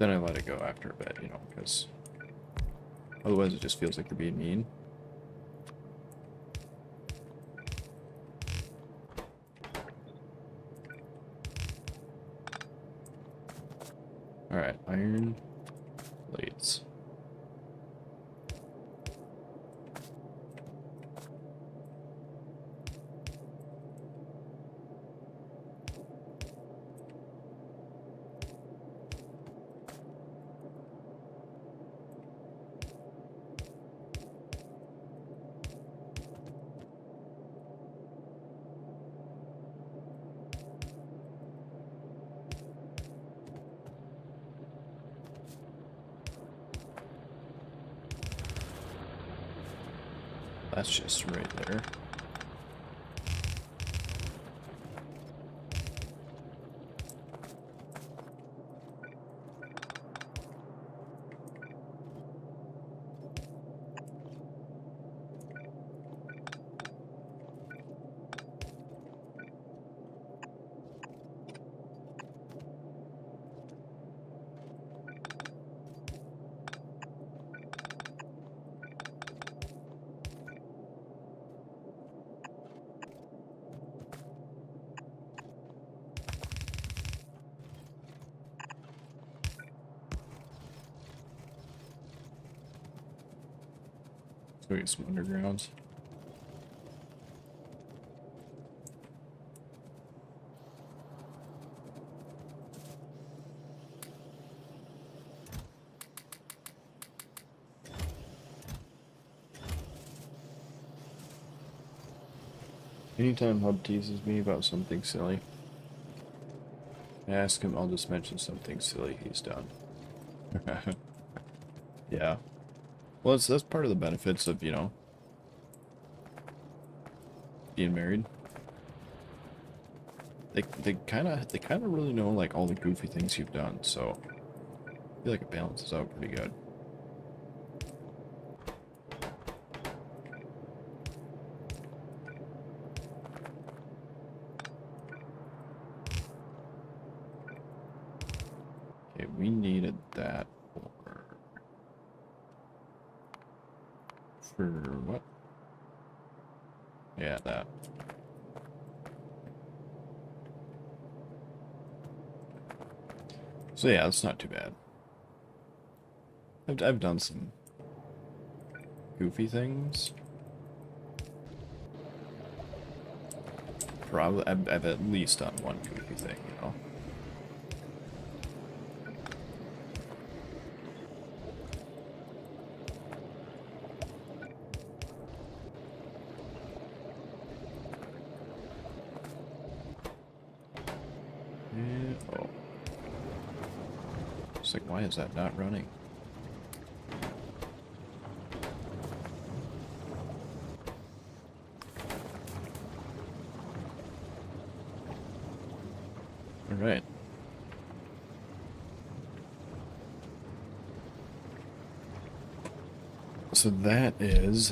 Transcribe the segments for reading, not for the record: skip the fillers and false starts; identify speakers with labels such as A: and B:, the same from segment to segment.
A: Then I let it go after a bit, you know, because otherwise it just feels like they're being mean. Alright, iron plates. That's just right there. So we get some undergrounds. Anytime Hub teases me about something silly, I ask him, I'll just mention something silly he's done. Yeah. Well, that's part of the benefits of, you know, being married. They kind of really know like all the goofy things you've done, so I feel like it balances out pretty good. Okay, we needed that for what? Yeah, that. So yeah, that's not too bad. I've done some goofy things. Probably I've at least done one goofy thing, you know. And, oh. It's like, why is that not running? Alright. So that is,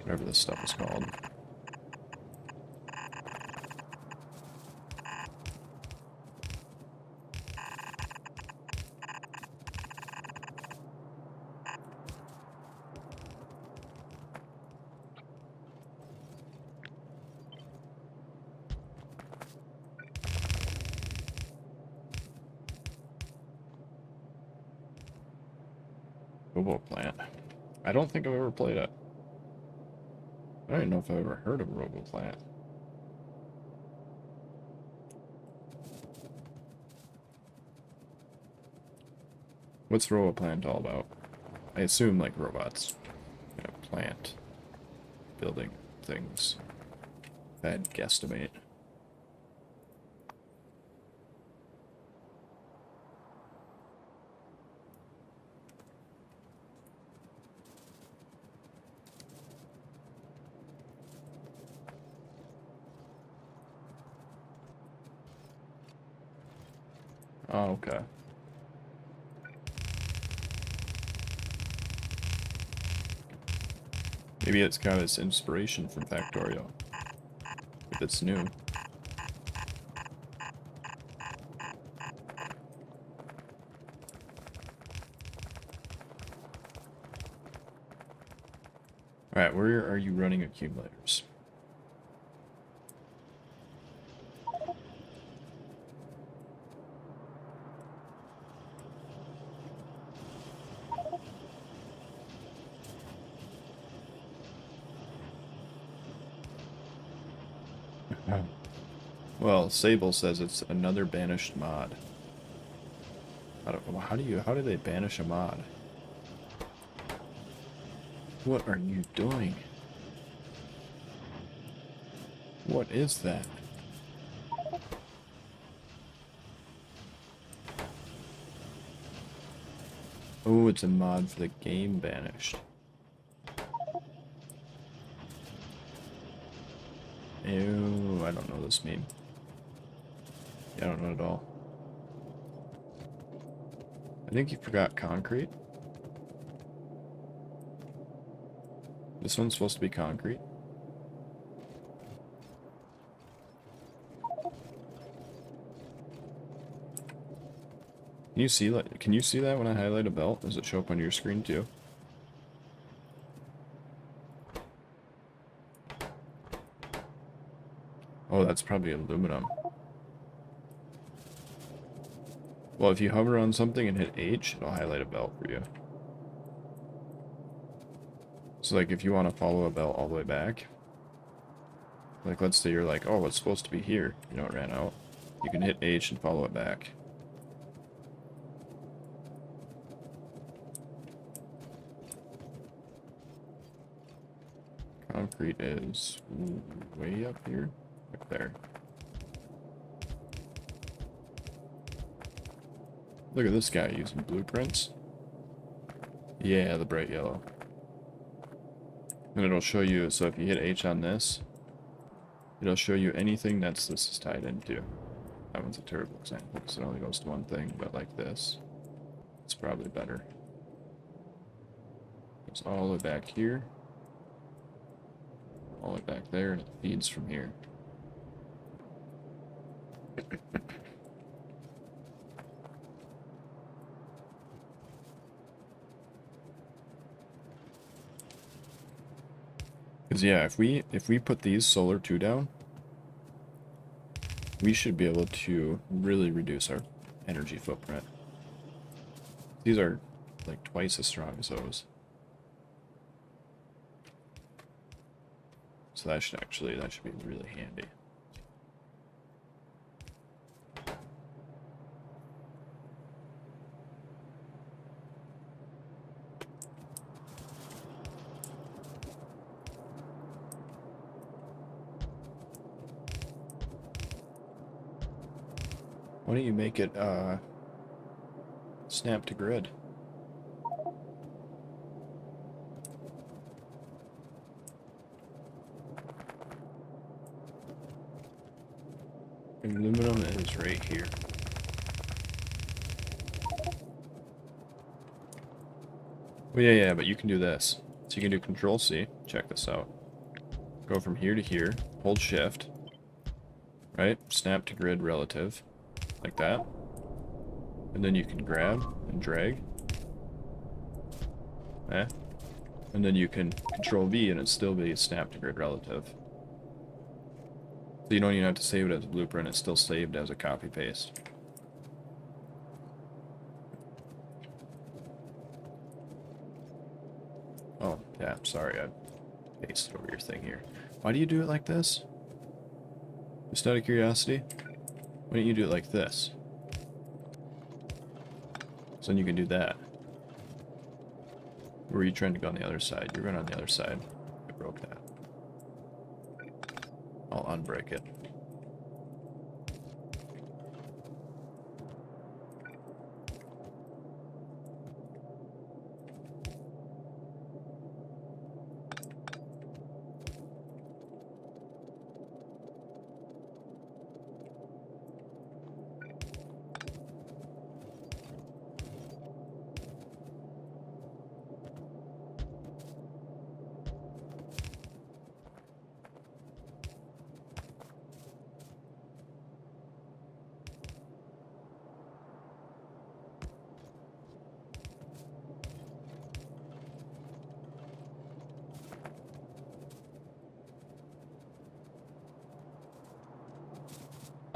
A: whatever this stuff is called. Robo plant. I don't think I've ever played it. I don't even know if I've ever heard of Robo plant. What's Robo plant all about? I assume like robots, you know, plant building things. I'd guesstimate. Oh, okay. Maybe it's got its inspiration from Factorio. If it's new. Alright, where are you running accumulators? Well, Sable says it's another banished mod. How do they banish a mod? What are you doing? What is that? Oh, it's a mod for the game banished. Ew, I don't know this meme. Yeah, I don't know it at all. I think you forgot concrete. This one's supposed to be concrete. Can you see that? Can you see that when I highlight a belt? Does it show up on your screen too? Oh, that's probably aluminum. Well, if you hover on something and hit H, it'll highlight a belt for you. So, like, if you want to follow a belt all the way back, like, let's say you're like, oh, it's supposed to be here. You know, it ran out. You can hit H and follow it back. Concrete is way up here. Up there. Look at this guy using blueprints. Yeah, the bright yellow. And it'll show you, so if you hit H on this, it'll show you anything this is tied into. That one's a terrible example because it only goes to one thing, but like this, it's probably better. It's all the way back here. All the way back there, and it feeds from here. Because yeah, if we put these solar 2 down, we should be able to really reduce our energy footprint. These are like twice as strong as those. So that should be really handy. Why don't you make it snap to grid? Aluminum is right here. Well, yeah, but you can do this. So you can do Control C. Check this out. Go from here to here. Hold Shift. Right? Snap to grid relative. Like that. And then you can grab and drag. And then you can Control V and it still be snap to grid relative. So you don't even have to save it as a blueprint, it's still saved as a copy paste. Oh, yeah, sorry, I pasted over your thing here. Why do you do it like this? Just out of curiosity? Why don't you do it like this? So then you can do that. Or are you trying to go on the other side? You're going on the other side. I broke that. I'll unbreak it.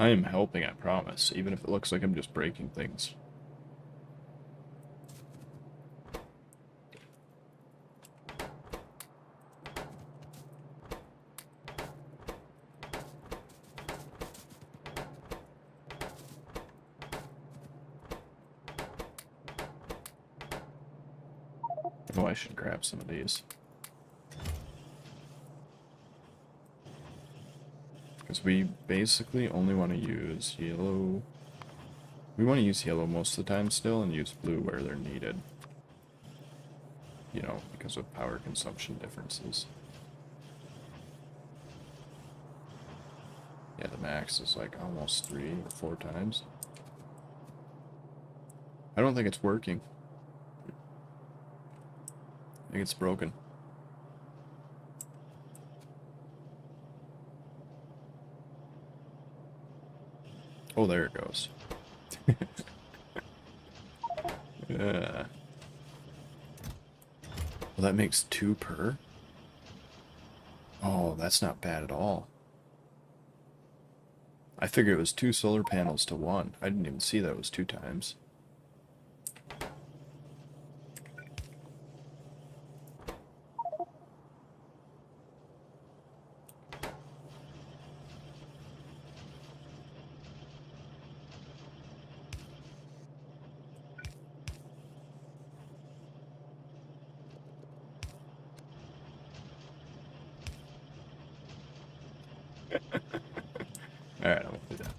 A: I am helping, I promise, even if it looks like I'm just breaking things. Oh, I should grab some of these. Because we basically only want to use yellow. We want to use yellow most of the time still and use blue where they're needed. You know, because of power consumption differences. Yeah, the max is like almost 3 or 4 times. I don't think it's working. I think it's broken. Oh, there it goes. Yeah. Well, that makes 2 per. Oh, that's not bad at all. I figured it was 2 solar panels to 1. I didn't even see that it was 2 times. Alright, I won't do that.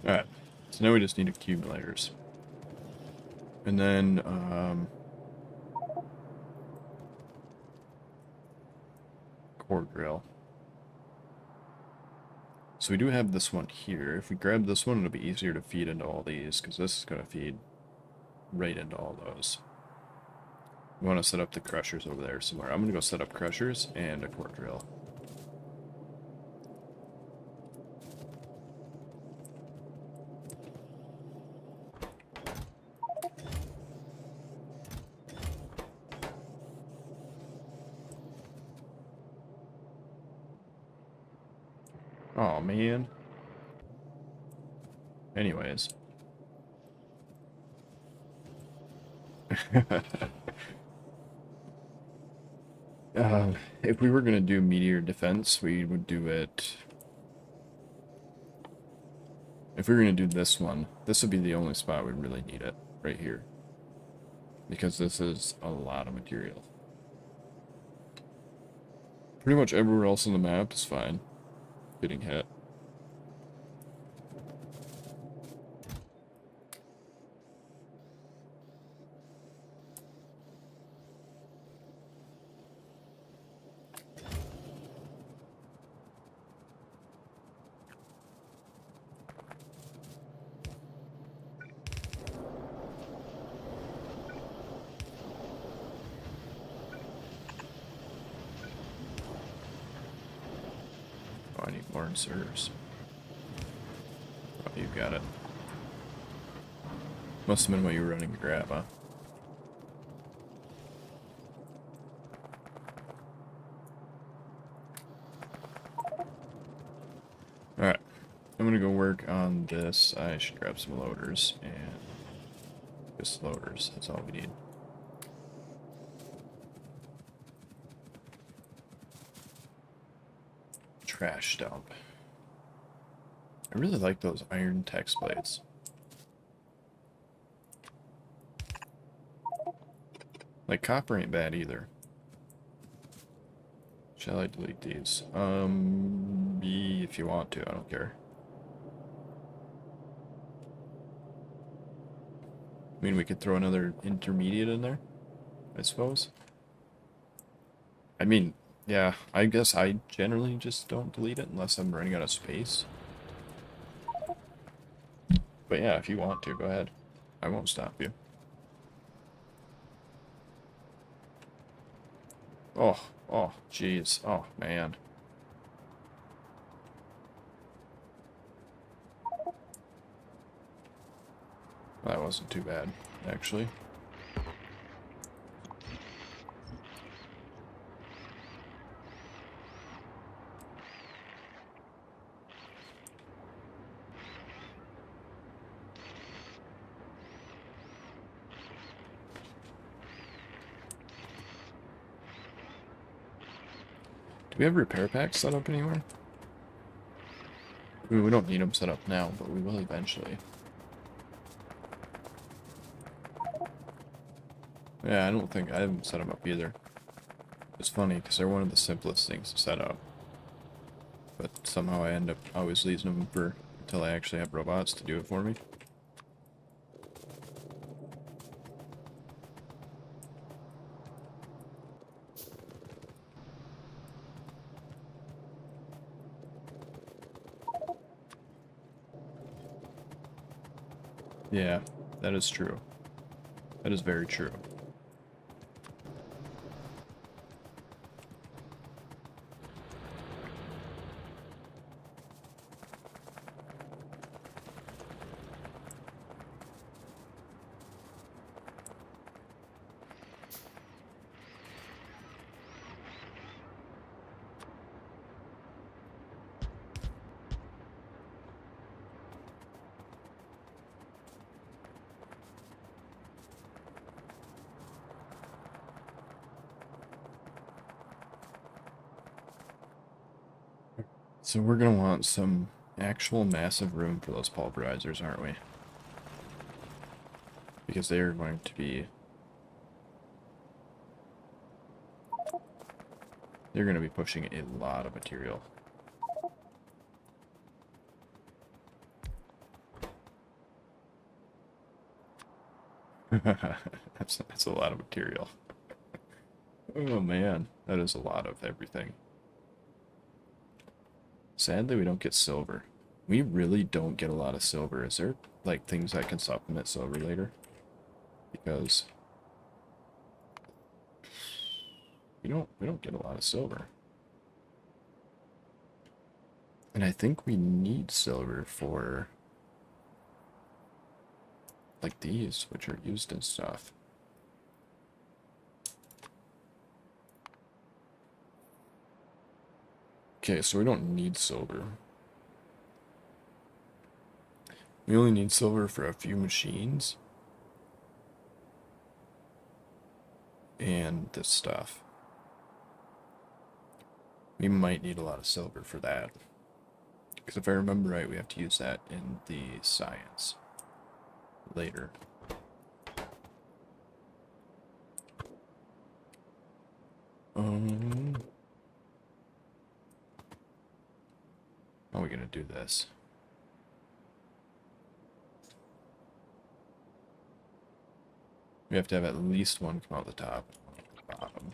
A: Alright, so now we just need accumulators. And then, core drill. So we do have this one here. If we grab this one, it'll be easier to feed into all these, because this is going to feed right into all those. We want to set up the crushers over there somewhere. I'm going to go set up crushers and a core drill. Oh man. Anyways. If we were going to do meteor defense, we would do it... If we were going to do this one, this would be the only spot we really need it, right here. Because this is a lot of material. Pretty much everywhere else on the map is fine. Getting hit. Oh, I need more inserters. Oh, you got it. Must have been what you were running to grab, huh? Alright. I'm gonna go work on this. I should grab some loaders and just loaders. That's all we need. Trash dump. I really like those iron text plates. Like, copper ain't bad either. Shall I delete these? If you want to, I don't care. I mean, we could throw another intermediate in there, I suppose. I mean, yeah, I guess I generally just don't delete it unless I'm running out of space. But yeah, if you want to, go ahead. I won't stop you. Oh, jeez. Oh, man. That wasn't too bad, actually. we have repair packs set up anywhere? I mean, we don't need them set up now, but we will eventually. Yeah, I haven't set them up either. It's funny, because they're one of the simplest things to set up. But somehow I end up always leaving them for until I actually have robots to do it for me. Yeah, that is true. That is very true. So we're gonna want some actual massive room for those pulverizers, aren't we? Because they are going to be... They're going to be pushing a lot of material. That's a lot of material. Oh man, that is a lot of everything. Sadly, we don't get silver. We really don't get a lot of silver. Is there, like, things that can supplement silver later? Because we don't get a lot of silver. And I think we need silver for, like, these, which are used in stuff. Okay, so we don't need silver. We only need silver for a few machines. And this stuff. We might need a lot of silver for that. Because if I remember right, we have to use that in the science later. How are we gonna do this? We have to have at least one come out the top, one at the bottom.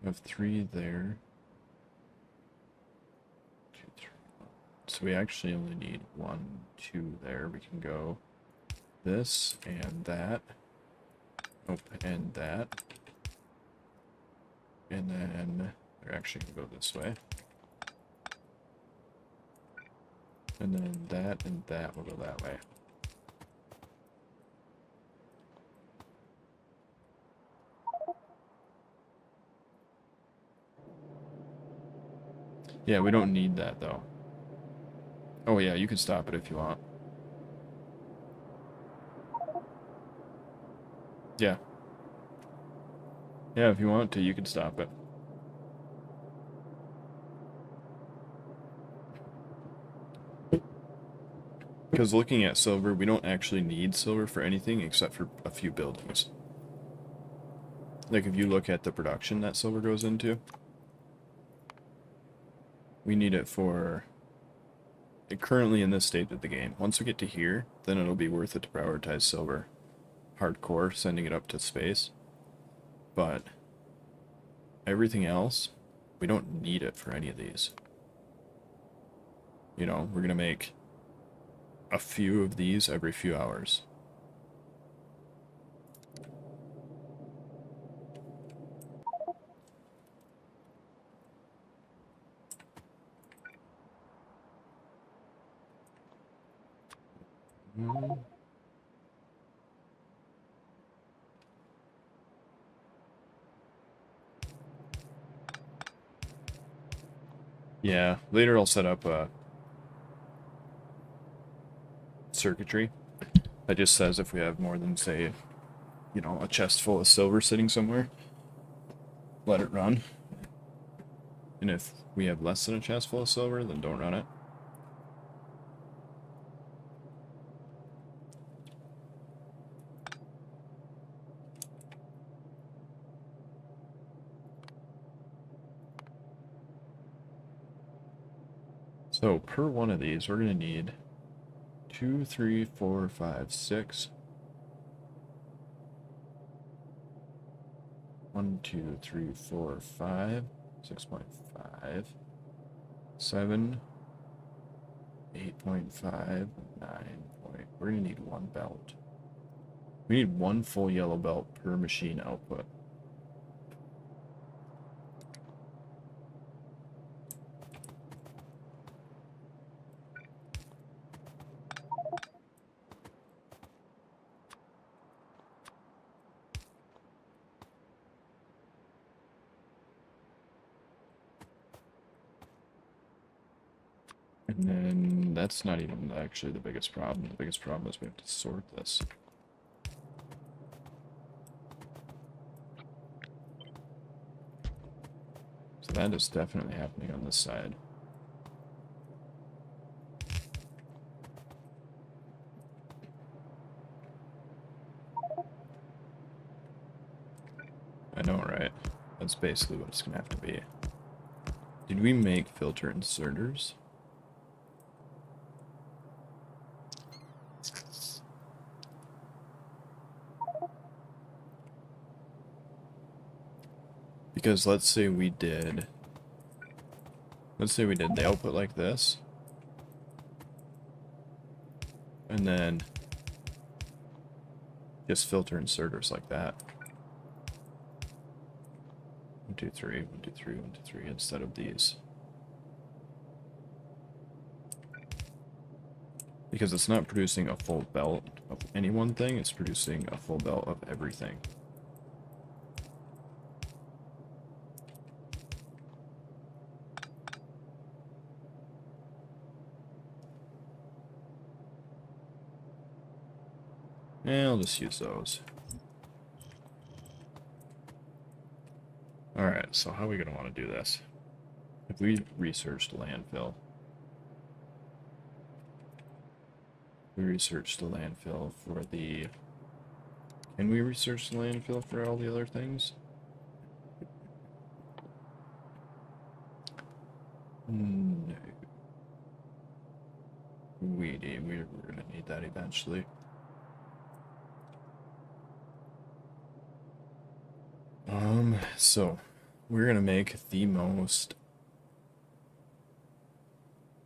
A: We have 3 there. 2, 3. So we actually only need 1, 2 there. We can go this and that. Oh, and that. And then we're actually gonna go this way. And then that and that will go that way. Yeah, we don't need that though. Oh yeah, you can stop it if you want. Yeah. Yeah, if you want to, you can stop it. Because looking at silver, we don't actually need silver for anything except for a few buildings. Like if you look at the production that silver goes into, we need it for... currently in this state of the game. Once we get to here, then it'll be worth it to prioritize silver. Hardcore, sending it up to space. But everything else, we don't need it for any of these. You know, we're going to make a few of these every few hours. Mm. Yeah, later I'll set up a circuitry that just says if we have more than, say, you know, a chest full of silver sitting somewhere, let it run. And if we have less than a chest full of silver, then don't run it. So per one of these, we're going to need 2, 3, 4, 5, 6. 1, 2, 3, 4, 5. 6.5. 7. 8.5. 9. We're going to need one belt. We need one full yellow belt per machine output. And then that's not even actually the biggest problem. The biggest problem is we have to sort this. So that is definitely happening on this side. I know, right? That's basically what it's gonna have to be. Did we make filter inserters? Because let's say we did the output like this. And then just filter inserters like that. 1, 2, 3, 1, 2, 3, 1, 2, 3 instead of these. Because it's not producing a full belt of any one thing, it's producing a full belt of everything. Yeah, I'll just use those. Alright, so how are we going to want to do this? If we researched landfill. We researched the landfill for the... Can we research the landfill for all the other things? No. We're going to need that eventually. So we're gonna make the most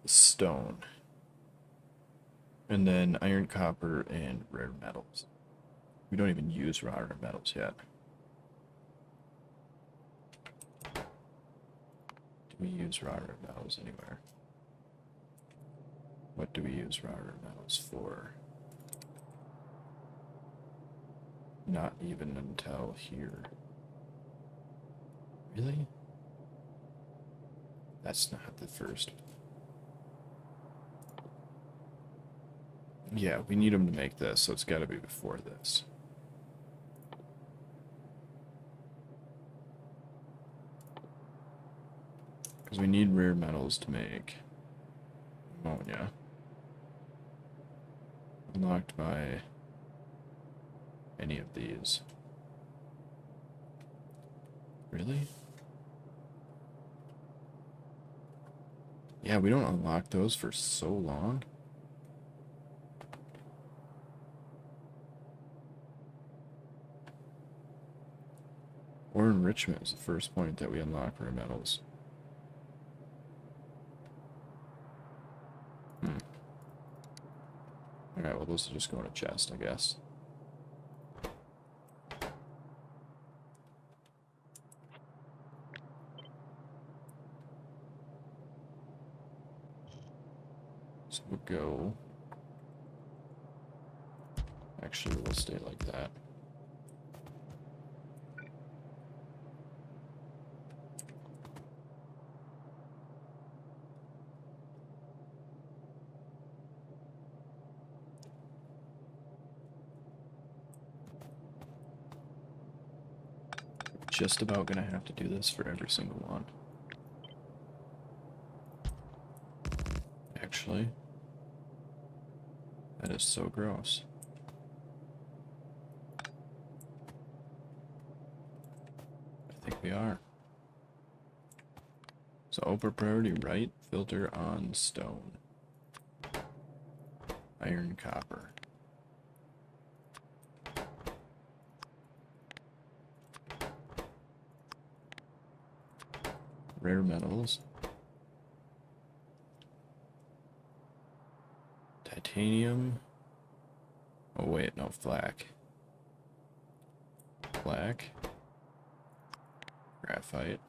A: stone. And then iron, copper, and rare metals. We don't even use raw rare metals yet. Do we use raw rare metals anywhere? What do we use raw rare metals for? Not even until here. Really? That's not the first. Yeah, we need them to make this, so it's got to be before this. Because we need rare metals to make ammonia. Unlocked by any of these. Really? Yeah, we don't unlock those for so long. Or enrichment is the first point that we unlock rare metals. Alright, well those will just go in a chest, I guess. So we'll go Actually, we'll stay like that. Just about gonna have to do this for every single one. Actually, that is so gross. I think we are. So over priority right, filter on stone. Iron, copper. Rare metals. Titanium. Oh wait, no, flak. Black. Graphite.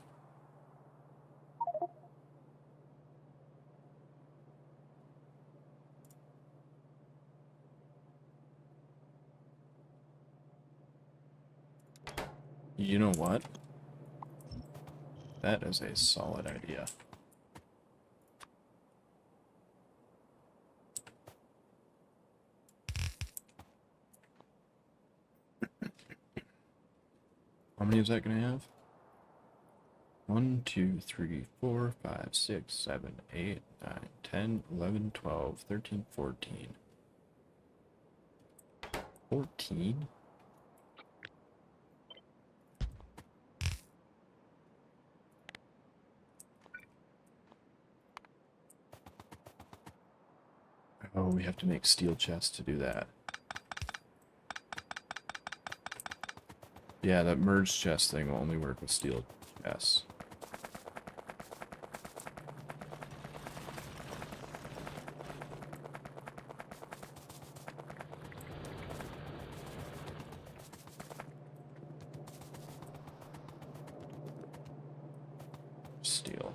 A: You know what? That is a solid idea. How many is that going to have? 1, 2, 3, 4, 5, 6, 7, 8, 9, 10, 11, 12, 13, 14. 14? Oh, we have to make steel chests to do that. Yeah, that merge chest thing will only work with steel chests. Steel.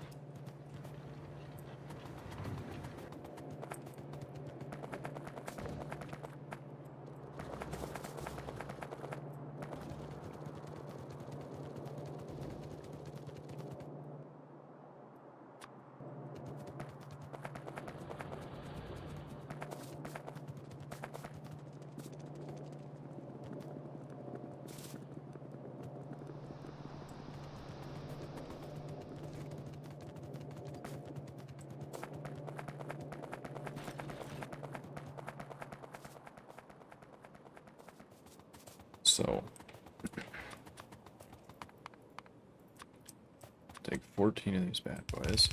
A: So, take 14 of these bad boys.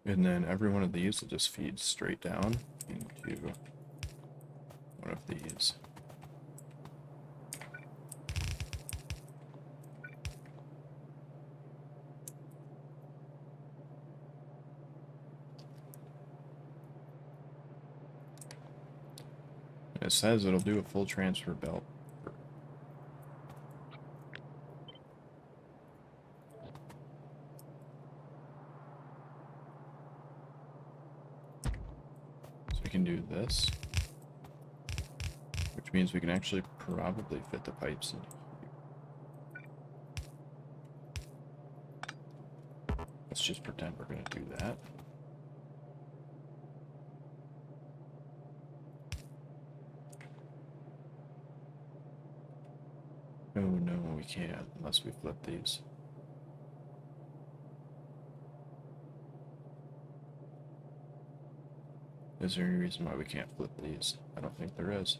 A: And then every one of these will just feed straight down into one of these. It says it'll do a full transfer belt. So we can do this, which means we can actually probably fit the pipes in. Let's just pretend we're going to do that. Oh no, we can't unless we flip these. Is there any reason why we can't flip these? I don't think there is.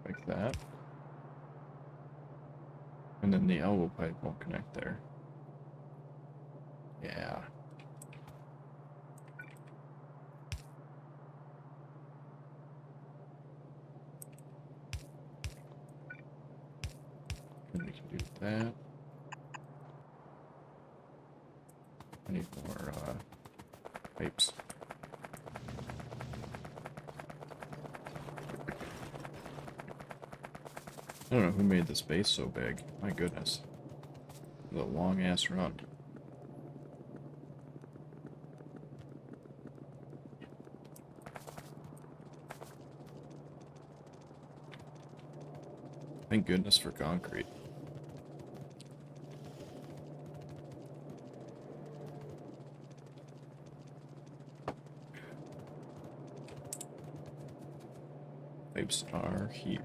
A: like that. And then the elbow pipe won't connect there. Yeah. And we can do that. I need more pipes. I don't know who made this base so big. My goodness. It's a long ass run. Thank goodness for concrete. Pipes are here.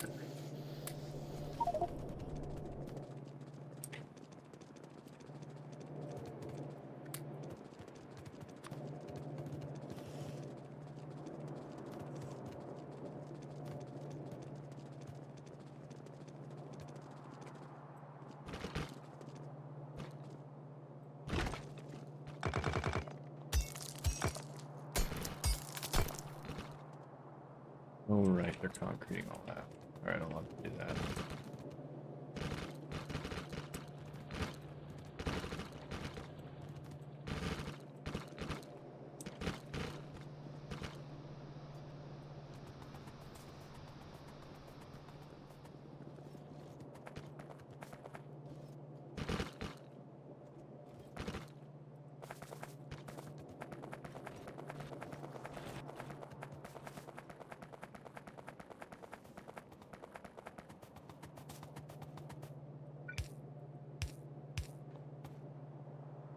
A: Oh, right, they're concreting all that. Alright, I'll have to do that.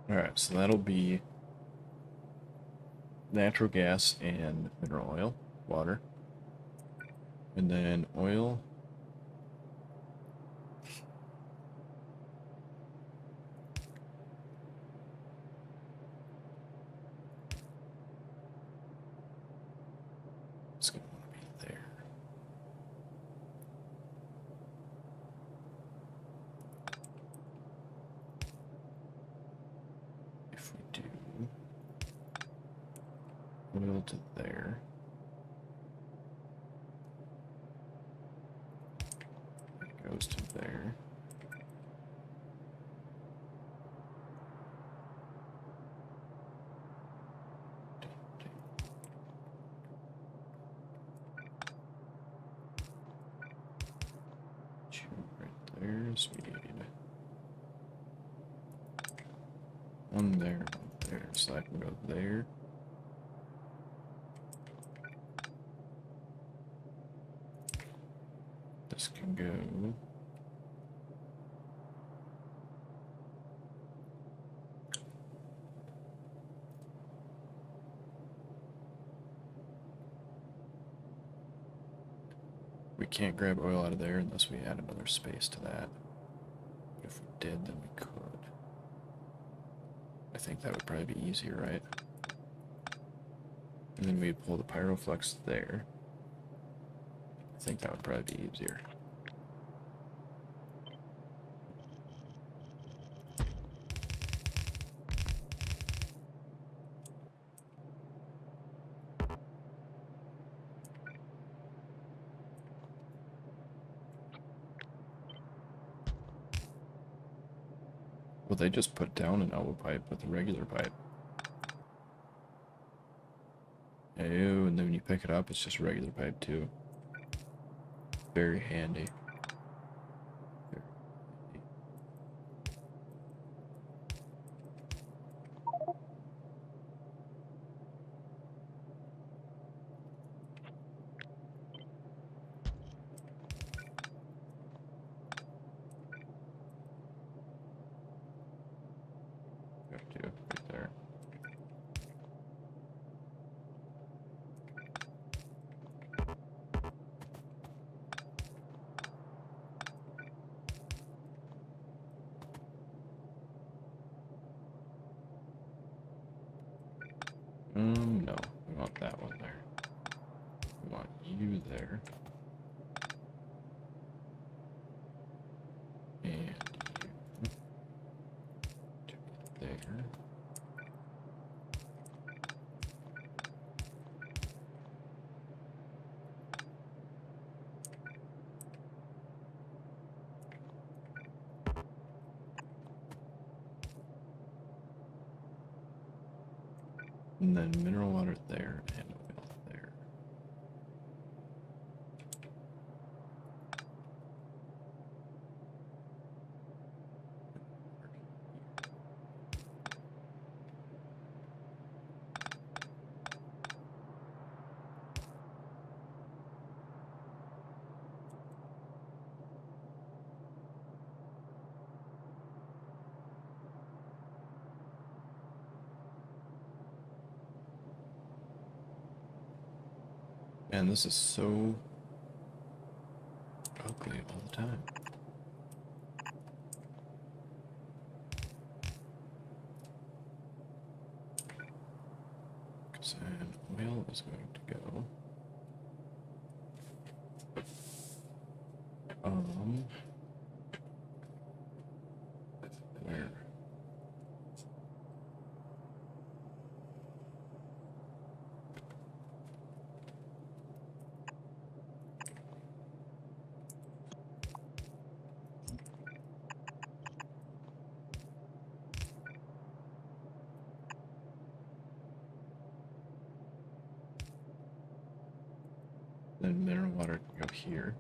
A: Alright, so that'll be natural gas and mineral oil, water. And then oil. It's going to want to be there. If we do oil to there. It goes to there. Two right there, so we need one there, so I can go there. This can go. We can't grab oil out of there unless we add another space to that. If we did, then we could. I think that would probably be easier, right? And then we'd pull the pyroflex there. I think that would probably be easier. Well, they just put down an elbow pipe with a regular pipe. Oh, and then when you pick it up, it's just a regular pipe too. Very handy. Right there. No. We want that one there. We want you there. And you to be there. And then mineral water there and oil there. Man, this is so ugly all the time. Because then oil is going to go. Where? Then mineral water can go here.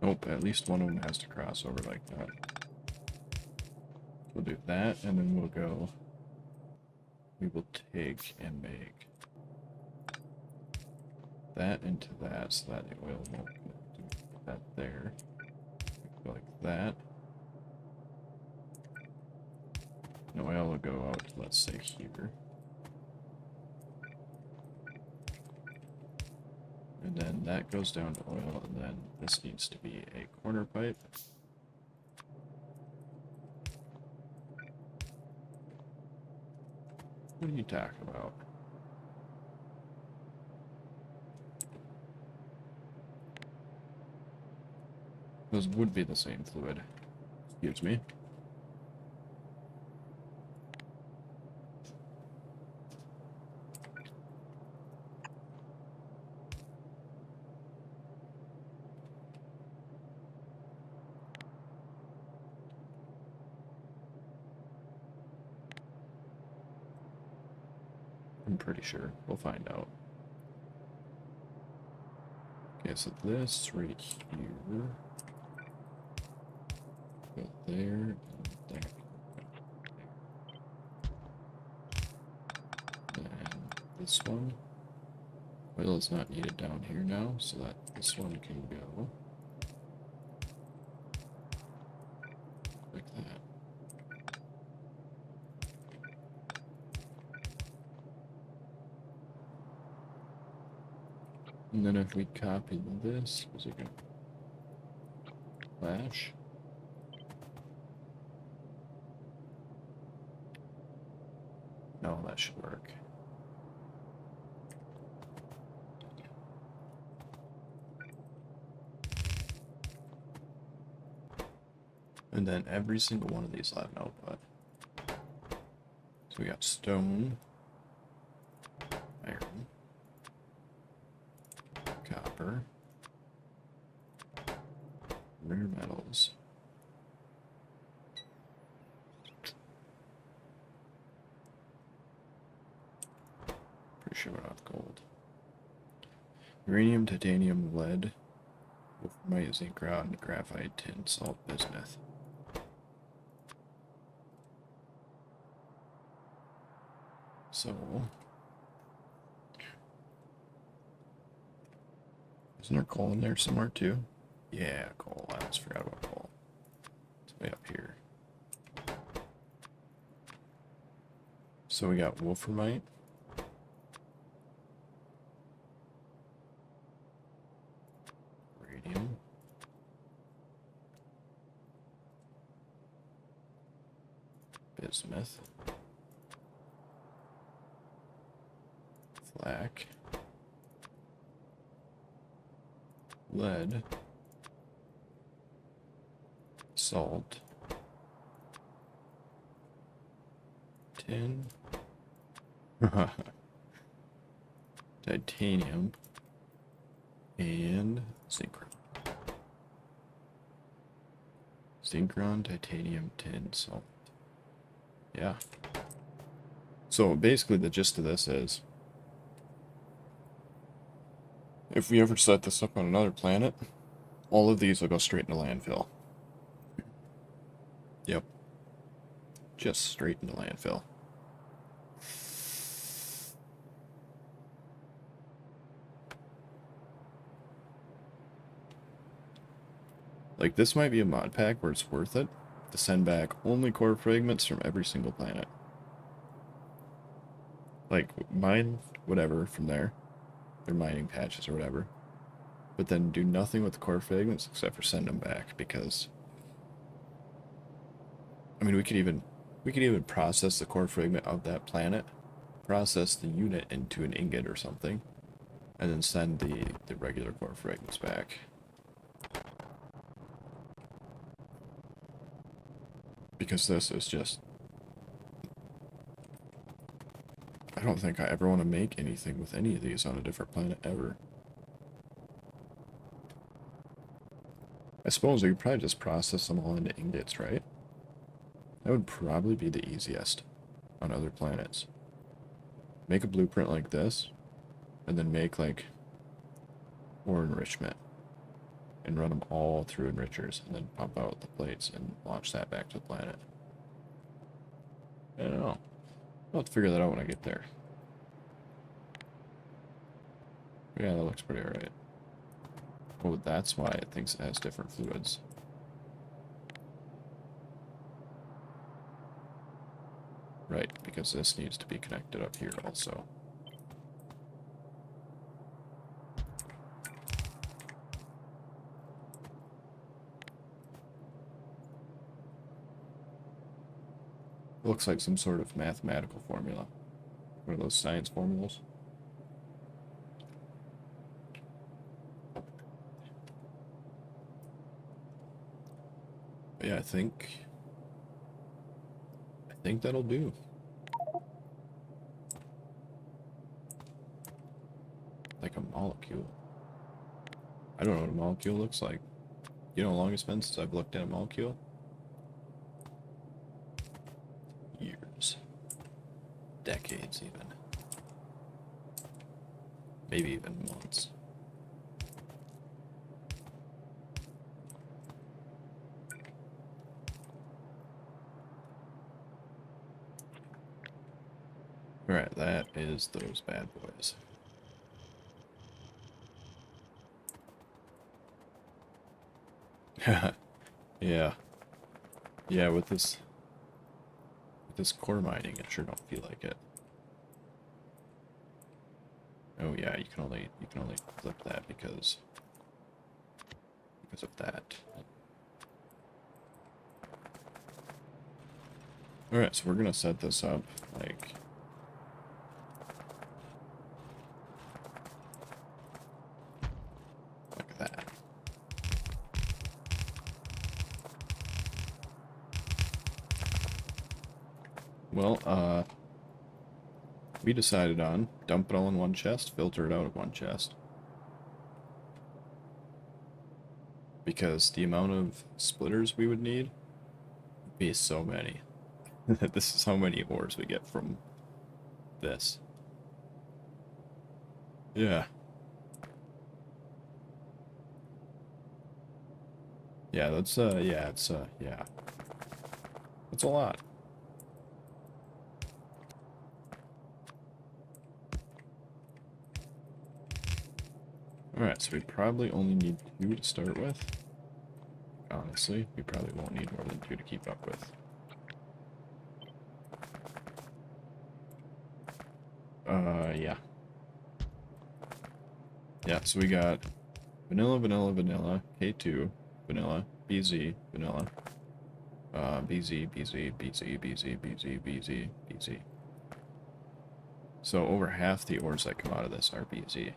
A: Nope, at least one of them has to cross over like that. We'll do that, and then we'll go. We will take and make that into that so that the oil won't do that there. Go like that. And oil will go out, let's say, here. And then that goes down to oil, and then this needs to be a corner pipe. What are you talking about? Those would be the same fluid. Excuse me. I'm pretty sure. We'll find out. Okay, so this right here. Go there and there. And this one. Oil is not needed down here now, so that this one can go. Like that. And then if we copy this, is it going to flash? No, that should work. And then every single one of these will have an output. So we got stone, iron, copper, rare metals, pretty sure we're not gold, uranium, titanium, lead, wolframite, zinc rod, graphite, tin, salt, bismuth. So, isn't there coal in there somewhere too? Yeah, coal. I almost forgot about coal. It's way up here. So we got wolframite. Radium. Bismuth. Flak. Lead. Salt. Tin. Titanium. And synchron. Synchron, titanium, tin, salt. Yeah. So basically the gist of this is, if we ever set this up on another planet, all of these will go straight into landfill. Yep. Just straight into landfill. Like, this might be a mod pack where it's worth it to send back only core fragments from every single planet. Like, mine, whatever, from there. Their mining patches or whatever. But then do nothing with the core fragments except for send them back, because... I mean, we could even process the core fragment of that planet, process the unit into an ingot or something, and then send the regular core fragments back. Because this is just... I don't think I ever want to make anything with any of these on a different planet ever. I suppose we could probably just process them all into ingots, right? That would probably be the easiest on other planets. Make a blueprint like this, and then make, like, ore enrichment. And run them all through enrichers, and then pump out the plates and launch that back to the planet. I don't know. I'll have to figure that out when I get there. Yeah, that looks pretty alright. Oh, that's why it thinks it has different fluids. Right, because this needs to be connected up here also. Looks like some sort of mathematical formula. One of those science formulas. But yeah, I think that'll do. Like a molecule. I don't know what a molecule looks like. You know how long it's been since I've looked at a molecule? Years. Decades even. Maybe even months. Alright, that is those bad boys. Yeah. Yeah, with this core mining, I sure don't feel like it. Oh yeah, you can only flip that because of that. Alright, so we're gonna set this up like that. Well, we decided on dump it all in one chest, filter it out of one chest. Because the amount of splitters we would need would be so many. This is how many ores we get from this. Yeah. Yeah, that's, yeah, it's, yeah. That's a lot. Alright, so we probably only need 2 to start with. Honestly, we probably won't need more than 2 to keep up with. Yeah. Yeah, so we got vanilla, vanilla, vanilla, K2, vanilla, BZ, vanilla, BZ, BZ, BZ, BZ, BZ, BZ, BZ. So over half the ores that come out of this are BZ.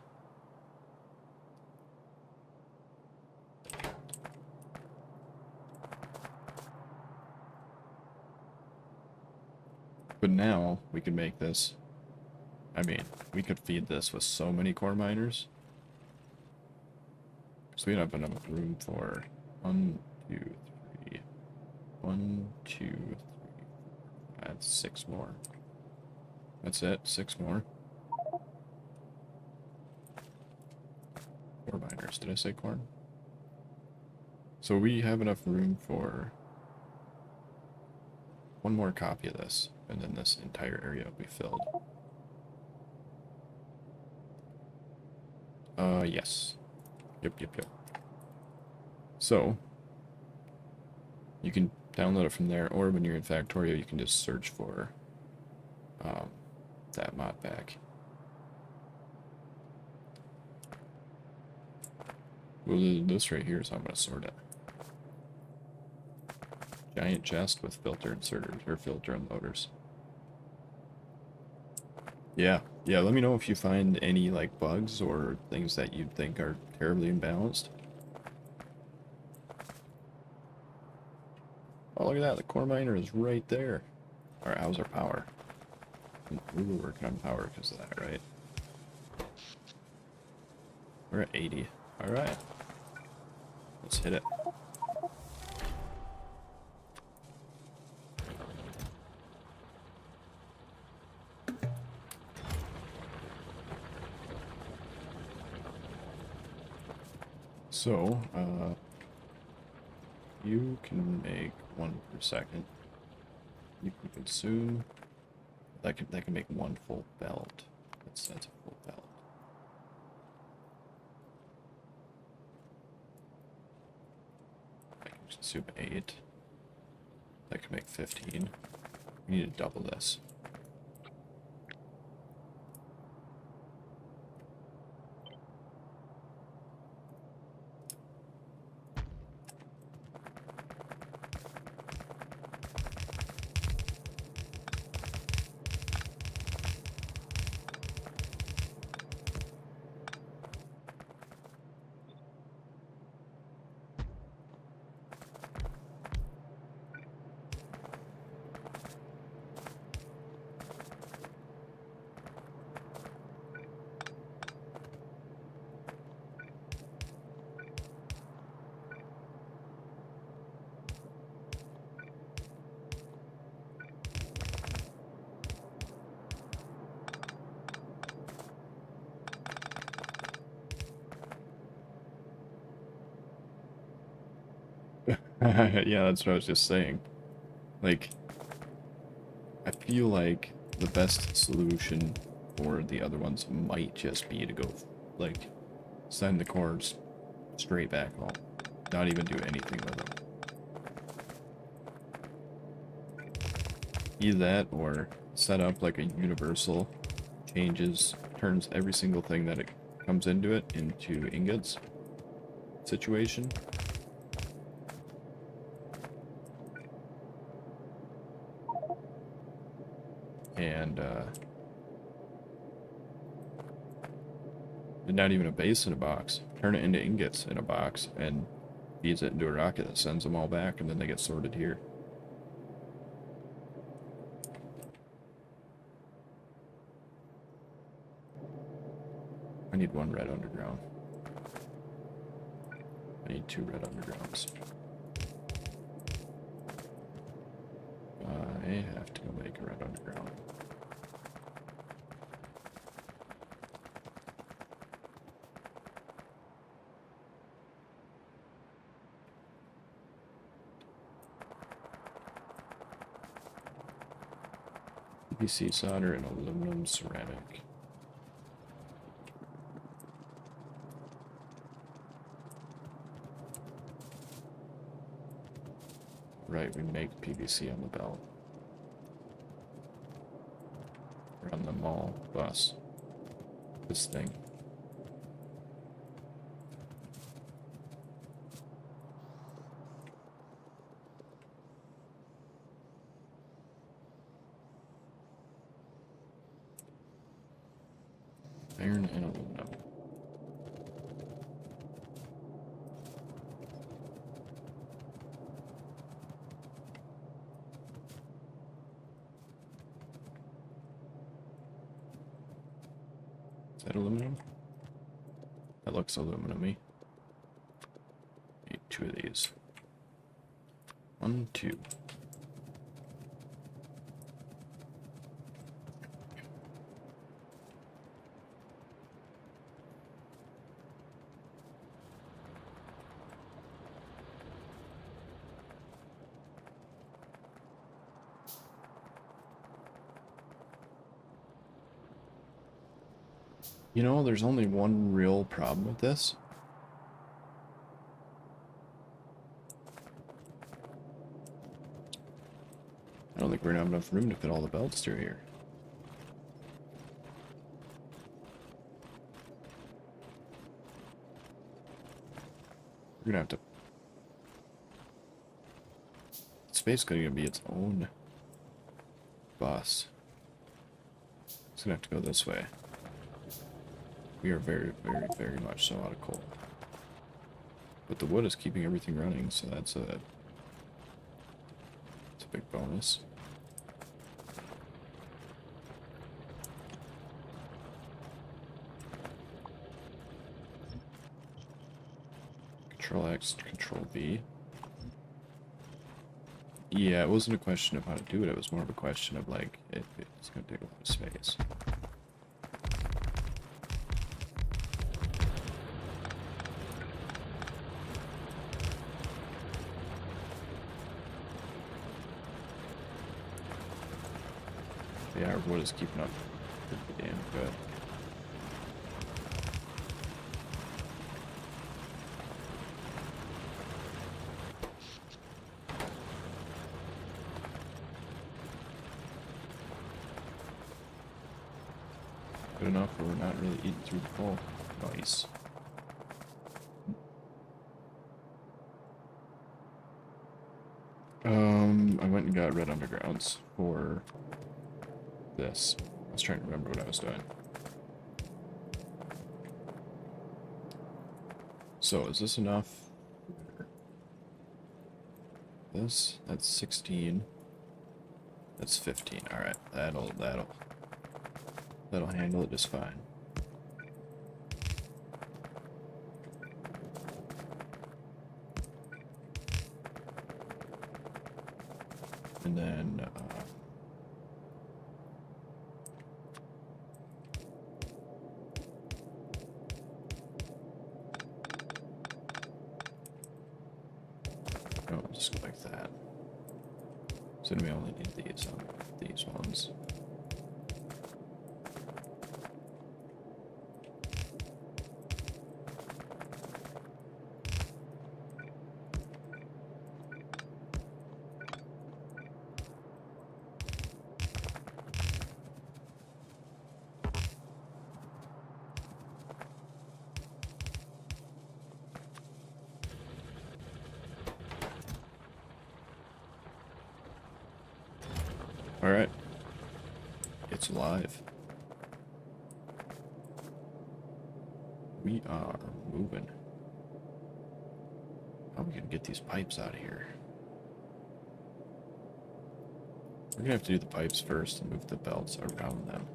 A: But now we can make this. I mean, we could feed this with so many core miners. So we don't have enough room for 1, 2, 3. 1, 2, 3, 4, 5, 6 more. That's it, 6 more. Core miners. Did I say corn? So we have enough room for 1 more copy of this, and then this entire area will be filled. Yes. Yep. So, you can download it from there, or when you're in Factorio, you can just search for that Modpack. Well, this right here is how I'm going to sort it. Giant chest with filter inserters, or filter unloaders. Yeah, let me know if you find any, like, bugs or things that you think are terribly imbalanced. Oh, look at that, the core miner is right there. Alright, how's our power? We were working on power because of that, right? We're at 80. Alright. Let's hit it. So, you can make 1 per second. You can consume. That can make 1 full belt. That's a full belt. I can consume 8. That can make 15. We need to double this. Yeah, that's what I was just saying. Like, I feel like the best solution for the other ones might just be to go, like, send the cores straight back home. Not even do anything with them. Either that, or set up like a universal turns every single thing that it comes into it into ingots situation. And not even a base in a box. Turn it into ingots in a box and feeds it into a rocket that sends them all back, and then they get sorted here. I need 1 red underground. I need 2 red undergrounds. I have to go make a red underground. PVC solder and aluminum ceramic. Right, we make PVC on the belt. Or on the mall bus. This thing. Iron and aluminum. Is that aluminum? That looks aluminum-y. Need 2 of these. 1, 2. You know, there's only one real problem with this. I don't think we're gonna have enough room to fit all the belts through here. We're gonna have to... It's basically gonna be its own bus. It's gonna have to go this way. We are very, very, very much so out of coal. But the wood is keeping everything running, so that's a big bonus. Control X, Control V. Yeah, it wasn't a question of how to do it, it was more of a question of like, it's gonna take a lot of space. Yeah, our wood is keeping up pretty damn good. Good enough where we're not really eating through the coal. Nice. I went and got red undergrounds for this. I was trying to remember what I was doing. So, is this enough? This? That's 16. That's 15. Alright, that'll handle it just fine. And then, oh, just go like that. So then we only need these ones. Alright. It's alive. We are moving. How are we gonna get these pipes out of here? We're gonna have to do the pipes first and move the belts around them.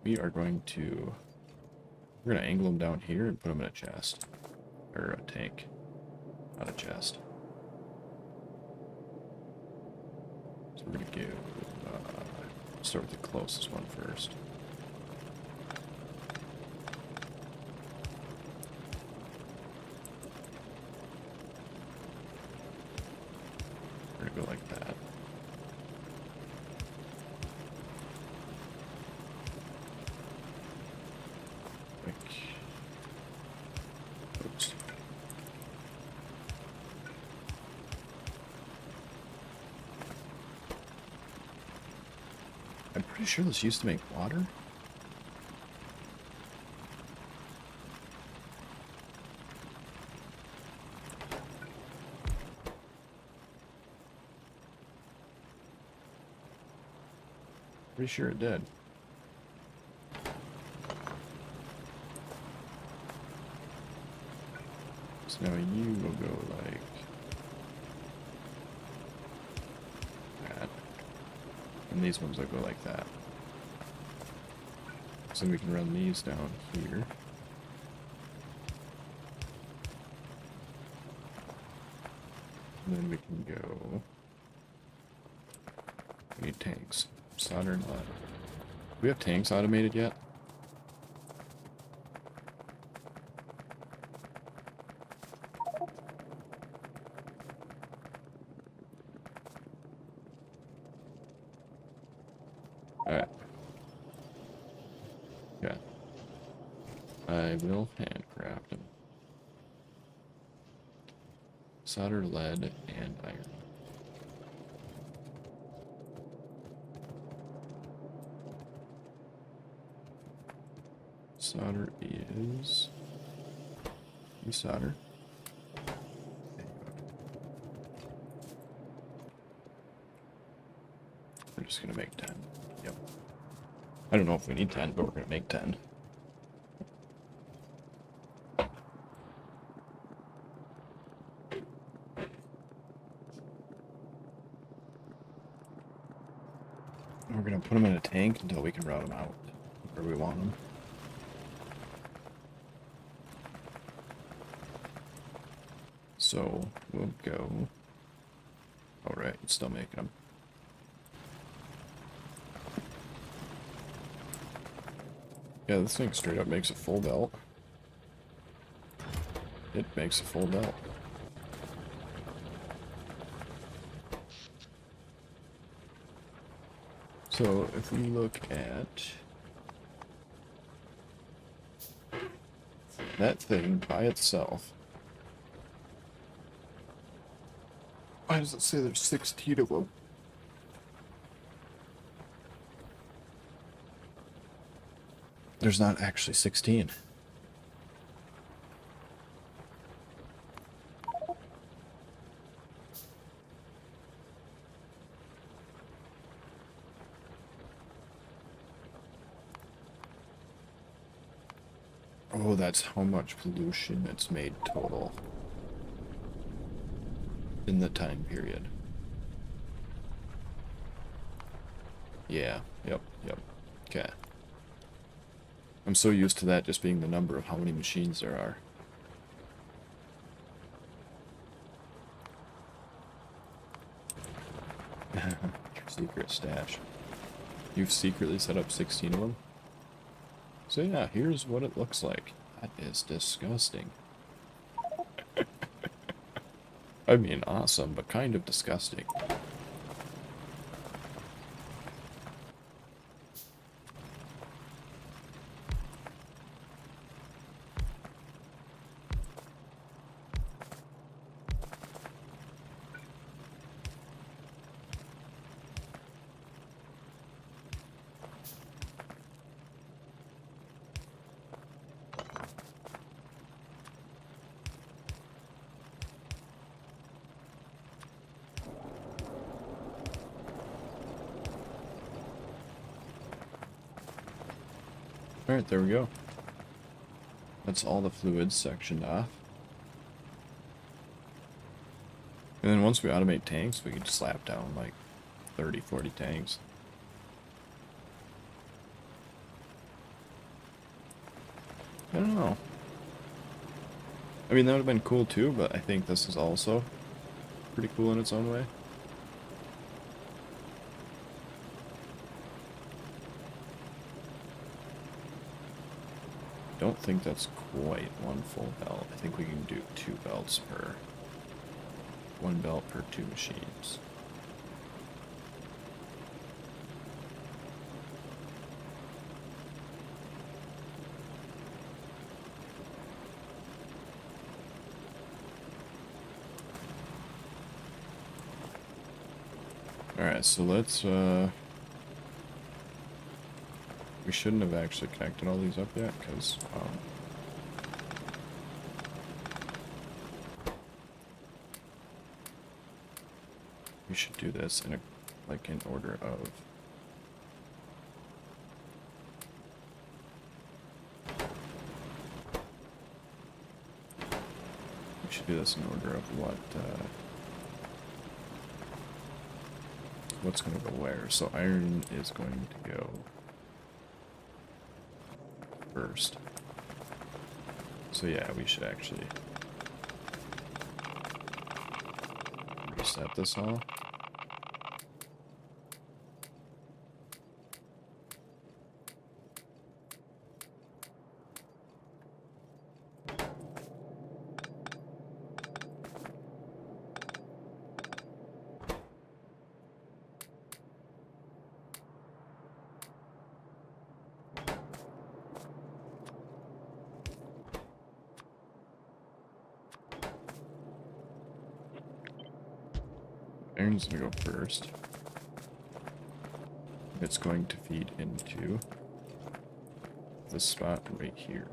A: We are going to... We're gonna angle them down here and put them in a chest. Or a tank. Not a chest. So we're gonna go start with the closest one first. We're gonna go like that. Oops. Pretty sure this used to make water? Pretty sure it did. So now you will go like that. And these ones will go like that. So we can run these down here. And then we can go... We need tanks. Solder and lead. Do we have tanks automated yet? Alright. Yeah. I will handcraft them. Solder, lead, and iron. Solder is... You solder. We're just gonna make 10. Yep. I don't know if we need 10, but we're gonna make 10. We're gonna put them in a tank until we can route them out where we want them. So we'll go. All right, it's still making them. Yeah, this thing straight up makes a full belt. It makes a full belt. So if we look at that thing by itself, why does it say there's 16 of them? There's not actually 16. Oh, that's how much pollution it's made total in the time period. Yeah, yep. Okay. I'm so used to that just being the number of how many machines there are. Your secret stash. You've secretly set up 16 of them? So yeah, here's what it looks like. That is disgusting. I mean, awesome, but kind of disgusting. Alright, there we go. That's all the fluids sectioned off. And then once we automate tanks, we can just slap down like 30, 40 tanks. I don't know. I mean, that would have been cool too, but I think this is also pretty cool in its own way. Don't think that's quite one full belt. I think we can do 2 belts per... 1 belt per 2 machines. Alright, so let's We shouldn't have actually connected all these up yet, because we should do this in in order of what's going to go where. So iron is going to go first. So yeah, we should actually reset this all. Iron's gonna go first. It's going to feed into this spot right here.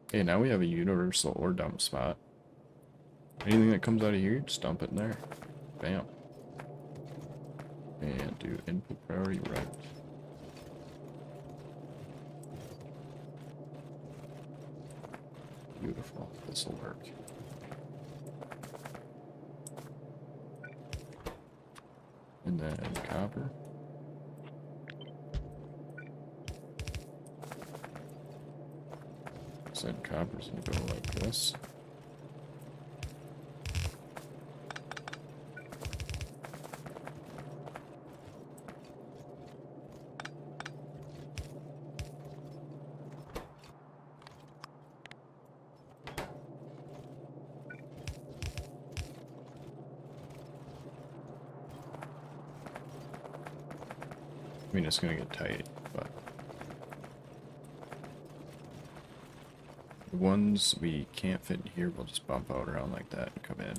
A: Okay, now we have a universal ore dump spot. Anything that comes out of here, just dump it in there. Bam. And do input priority right. Beautiful. This will work. And then copper. So copper's gonna go like this. I mean, it's gonna get tight, but the ones we can't fit in here, we'll just bump out around like that and come in.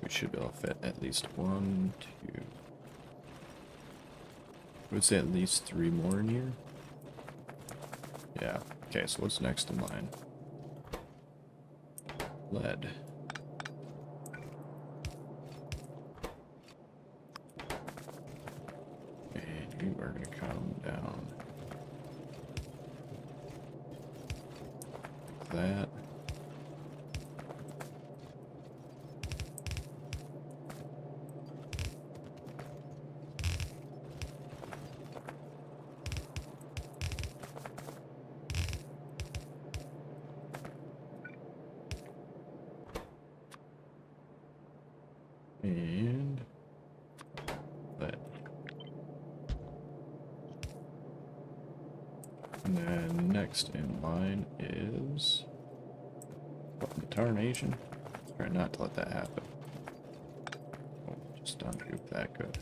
A: We should be able to fit at least 1, 2. I would say at least 3 more in here. Yeah. Okay, so what's next in line? Lead. You are going to come down like that. And that. And then next in line is tarnation. Try not to let that happen. Oh, just ungroup that good.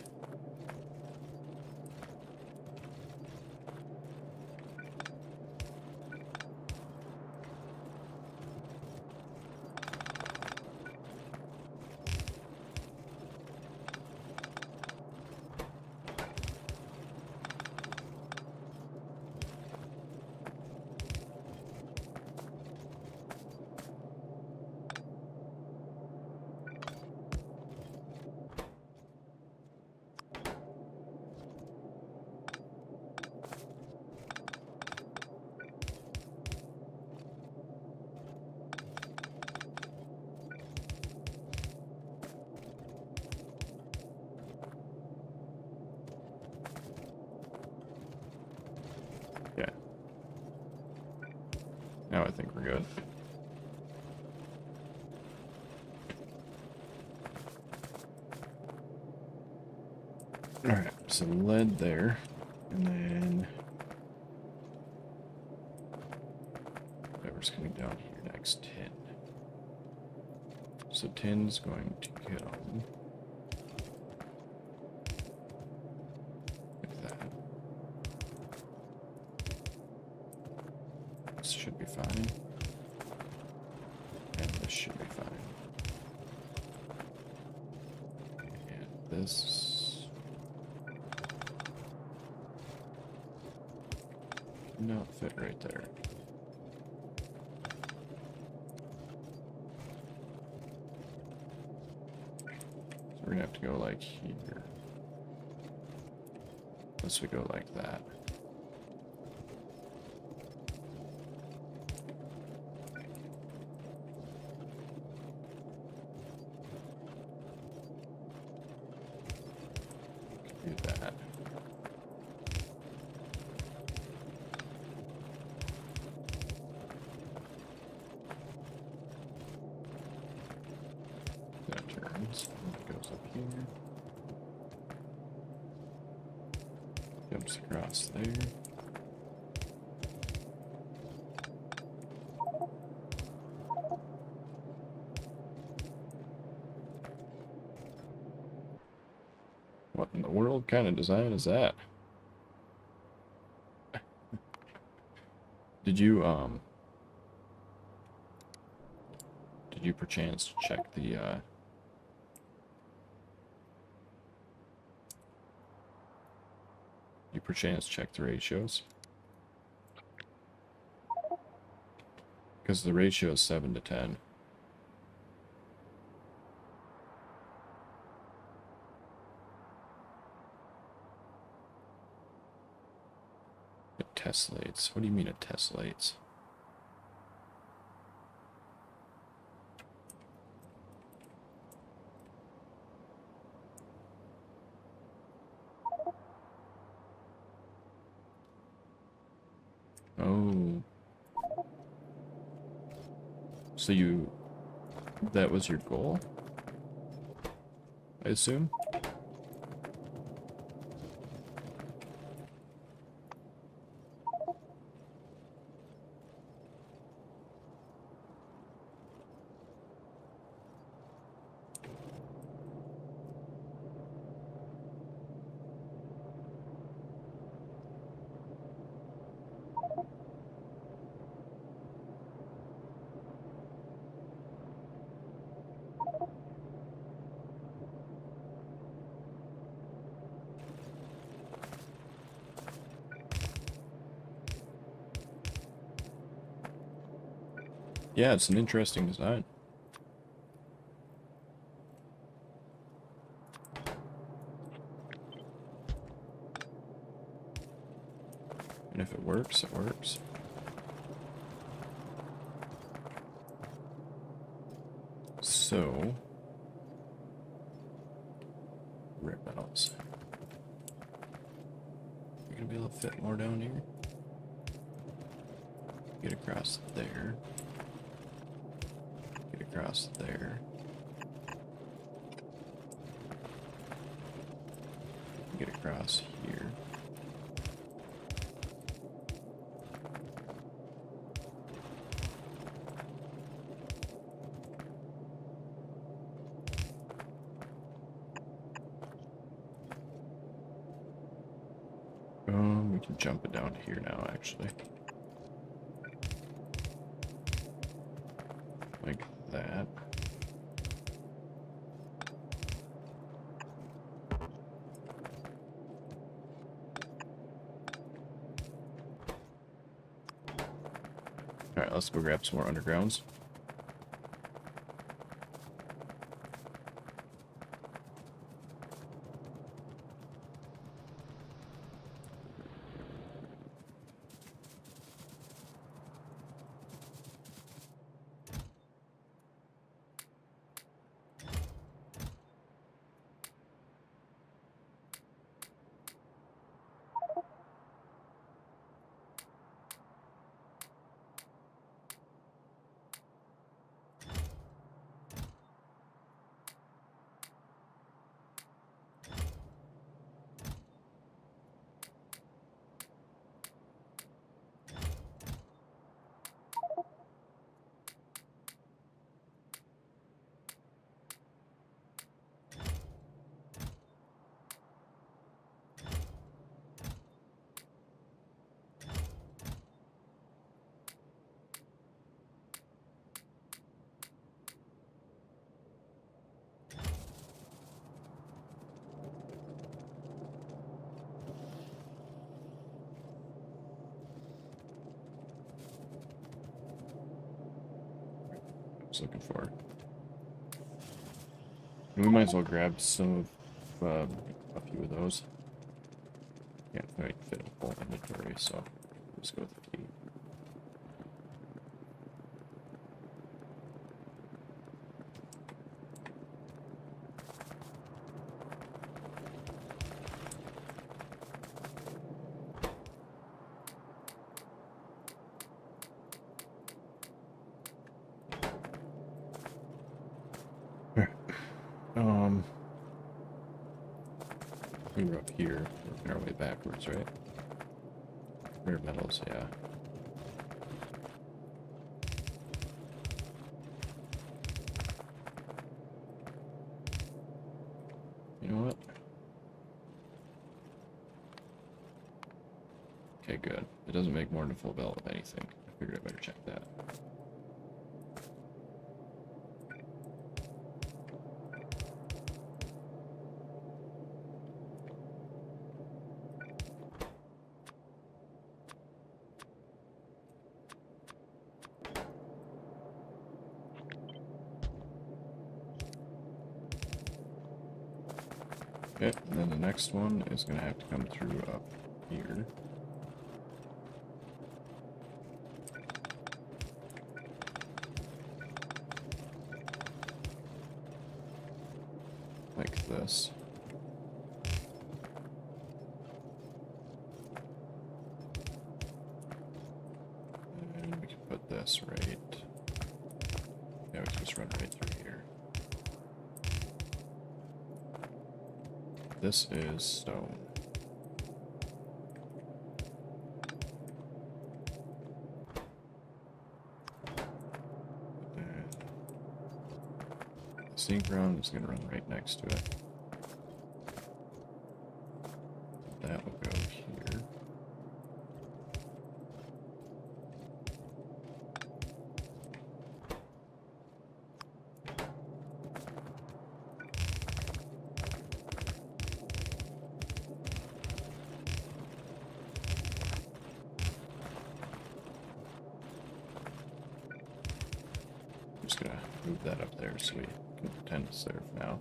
A: Yeah. Now I think we're good. Alright, so lead there, and then whatever's coming down here next, tin. So tin's going to go like that. This should be fine. And this should be fine. And this... not fit right there. So we're gonna have to go like here. Unless we go like that. Do that. That turns. It goes up here. Jumps across there. What in the world kind of design is that? Did you perchance check the ratios? Because the ratio is 7 to 10. It tesslates. What do you mean it tesslates? Oh. So that was your goal? I assume? Yeah, it's an interesting design. And if it works, it works. So, Rampants. You're gonna be able to fit more down here. Get across there. Get across there. Get across here. We can jump it down to here now, actually. Like that. Alright, let's go grab some more undergrounds. was looking for. And we might as well grab some of a few of those. Can't quite fit a full inventory, so let's go with the key. We were up here, working our way backwards, right? Rare metals, yeah. You know what? Okay, good. It doesn't make more than a full belt of anything. I figured I better check that. Okay, and then the next one is going to have to come through up here. Like this. And we can put this right. Yeah, we can just run right through here. This is stone. And the synchron is going to run right next to it. That will go here. I'm just gonna move that up there so we can pretend it's there for now.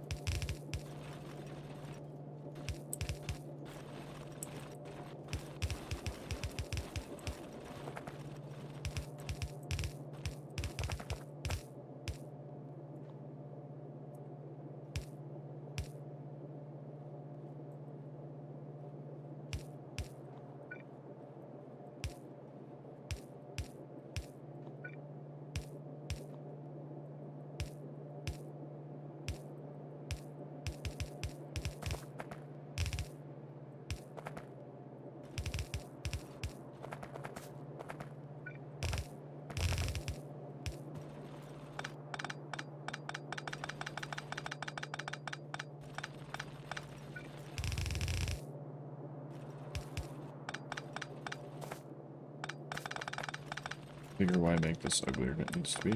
A: Figure why make this uglier than it needs to be.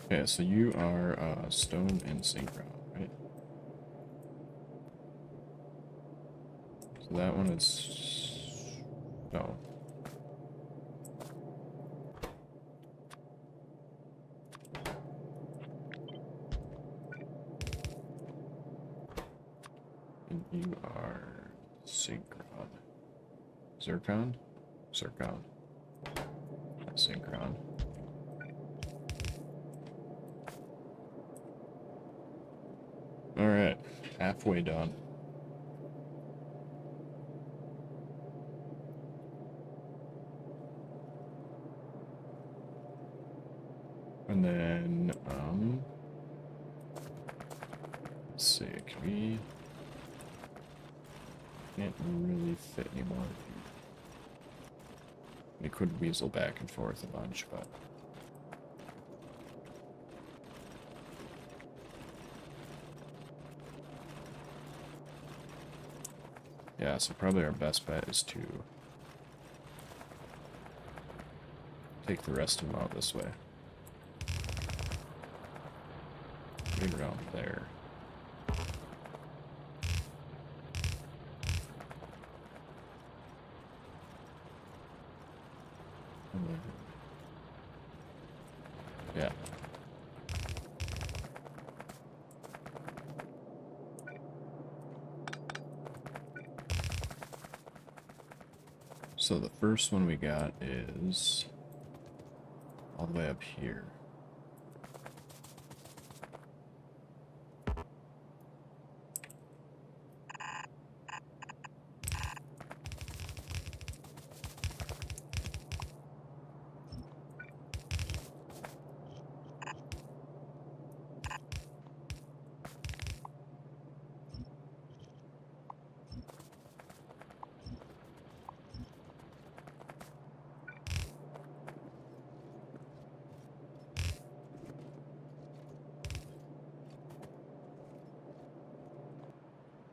A: Okay, so you are stone and synchron, right? So that one is no. And you are synchron. Zircon? Zircon. Synchron. Alright, halfway done. And then, let's see, can we... Can't really fit anymore. We could weasel back and forth a bunch, but... Yeah, so probably our best bet is to take the rest of them out this way. Right around there. Yeah. So the first one we got is all the way up here.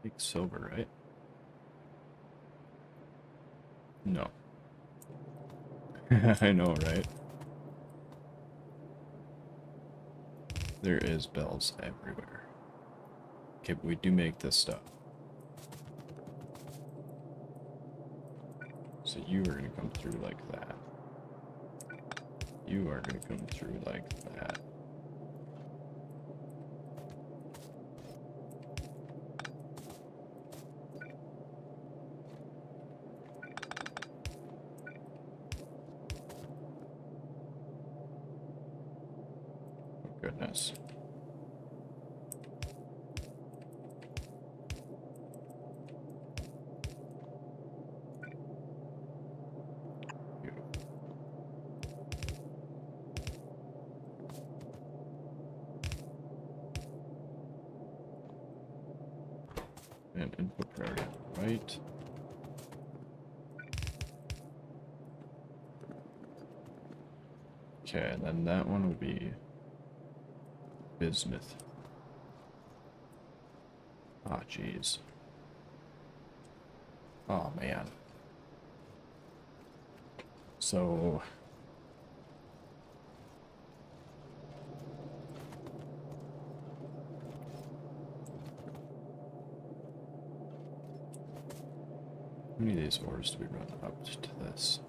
A: Big silver, right? No. I know, right? There is bells everywhere. Okay, but we do make this stuff. So you are going to come through like that. You are going to come through like that. Oh, goodness. And input priority on the right. Okay, and then that one would be bismuth. Ah, jeez. Oh, man. So... how many of these ores do we run up to this?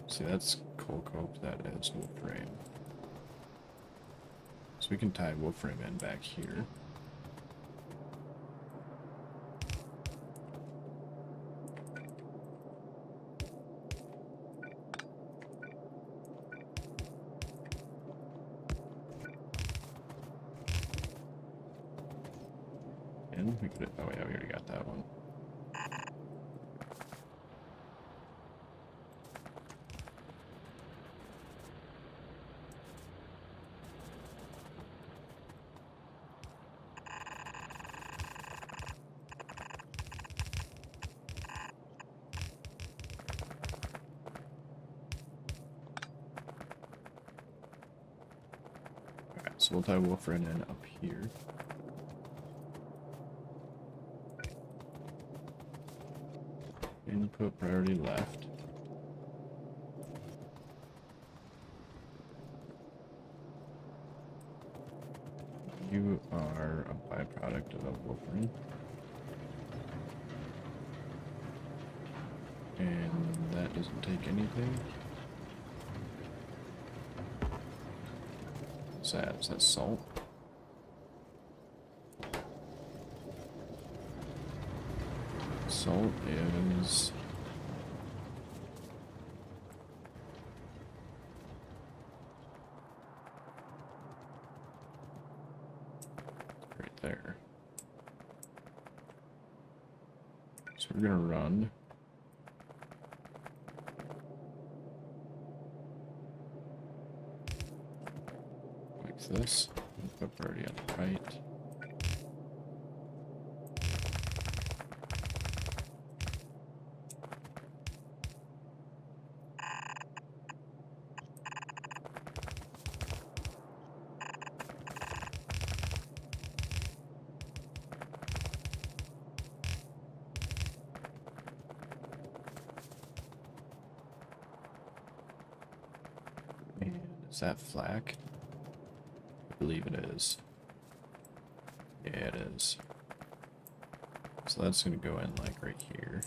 A: See, that's coal coke, that is wolfram. So we can tie wolfram in back here. And we could, oh yeah, we already got that one. Alright, so we'll tie wolfram in up here. Input priority left. You are a byproduct of wolfram. And that doesn't take anything. What's that? Is that salt? Salt is... right there. So we're gonna run. Like this. Put priority on the right. Is that flak? I believe it is. Yeah, it is. So that's going to go in like right here.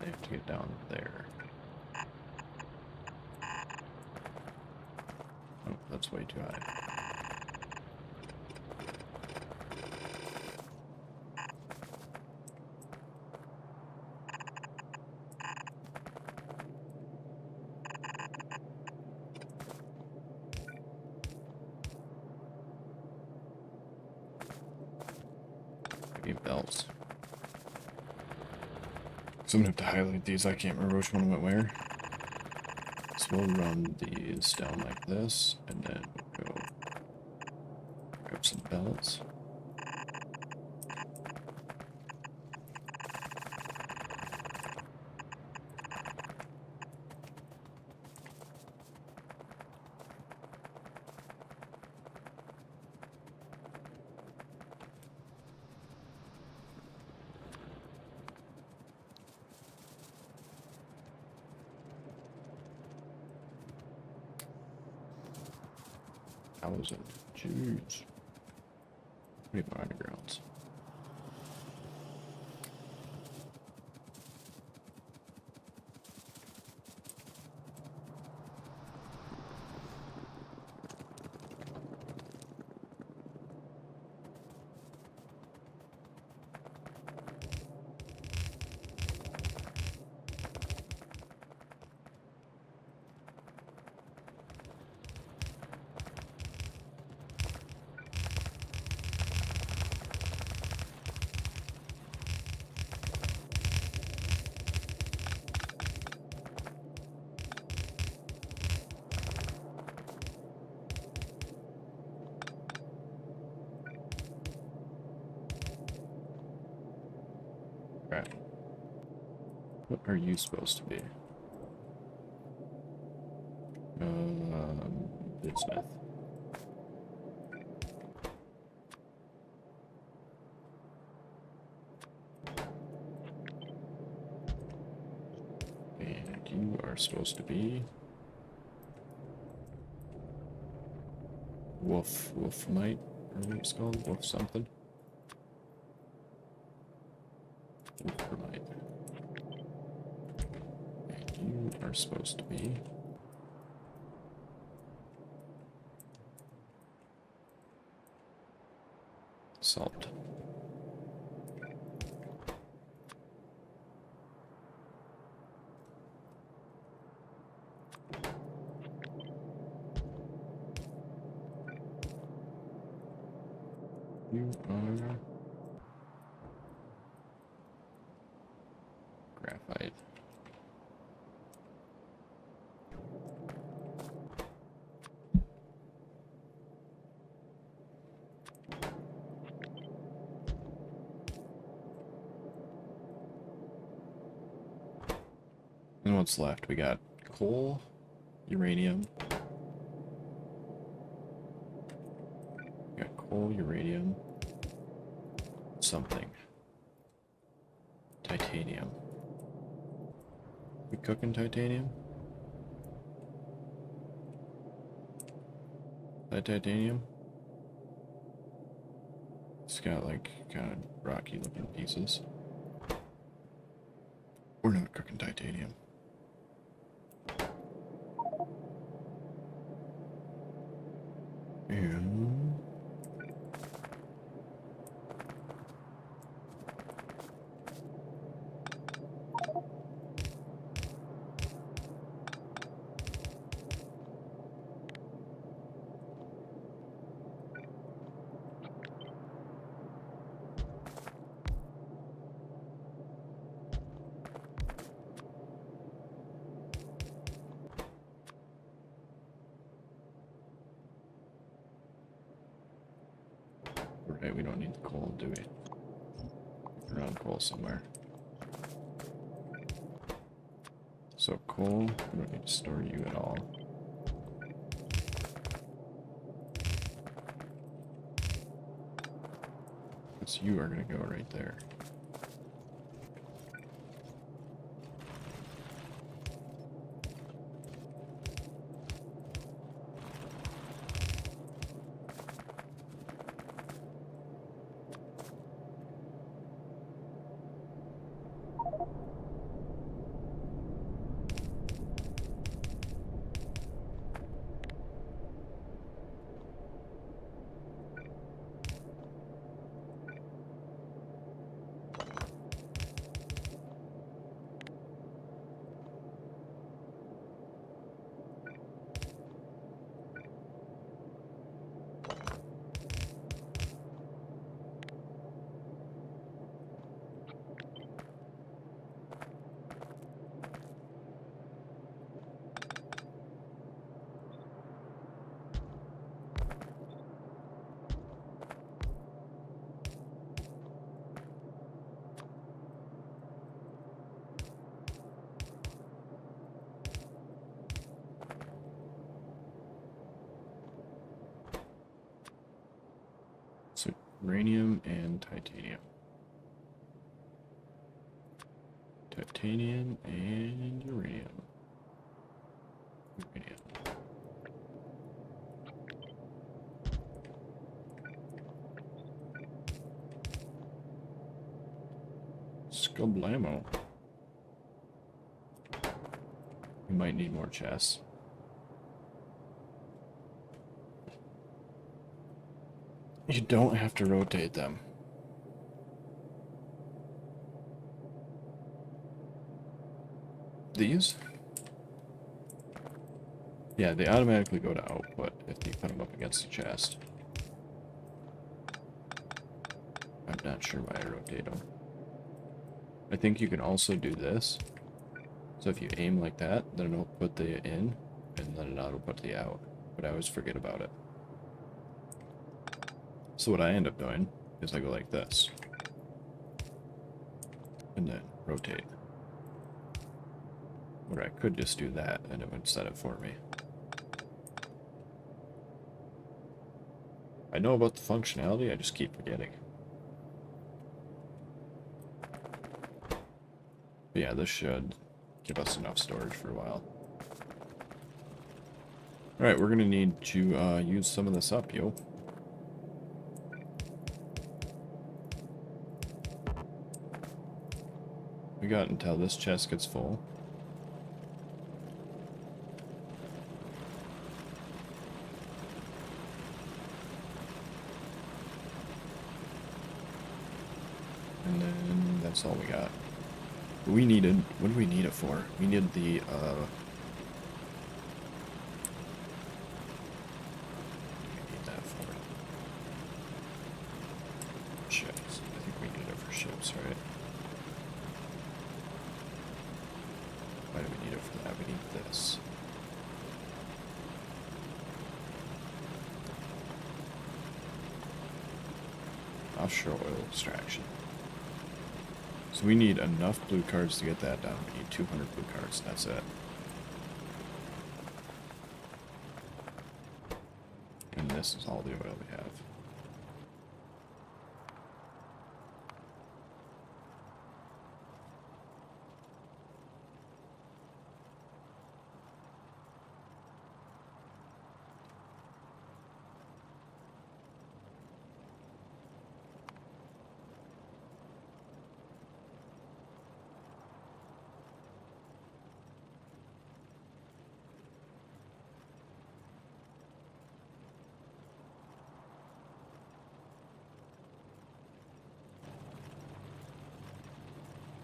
A: They have to get down there. Oh, that's way too high. Maybe belts. So I'm gonna have to highlight these. I can't remember which one went where. So we'll run these down like this, and then we'll go grab some belts. Jeez. We need more undergrounds. Right. What are you supposed to be? Bidsmith. And you are supposed to be Wolfmite, or what it's called? Wolf something? Wolfmite. And you are supposed to be Salt. You are Graphite. And what's left? We got coal, uranium. We got coal, uranium, something. Titanium. We cooking titanium? That titanium? It's got like kind of rocky looking pieces. We're not cooking titanium. And right, we don't need the coal, do we? Around coal somewhere. So coal, we don't need to store you at all. Because you are going to go right there. uranium and titanium. Titanium and uranium. Uranium. Scublamo. We might need more chests. You don't have to rotate them. These? Yeah, they automatically go to output if you put them up against the chest. I'm not sure why I rotate them. I think you can also do this. So if you aim like that, then it'll put the in, and then it'll put the out. But I always forget about it. So what I end up doing is I go like this. And then rotate. Or I could just do that, and it would set it for me. I know about the functionality, I just keep forgetting. But yeah, this should give us enough storage for a while. Alright, we're gonna need to use some of this up, yo. We got until this chest gets full. And then that's all we got. We needed, what do we need it for? We need the, what do we need that for? Ships. I think we need it for ships, right? Why do we need it for that? We need this. Offshore oil extraction. So we need enough blue cards to get that down. We need 200 blue cards, that's it. And this is all the oil we have.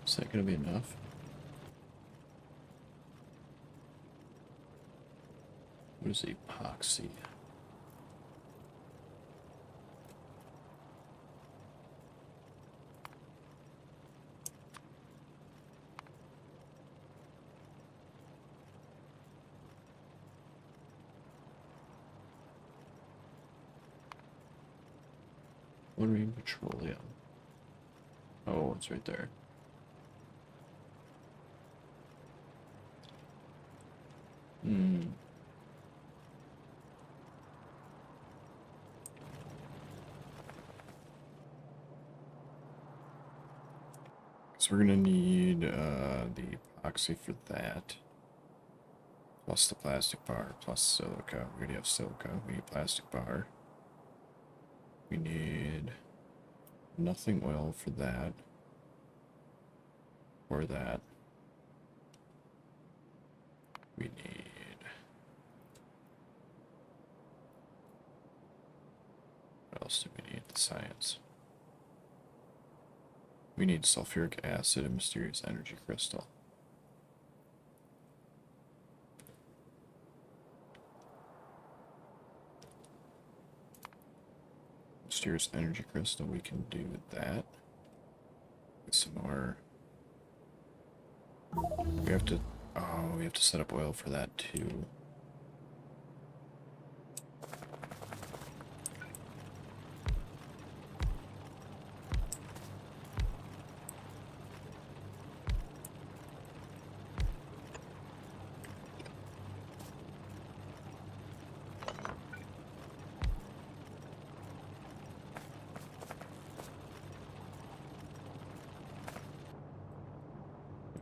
A: Is that going to be enough? What is epoxy? Marine petroleum. Oh, it's right there. So we're gonna need the epoxy for that. Plus the plastic bar, plus silica. We already have silica. We need plastic bar. We need nothing oil for that. Or that. We need... What else do we need? The science. We need sulfuric acid and mysterious energy crystal. Mysterious energy crystal, we can do that. Get some more. We have to, oh, we have to set up oil for that too.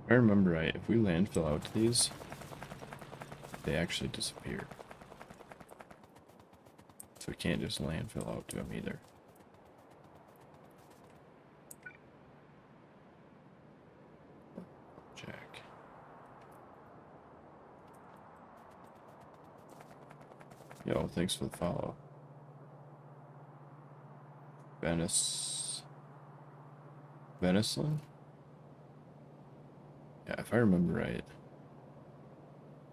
A: I remember right, if we landfill out to these, they actually disappear. So we can't just landfill out to them either. Check. Yo, thanks for the follow. Venison? Yeah, if I remember right,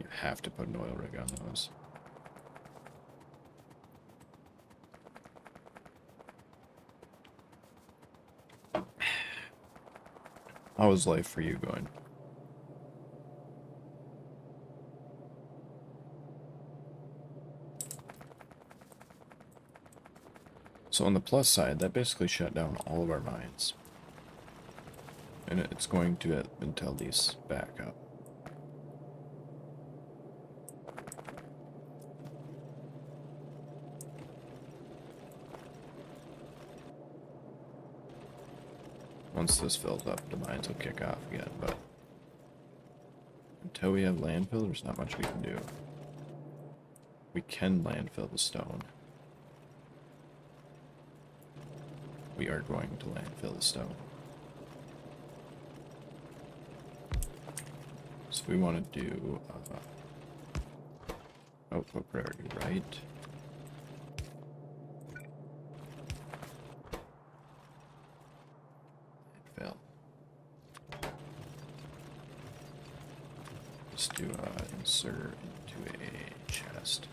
A: you have to put an oil rig on those. How is life for you going? So on the plus side, that basically shut down all of our mines. And it's going to until these back up. Once this fills up, the mines will kick off again, but until we have landfill, there's not much we can do. We can landfill the stone. We are going to landfill the stone. So we want to do output priority right. Landfill. Let's do insert into a chest.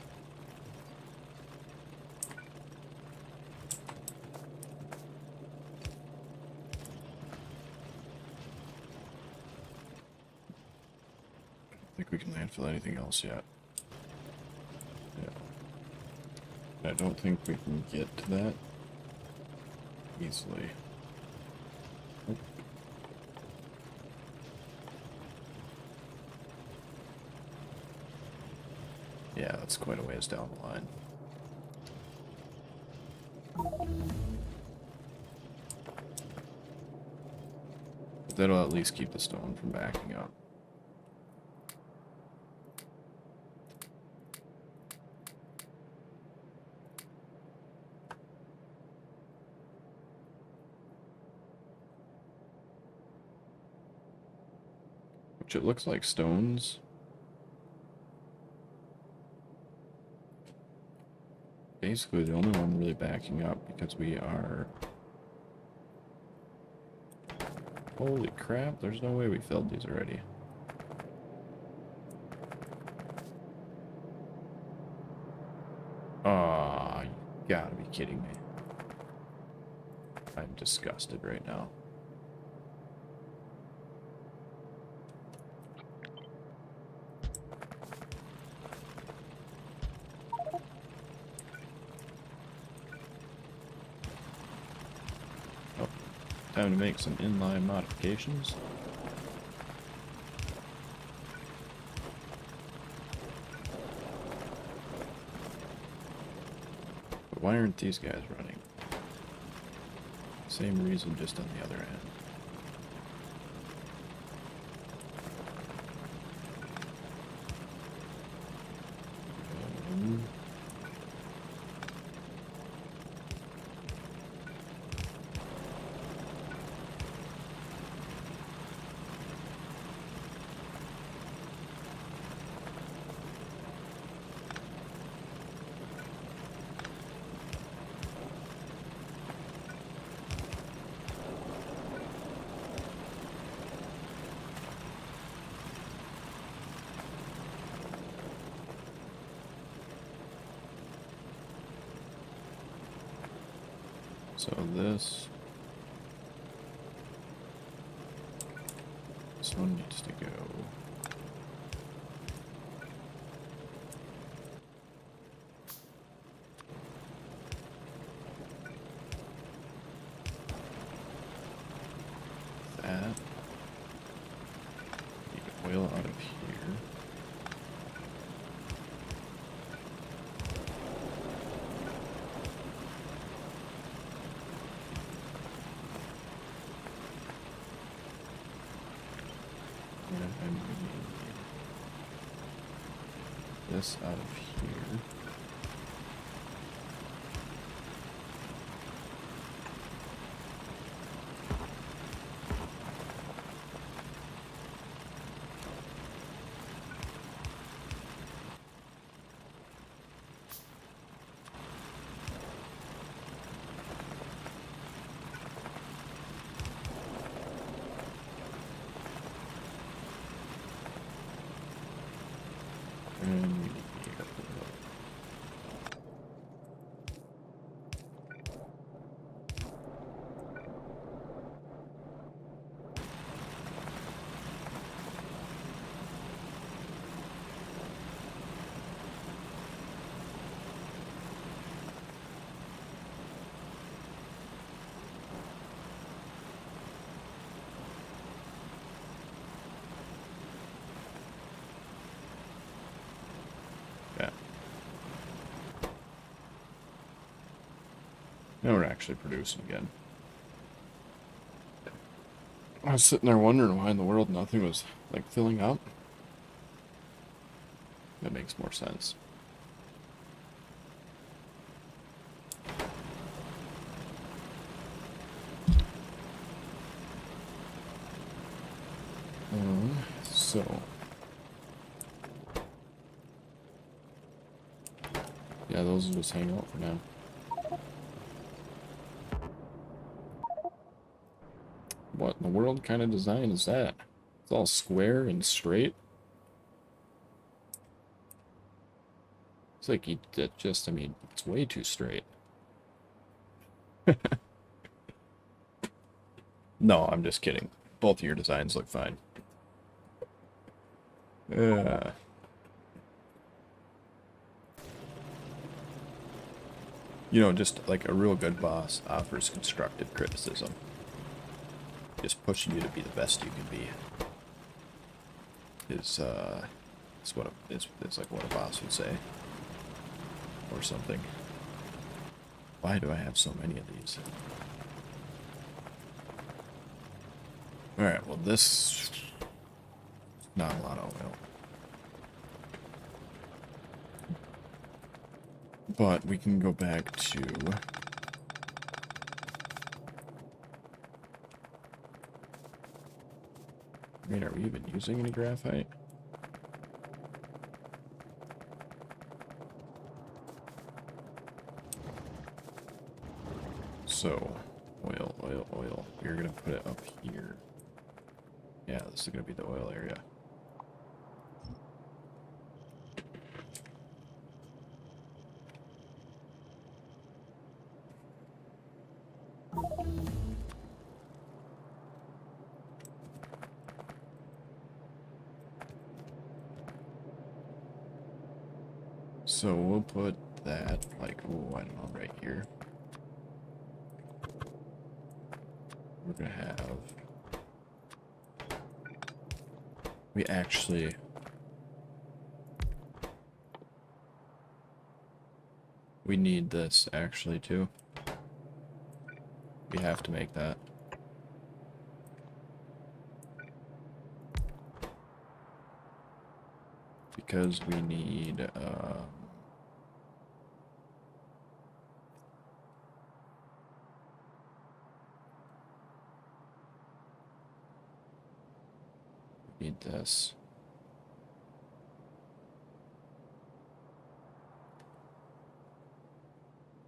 A: I think we can landfill anything else yet. Yeah. I don't think we can get to that easily. Nope. Yeah, that's quite a ways down the line. But that'll at least keep the stone from backing up. Which it looks like stones. Basically the only one really backing up because we are... Holy crap, there's no way we filled these already. Aw, you gotta be kidding me. I'm disgusted right now. Oh, time to make some inline modifications. But why aren't these guys running? Same reason, just on the other end. So this one needs to go. That. Need oil out of here. And we need this out of here. And we need yeah. Now we're actually producing again. I was sitting there wondering why in the world nothing was, like, filling up. That makes more sense. So... yeah, those will just hang out for now. What in the world kind of design is that? It's all square and straight. It's like he did just, I mean, it's way too straight. No, I'm just kidding. Both of your designs look fine. You know, just like a real good boss offers constructive criticism. Just pushing you to be the best you can be. Is what it's like what a boss would say. Or something. Why do I have so many of these? Alright, well this... not a lot of oil. But we can go back to... I mean, are we even using any graphite? So, oil, oil, oil. We're gonna put it up here. Yeah, this is gonna be the oil area. So we'll put that, like, oh, I don't know, right here. We're gonna have... we actually... we need this, actually, too. We have to make that. Because we need, need this.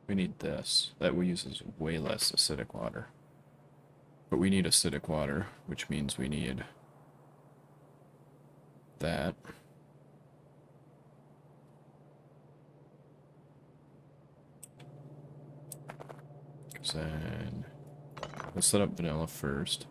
A: We need this. That uses way less acidic water. But we need acidic water, which means we need that. Then let's set up vanilla first.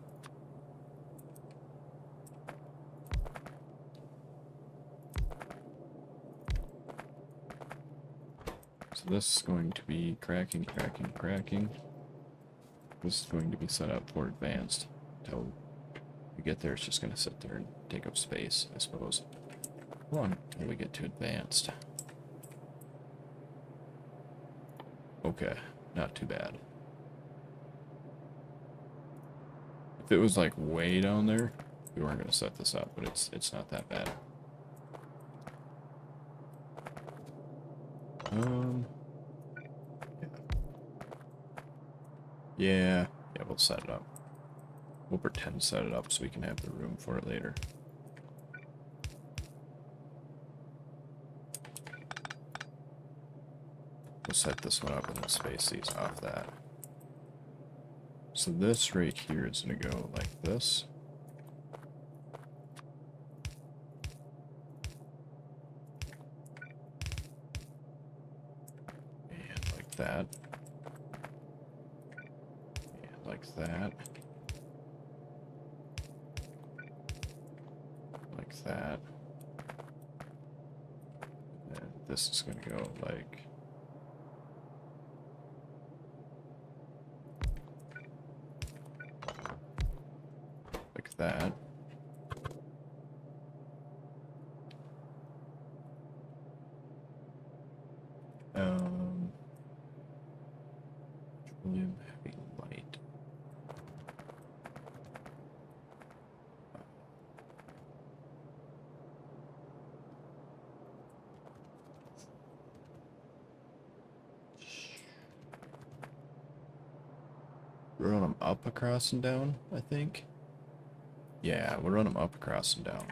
A: So this is going to be cracking, cracking, cracking. This is going to be set up for advanced. Until we get there, it's just going to sit there and take up space, I suppose. Come on, until we get to advanced. Okay, not too bad. If it was like way down there, We weren't going to set this up, but it's not that bad. Yeah, we'll set it up. We'll pretend to set it up so we can have the room for it later. We'll set this one up and then space these off that. So this right here is going to go like this. And like that. And like that. Like that. And this is going to go like... that. Petroleum heavy light. Run them up, across, and down, I think. Yeah, we'll run them up, across, and down.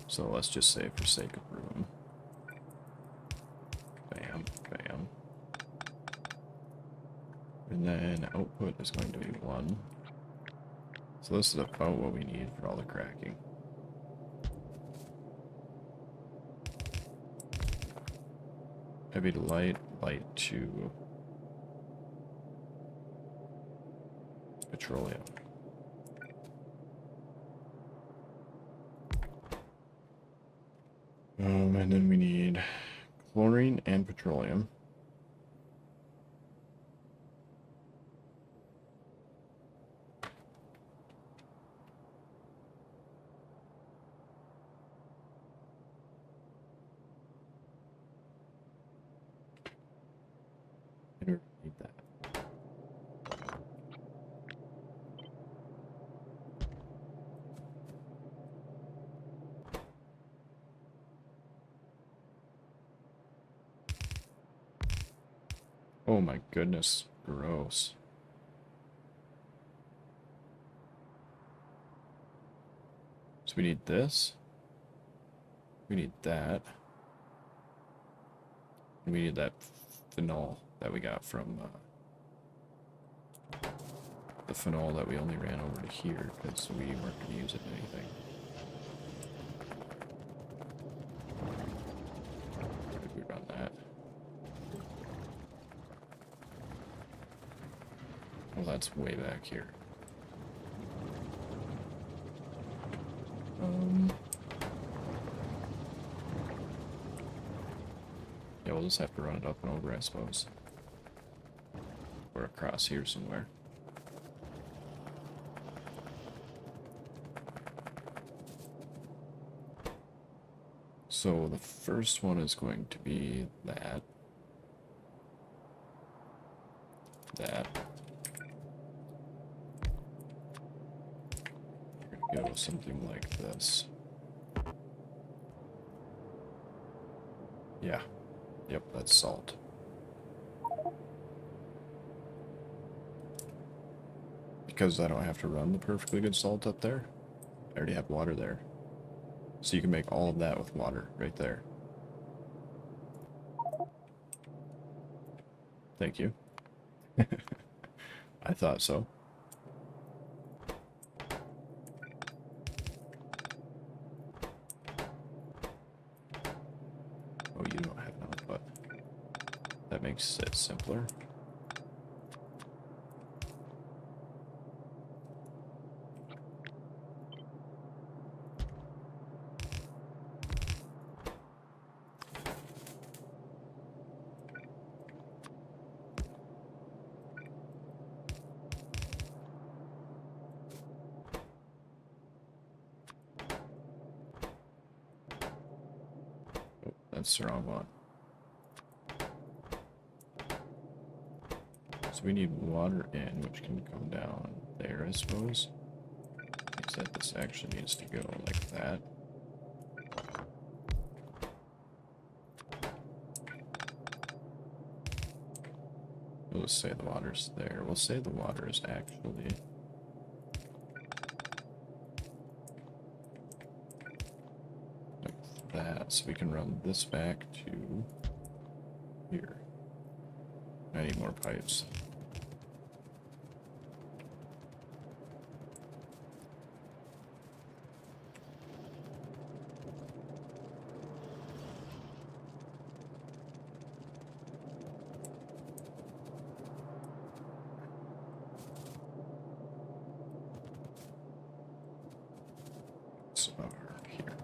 A: So let's just say for sake of room. Bam, bam. And then output is going to be 1. So this is about what we need for all the cracking. Heavy to light, light to petroleum. And then we need chlorine and petroleum. I don't need that. Oh my goodness, gross. So we need this. We need that. And we need that phenol that we got from the phenol that we only ran over to here because we weren't going to use it in anything. Where did we run that? Well, that's way back here. Yeah, we'll just have to run it up and over, I suppose. Or across here somewhere. So the first one is going to be that. That. We're gonna go something like this. Yeah. Yep, that's salt. Because I don't have to run the perfectly good salt up there, I already have water there. So you can make all of that with water right there. Thank you. I thought so. Oh, you don't have an output. That makes it simpler. That's the wrong one. So we need water in, which can come down there, I suppose. Except this actually needs to go like that. We'll just say the water's there. We'll say the water is actually... like that. So we can run this back to here. I need more pipes. So here.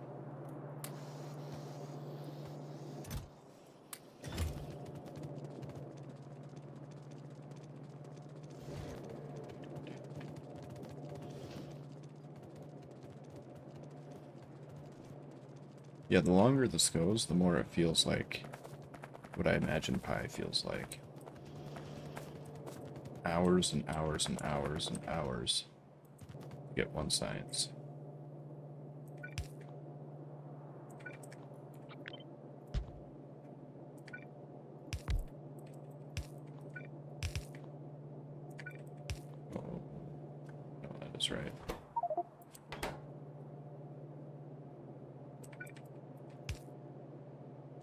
A: Yeah, the longer this goes, the more it feels like what I imagine pi feels like. Hours and hours and hours and hours to get one science. Oh, no, that is right.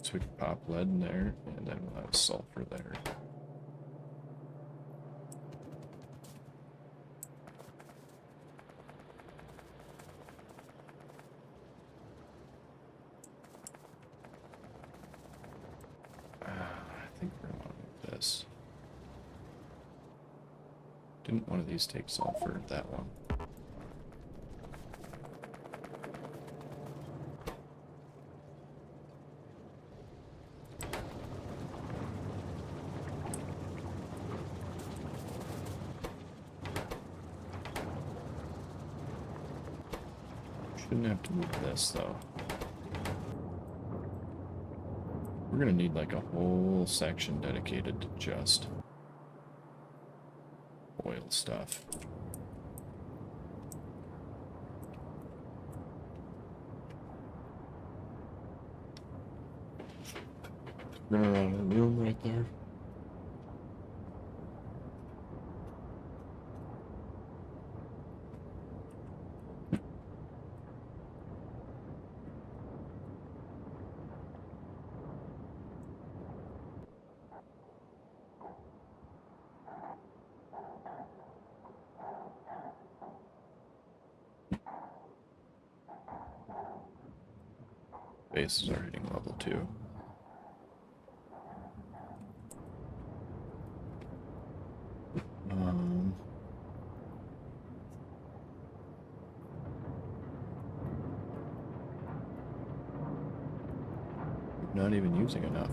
A: So we can pop lead in there, and then we'll have sulfur there. I think we're going with this. Didn't one of these take sulfur? That one. Shouldn't have to move this though. We're gonna need like a whole section dedicated to just oil stuff. Run around the room right there. Bases are hitting level 2. Not even using enough.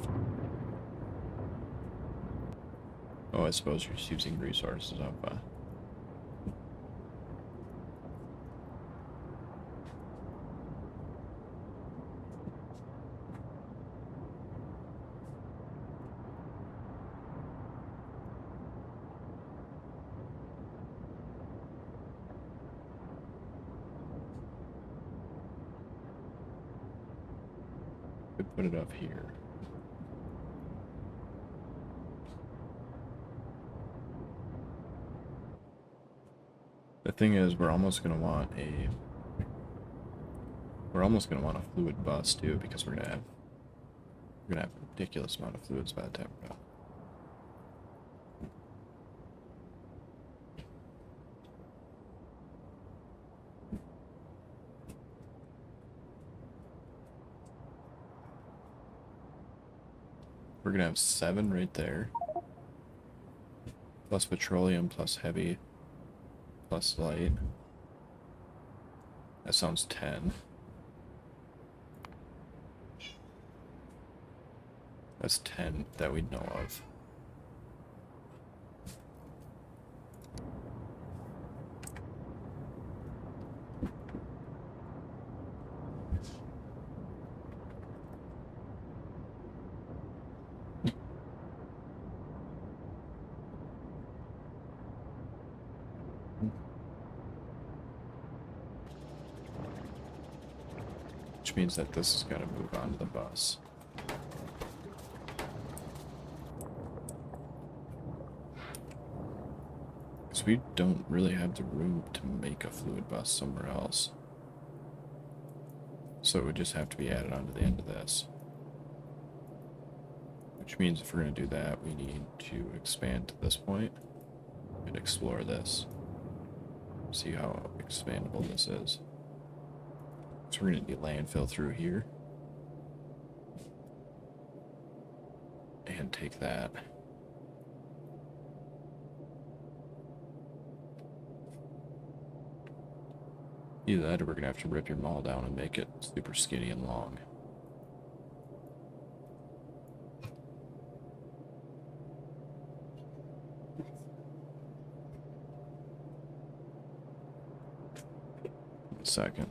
A: Oh, I suppose you're just using resources up, could put it up here. The thing is, we're almost gonna want a fluid bus too, because we're gonna have a ridiculous amount of fluids by the time we're done. We're gonna have 7 right there, plus petroleum, plus heavy, plus light. That sounds 10. That's 10 that we know of. which means that this is going to move onto the bus. Because we don't really have the room to make a fluid bus somewhere else. So it would just have to be added onto the end of this. Which means if we're going to do that, we need to expand to this point and explore this. See how expandable this is. So we're going to need landfill through here. And take that. Either that or we're going to have to rip your mall down and make it super skinny and long. One second.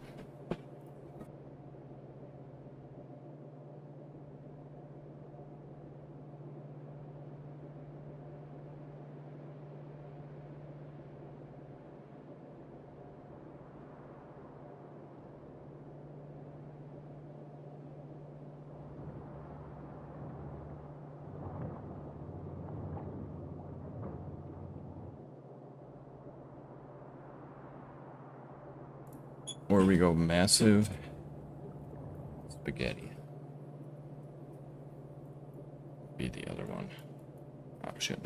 A: Or we go massive spaghetti. Be the other one option.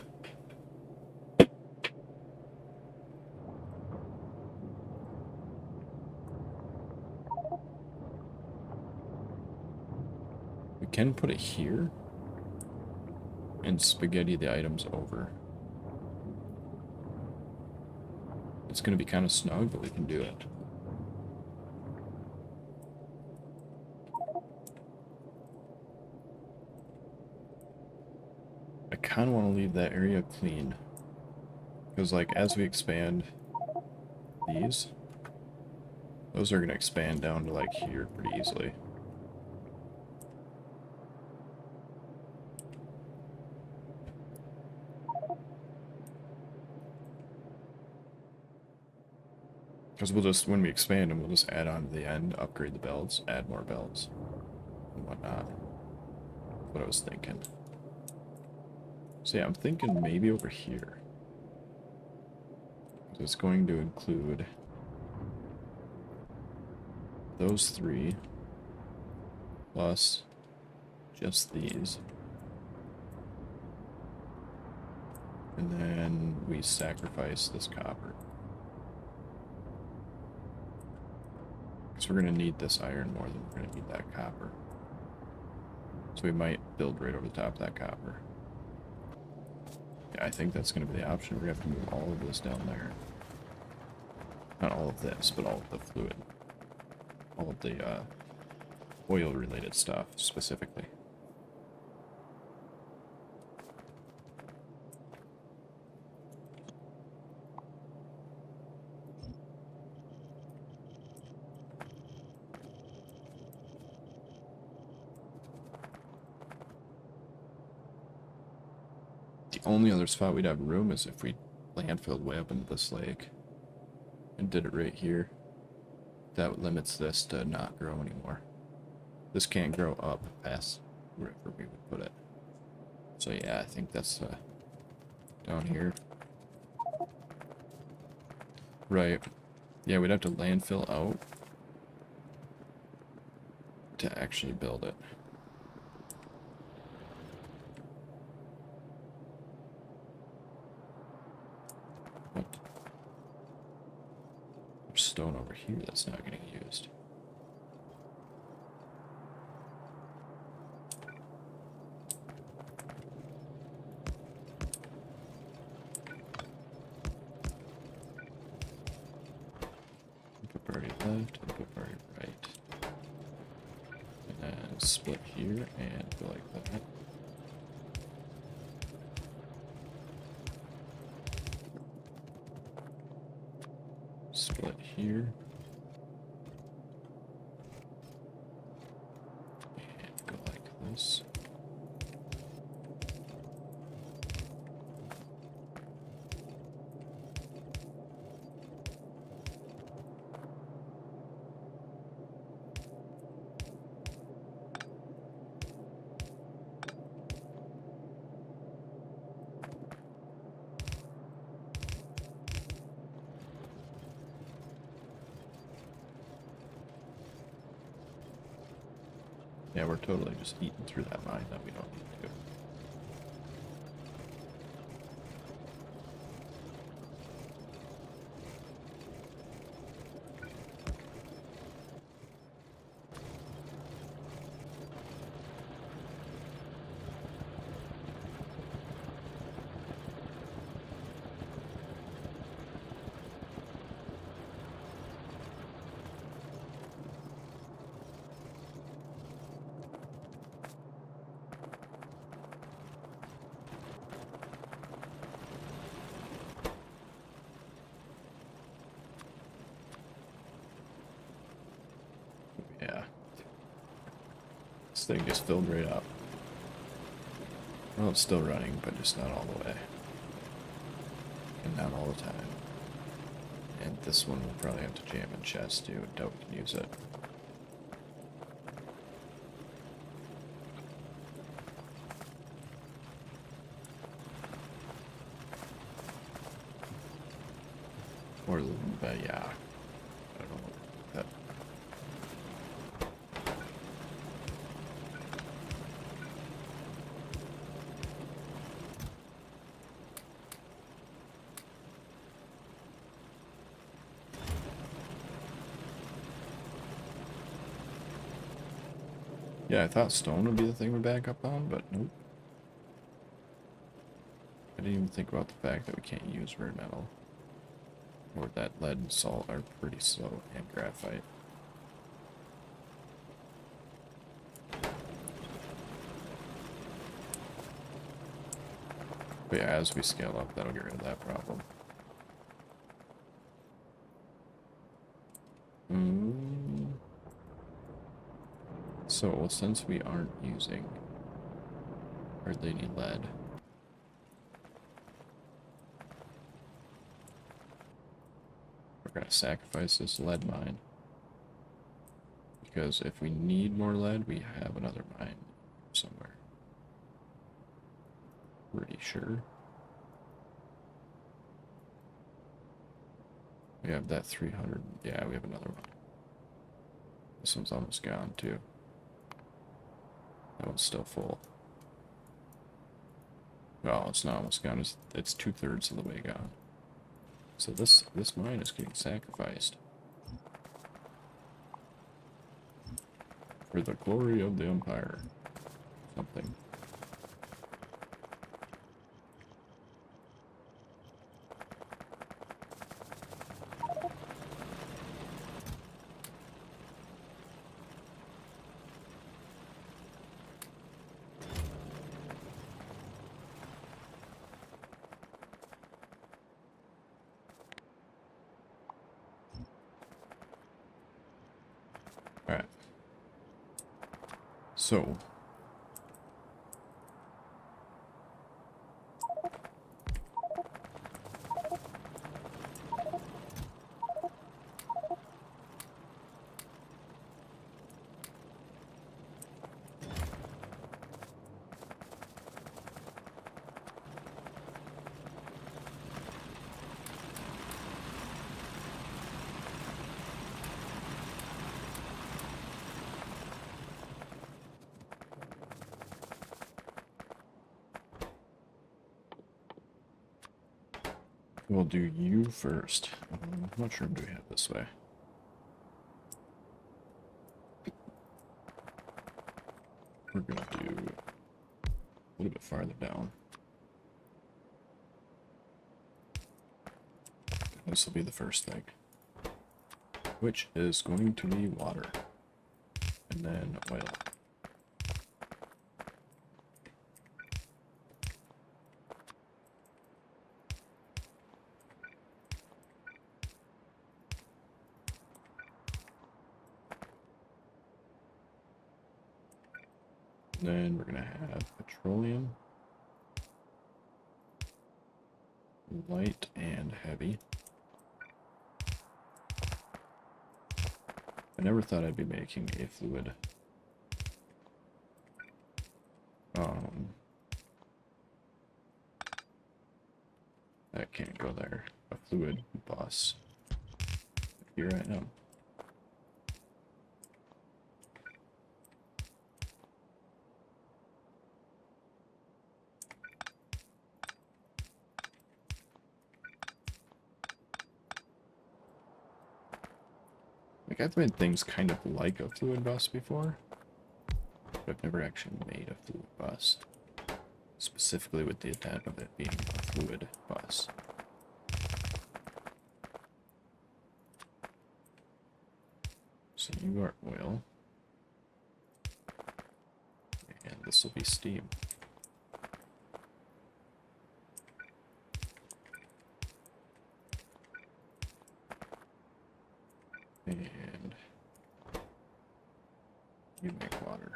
A: We can put it here and spaghetti the items over. It's going to be kind of snug, but we can do it. I kind of want to leave that area clean. Because, like, as we expand these, those are going to expand down to, like, here pretty easily. Because we'll just, when we expand them, we'll just add on to the end, upgrade the belts, add more belts, and whatnot. That's what I was thinking. So yeah, I'm thinking maybe over here. So it's going to include those three, plus just these. And then we sacrifice this copper. Because we're going to need this iron more than we're going to need that copper. So we might build right over the top of that copper. Yeah, I think that's going to be the option. We're going to have to move all of this down there. Not all of this, but all of the fluid. All of the oil-related stuff, specifically. The only other spot we'd have room is if we landfilled way up into this lake and did it right here. That limits this to not grow anymore. This can't grow up past wherever we would put it. So yeah, I think that's down here. Right. Yeah, we'd have to landfill out to actually build it. What? There's stone over here that's not getting used. Put priority left and put priority right. And then split here and go like that. Split here. And go like this. Yeah, we're totally just eating through that mine that we don't need to. Yeah. This thing just filled right up. Well, it's still running, but just not all the way. And not all the time. And this one will probably have to jam in chest too. I doubt we can use it. Or, yeah. I don't know that. Yeah, I thought stone would be the thing we back up on, but nope. I didn't even think about the fact that we can't use rare metal. Or that lead and salt are pretty slow, and graphite. But yeah, as we scale up, that'll get rid of that problem. So, since we aren't using hardly any lead, we're going to sacrifice this lead mine. Because if we need more lead, we have another mine somewhere. Pretty sure. We have that 300. Yeah, we have another one. This one's almost gone too. That one's still full. Well, it's not almost gone. It's 2/3 of the way gone. So this mine is getting sacrificed. For the glory of the Empire. Something. Alright. So. We'll do you first. How much room do we have this way? We're gonna do a little bit farther down. This will be the first thing, which is going to be water, and then oil. Then we're gonna have petroleum, light and heavy. I never thought I'd be making a fluid. That can't go there. A fluid bus. Here I am. Like, I've made things kind of like a fluid bus before, but I've never actually made a fluid bus. Specifically with the intent of it being a fluid bus. So you are oil. And this will be steam. And you make water.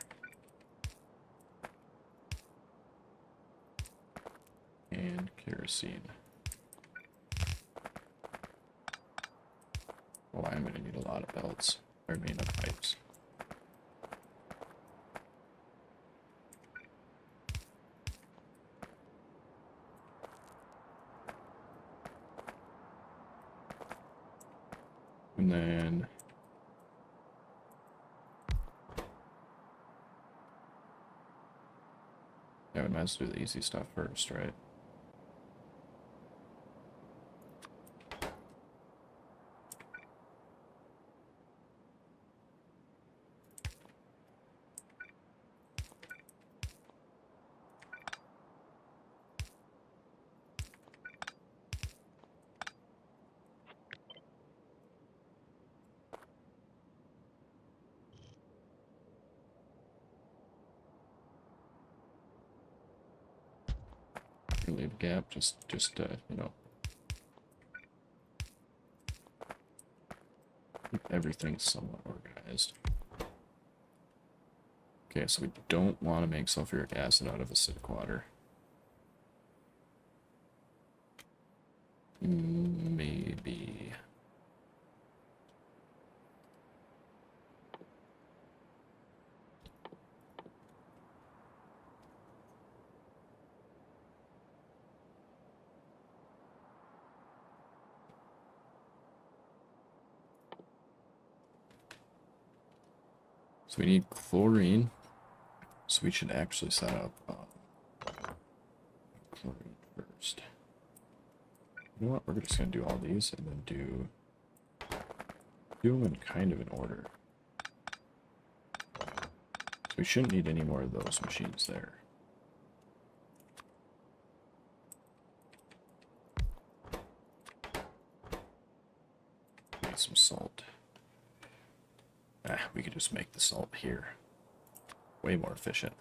A: And kerosene. Oh, I'm going to need a lot of belts. Or I mean, of pipes. And then yeah, we might as well do the easy stuff first, right? Leave a gap, just you know, keep everything somewhat organized. Okay, so we don't want to make sulfuric acid out of acidic water. Maybe. So we need chlorine. So we should actually set up chlorine first. You know what? We're just gonna do all these and then do them in kind of an order. So we shouldn't need any more of those machines there. Need some salt. We could just make the salt here. Way more efficient.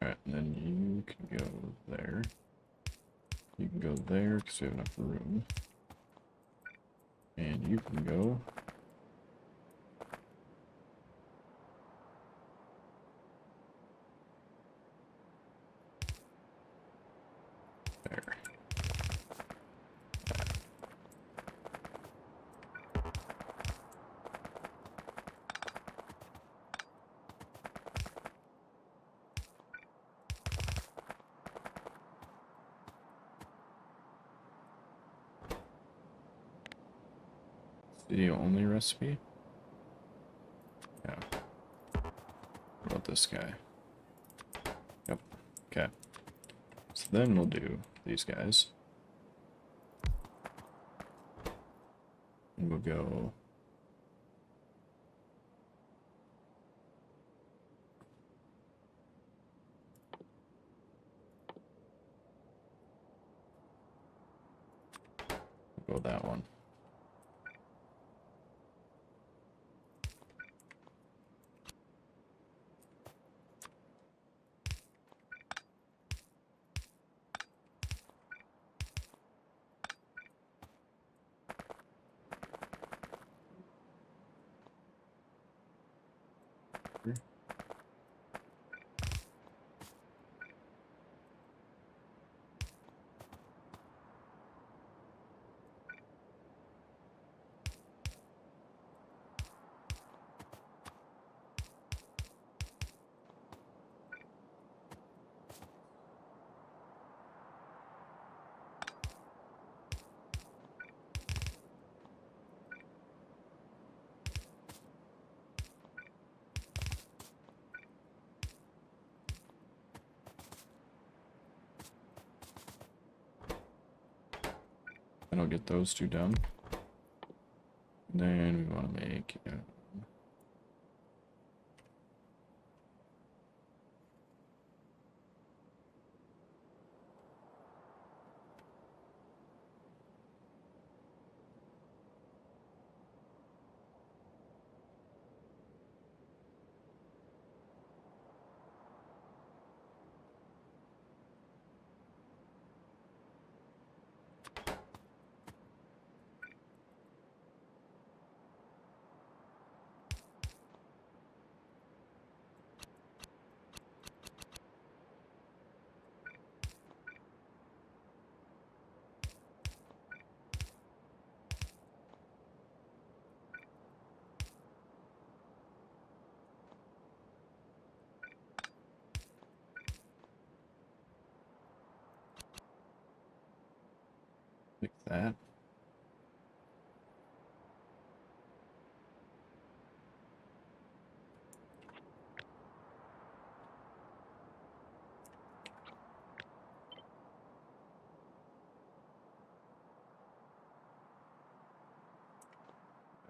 A: Alright, and then you can go there. You can go there because we have enough room. And you can go there. Video only recipe? Yeah. What about this guy? Yep. Okay. So then we'll do these guys. And we'll go that one. And I'll get those two done. And then we want to make... like that.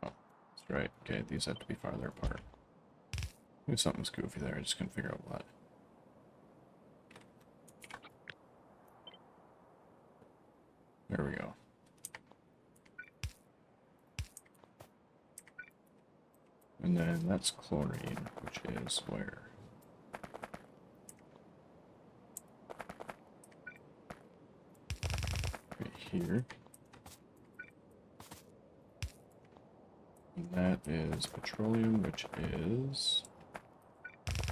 A: Oh, that's right. Okay, these have to be farther apart. Maybe something's goofy there. I just couldn't figure out what. There we go. And then that's chlorine, which is where? Right here. And that is petroleum, which is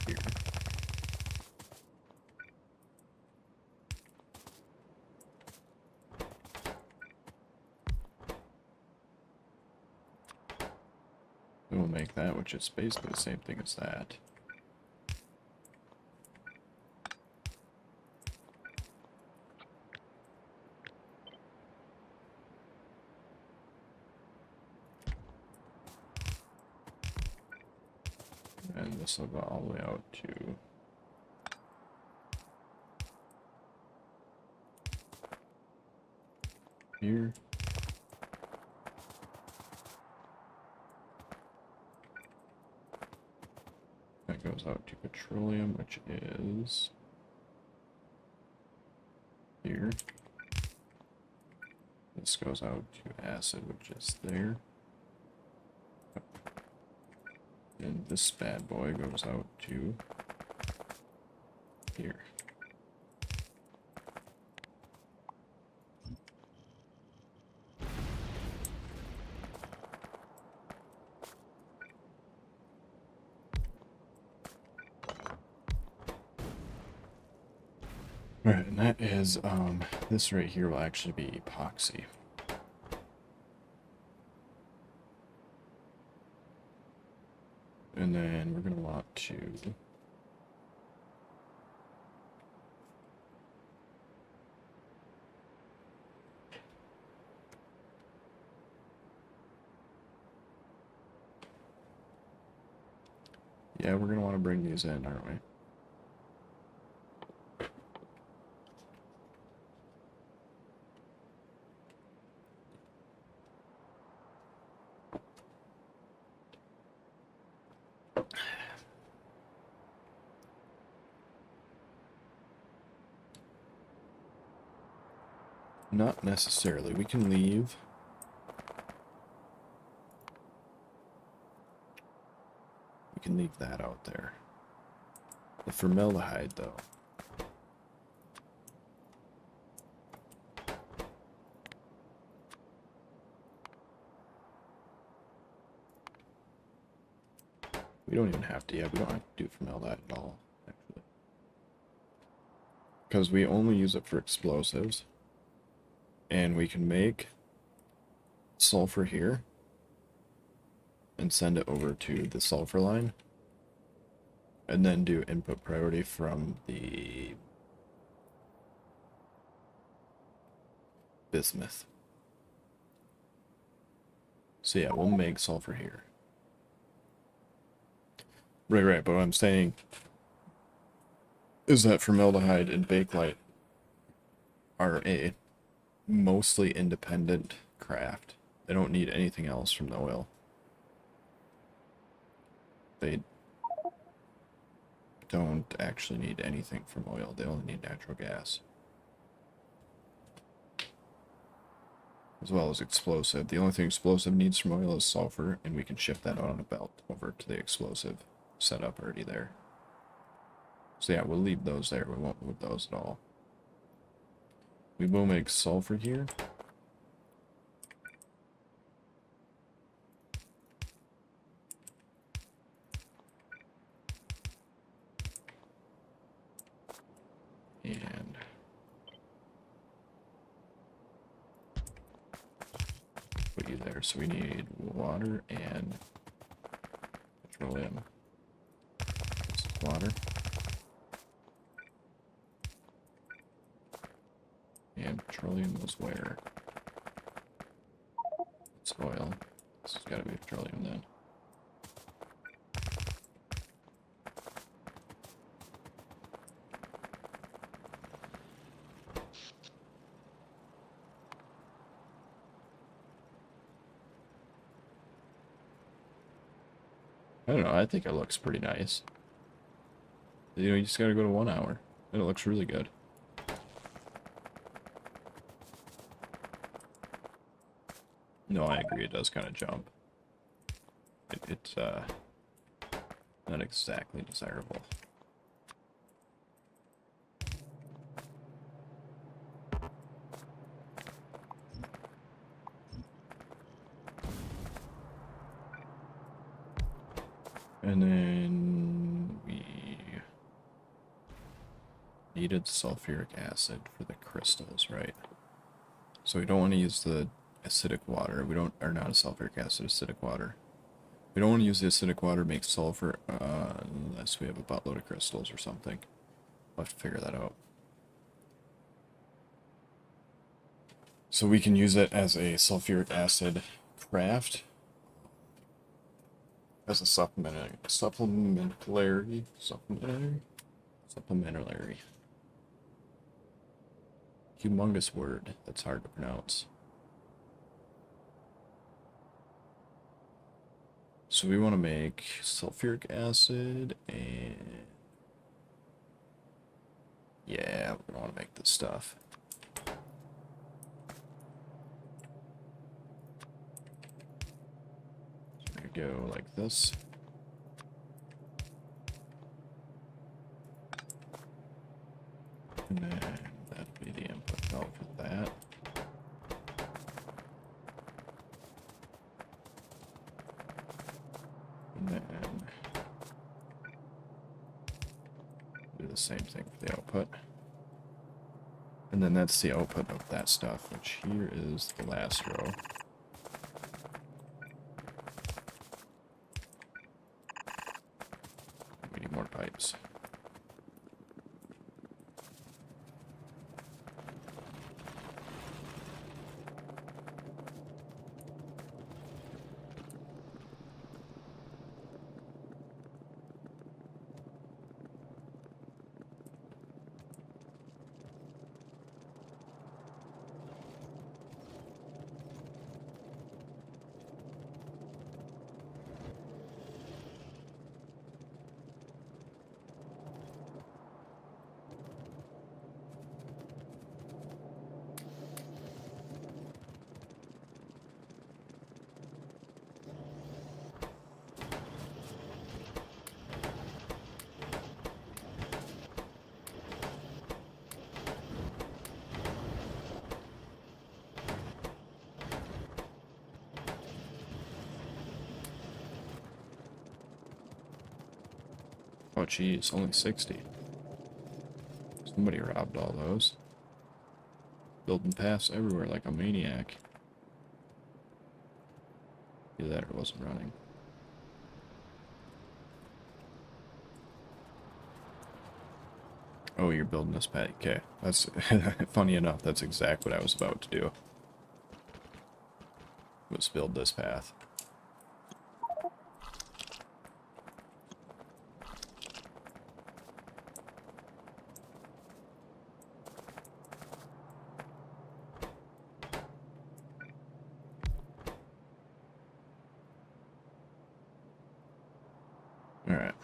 A: here. Then we'll make that, which is basically the same thing as that. And this will go all the way out to here. That goes out to petroleum, which is here. This goes out to acid, which is there. And this bad boy goes out to here. Alright, and that is, this right here will actually be epoxy. And then we're going to want to yeah, we're going to want to bring these in, aren't we? Not necessarily. We can leave. We can leave that out there. The formaldehyde, though. We don't even have to. Yeah, we don't have to do formaldehyde at all, actually. Because we only use it for explosives. And we can make sulfur here and send it over to the sulfur line. And then do input priority from the bismuth. So yeah, we'll make sulfur here. Right, but what I'm saying is that formaldehyde and bakelite are A. mostly independent craft. They don't need anything else from the oil. They don't actually need anything from oil. They only need natural gas. As well as explosive. The only thing explosive needs from oil is sulfur, and we can ship that on a belt over to the explosive setup already there. So yeah, we'll leave those there. We won't move those at all. We will make sulfur here. And put you there. So we need water and petroleum. This is water. And petroleum was where? It's oil. This has got to be petroleum then. I don't know, I think it looks pretty nice. You know, you just gotta go to 1 hour, and it looks really good. No, I agree, it does kind of jump. It's not exactly desirable. And then we needed sulfuric acid for the crystals, right? So we don't want to use the acidic water. We don't, or not a sulfuric acid, acidic water. We don't want to use the acidic water to make sulfur unless we have a buttload of crystals or something. We'll have to figure that out. So we can use it as a sulfuric acid craft. As a supplementary. Humongous word that's hard to pronounce. So we want to make sulfuric acid and yeah, we want to make this stuff. So we go like this. And then that'd be the input valve for that. And then do the same thing for the output. And then that's the output of that stuff, which here is the last row. We need more pipes. Oh geez, only 60. Somebody robbed all those. Building paths everywhere like a maniac. Either that or it wasn't running. Oh, you're building this path. Okay, that's funny enough. That's exactly what I was about to do. Was build this path. Alright.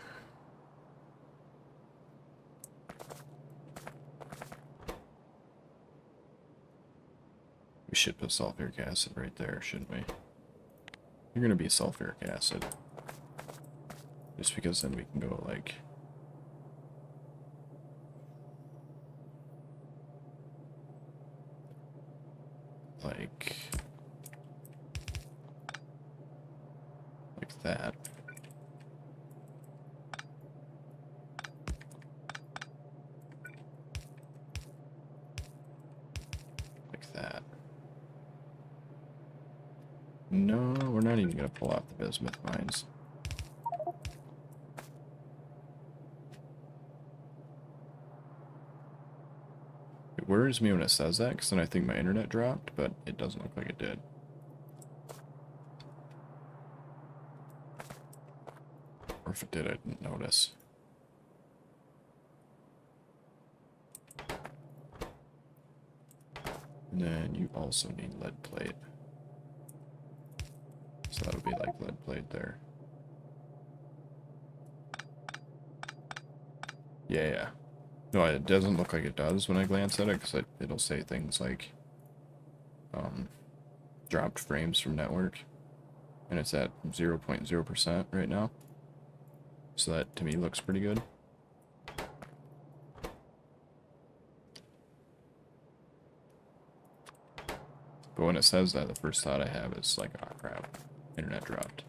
A: We should put sulfuric acid right there, shouldn't we? You're gonna be sulfuric acid. Just because then we can go like... Like that. Like that. No, we're not even gonna pull off the bismuth mines. It worries me when it says that, because then I think my internet dropped, but it doesn't look like it did. Or if it did, I didn't notice. And then you also need lead plate. So that'll be like lead plate there. Yeah. No, it doesn't look like it does when I glance at it, because it'll say things like dropped frames from network. And it's at 0.0% right now. So that, to me, looks pretty good. But when it says that, the first thought I have is like, oh crap, internet dropped.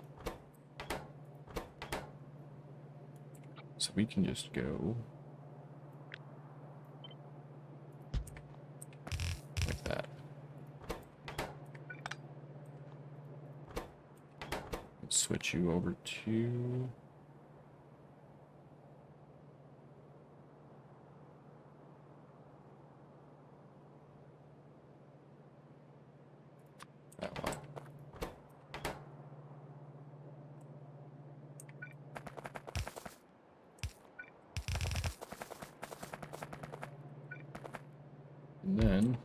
A: So we can just go like that. Let's switch you over to... that one. And then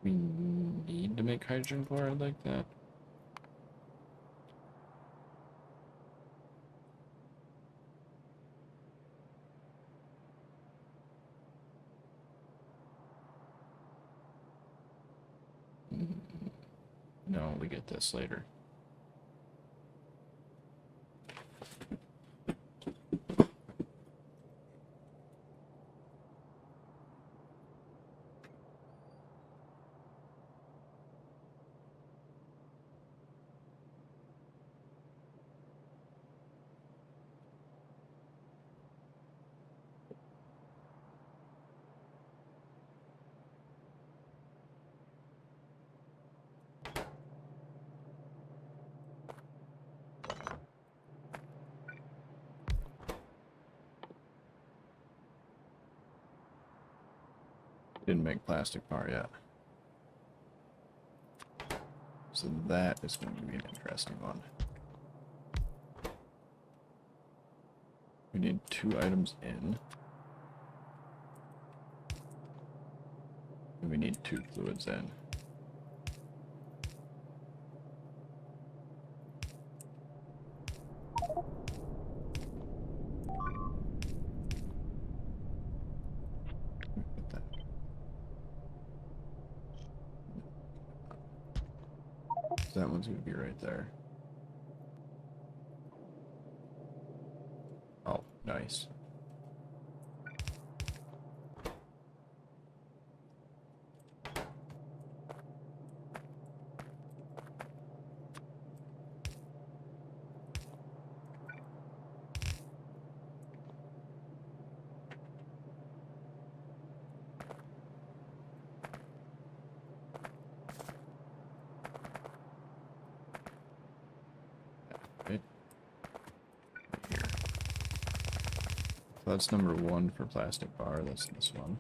A: we need to make hydrogen chloride like that. No, we get this later. Didn't make plastic bar yet. So that is going to be an interesting one. We need 2 items in. And we need 2 fluids in. That one's going to be right there. Oh, nice. Right here. So that's number 1 for plastic bar. That's this one.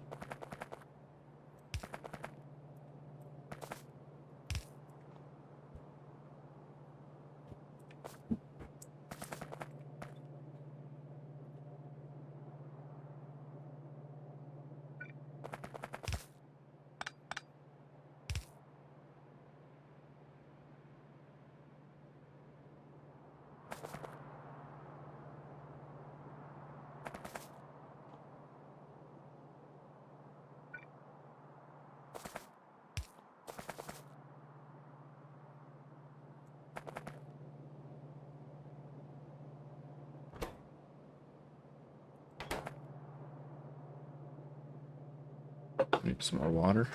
A: Need some more water.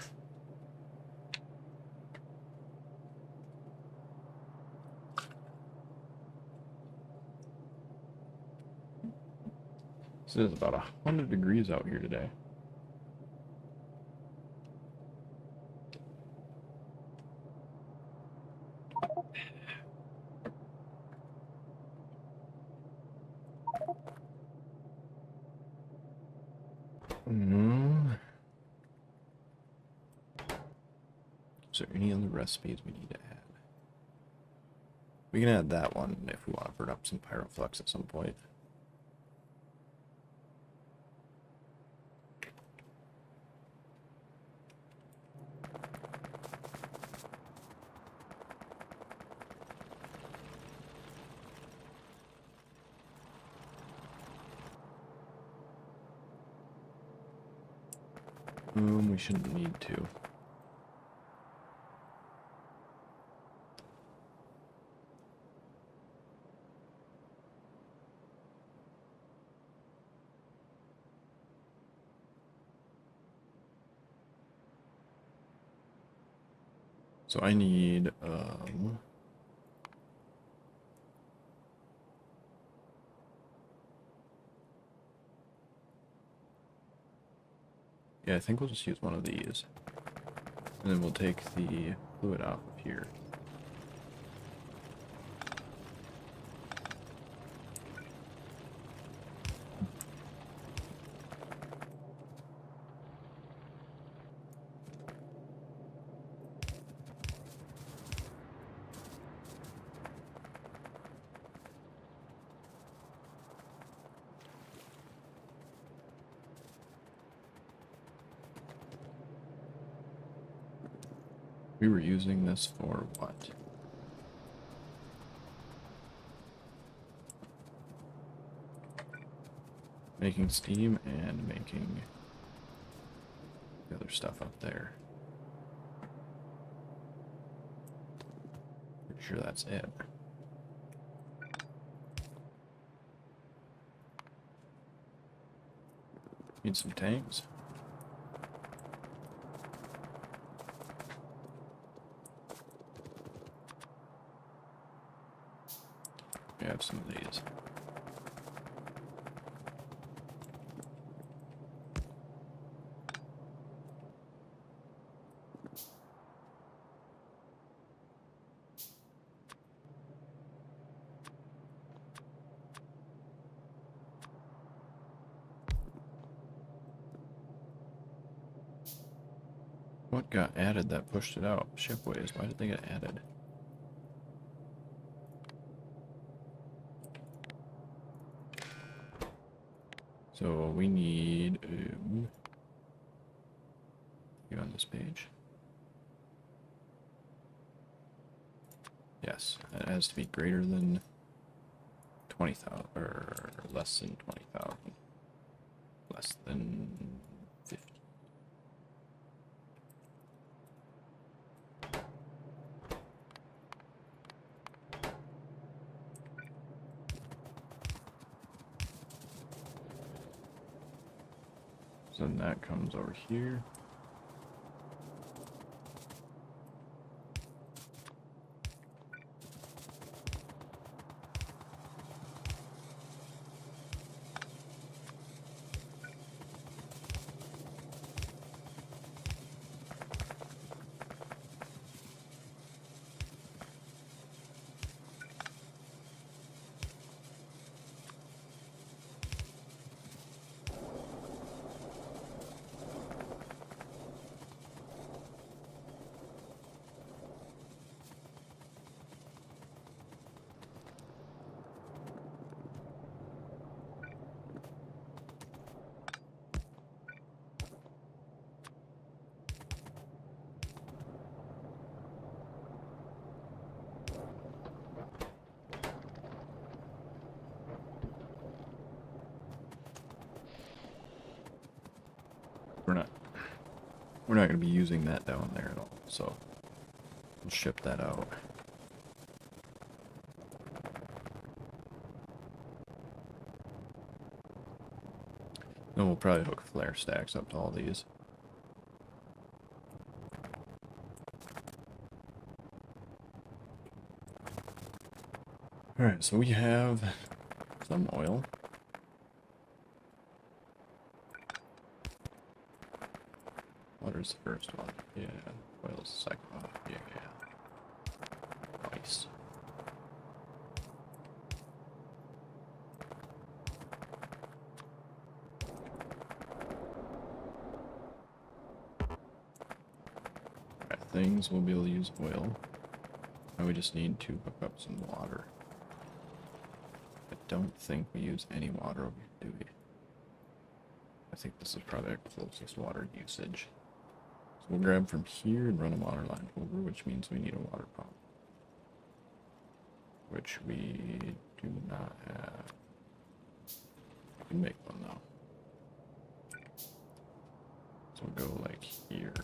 A: It is about 100 degrees out here today. Is there any other recipes we need to add? We can add that one if we want to burn up some pyroflux at some point. We shouldn't need to. So I need, yeah, I think we'll just use one of these. And then we'll take the fluid off of here. We were using this for what? Making steam and making the other stuff up there. Pretty sure that's it. Need some tanks. We have some of these. What got added that pushed it out? Shipways. Why did they get added? So we need you on this page. Yes, it has to be greater than 20,000 or less than 20,000. Less than 50. So then that comes over here. We're not going to be using that down there at all, so we'll ship that out. Then we'll probably hook flare stacks up to all these. Alright, so we have some oil. Water's the first one. Yeah. Oil's the second one. Yeah, yeah. Nice. Alright, things we'll be able to use oil. Now we just need to hook up some water. I don't think we use any water over here, do we? I think this is probably our closest water usage. So we'll grab from here and run a water line over, which means we need a water pump. Which we do not have. We can make one though. So we'll go like here.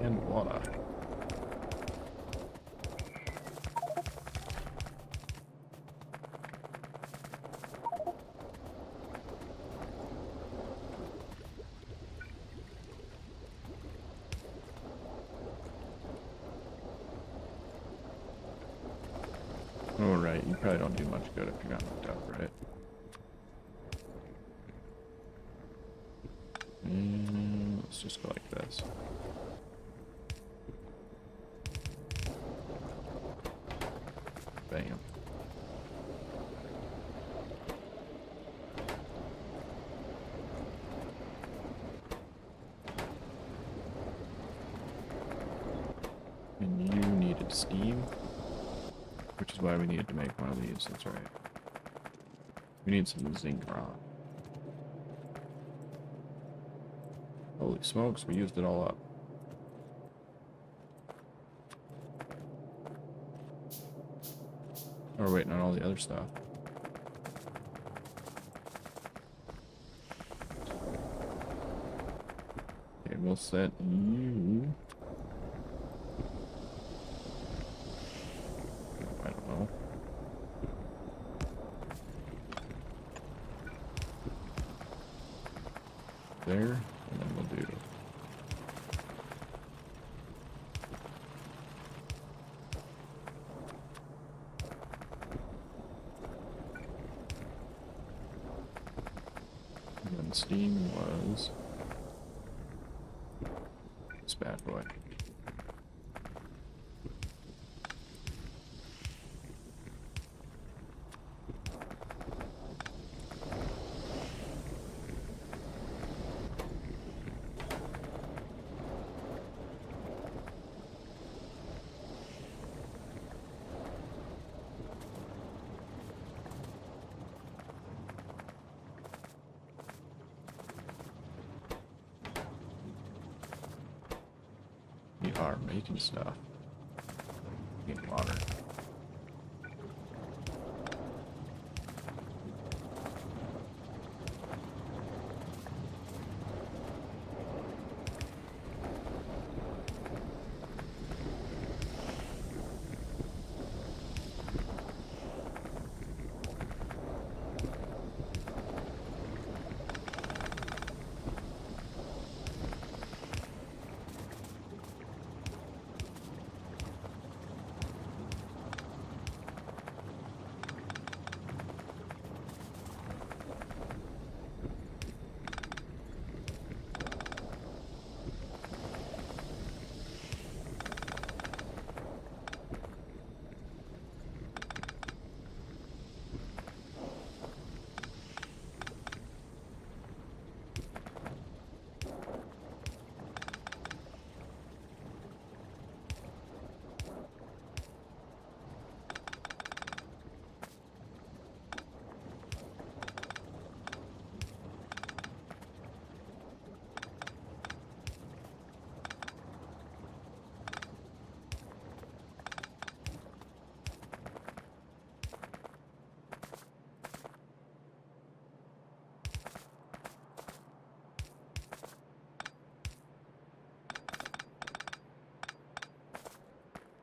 A: And water. Alright, you probably don't do much good if you're not hooked up, right? Let's just go like this. Bam. And you needed steam, which is why we needed to make one of these, that's right. We need some zinc rod. Holy smokes, we used it all up. Oh, we're waiting on all the other stuff. Okay, we'll set you. I don't know. There, and then we'll do. And then steam was this bad boy. We are making stuff. Need water.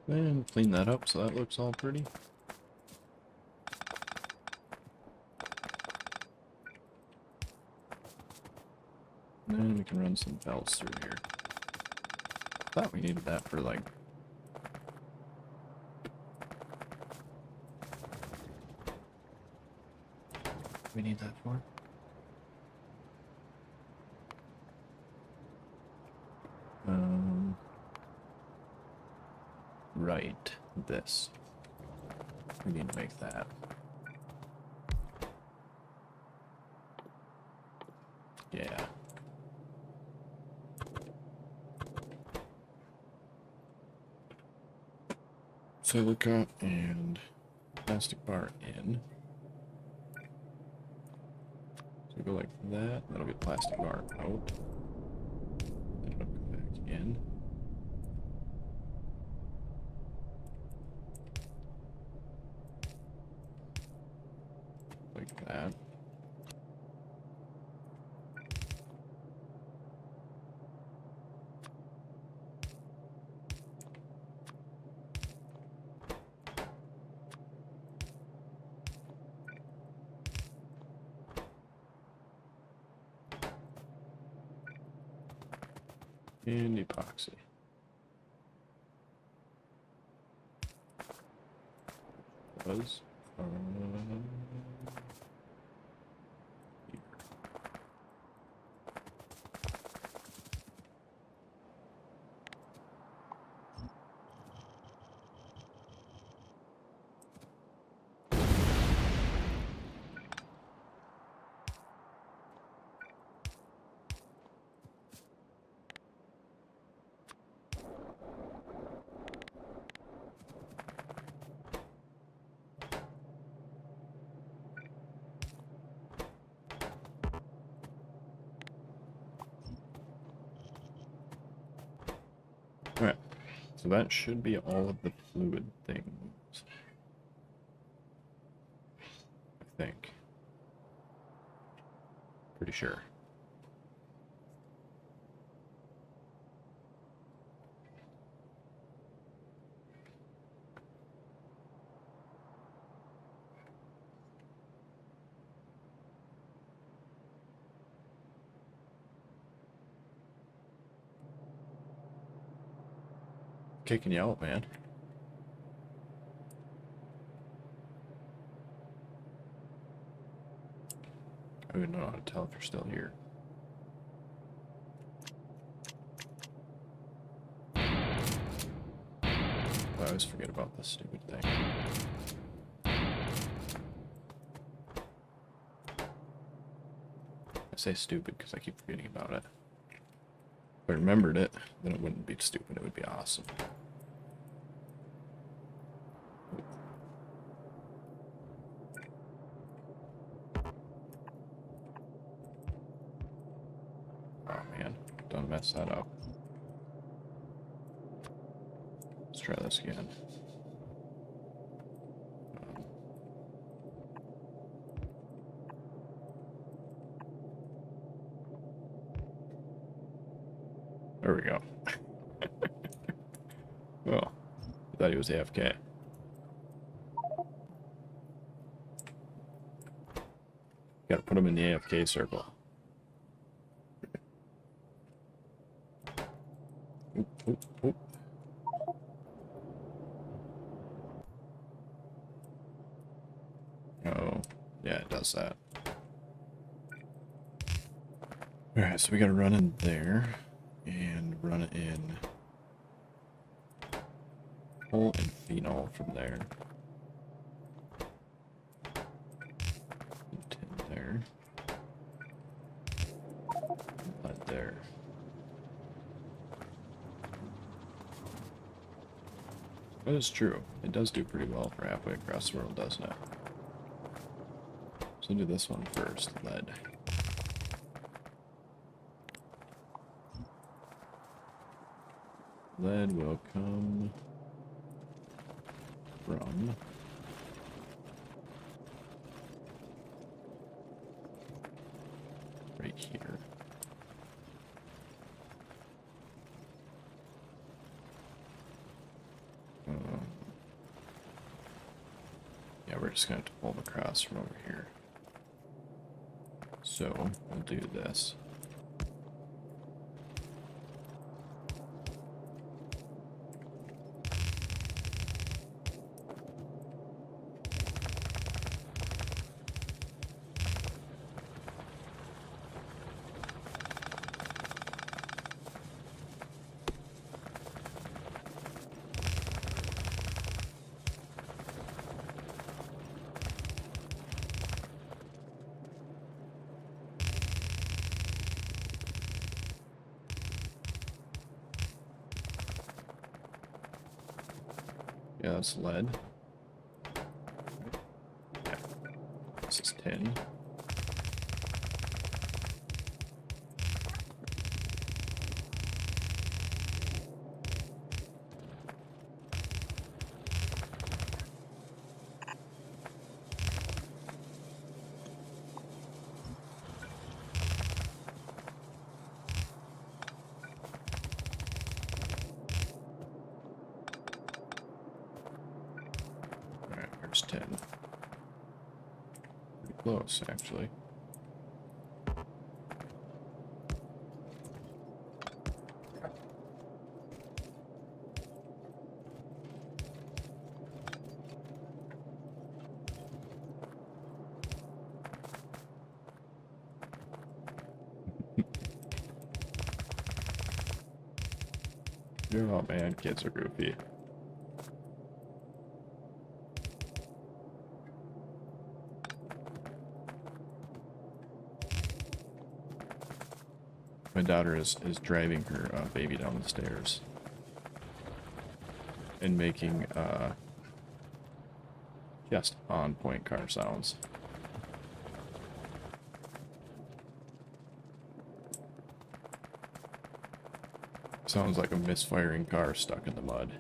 A: And clean that up so that looks all pretty. And then we can run some belts through here. Thought we needed that for like... we need that for? Right, this. We need to make that. Yeah. Silica and plastic bar in. So we go like that, that'll get plastic bar out. Then it'll come back in. Like that. And epoxy. Was Alright, so that should be all of the fluid things. I think. Pretty sure. Kicking you out, man. I don't even know how to tell if you're still here. I always forget about this stupid thing. I say stupid because I keep forgetting about it. If I remembered it, then it wouldn't be stupid, it would be awesome. Oh man, don't mess that up. Let's try this again. There we go. Well, I thought he was AFK. Gotta put him in the AFK circle. Oop, oop, oop. Oh, yeah, it does that. Alright, so we gotta run in there and run it in coal and phenol from there. And tin there. And lead there. That is true. It does do pretty well for halfway across the world, doesn't it? So do this one first, lead. Lead will come from right here. Yeah, we're just going to pull them across from over here. So, we'll do this. Yeah, that's lead. Yeah. This is tin. Alright, there's tin. Pretty close, actually. Oh man, kids are goofy. My daughter is driving her baby down the stairs and making just on point car sounds. Sounds like a misfiring car stuck in the mud.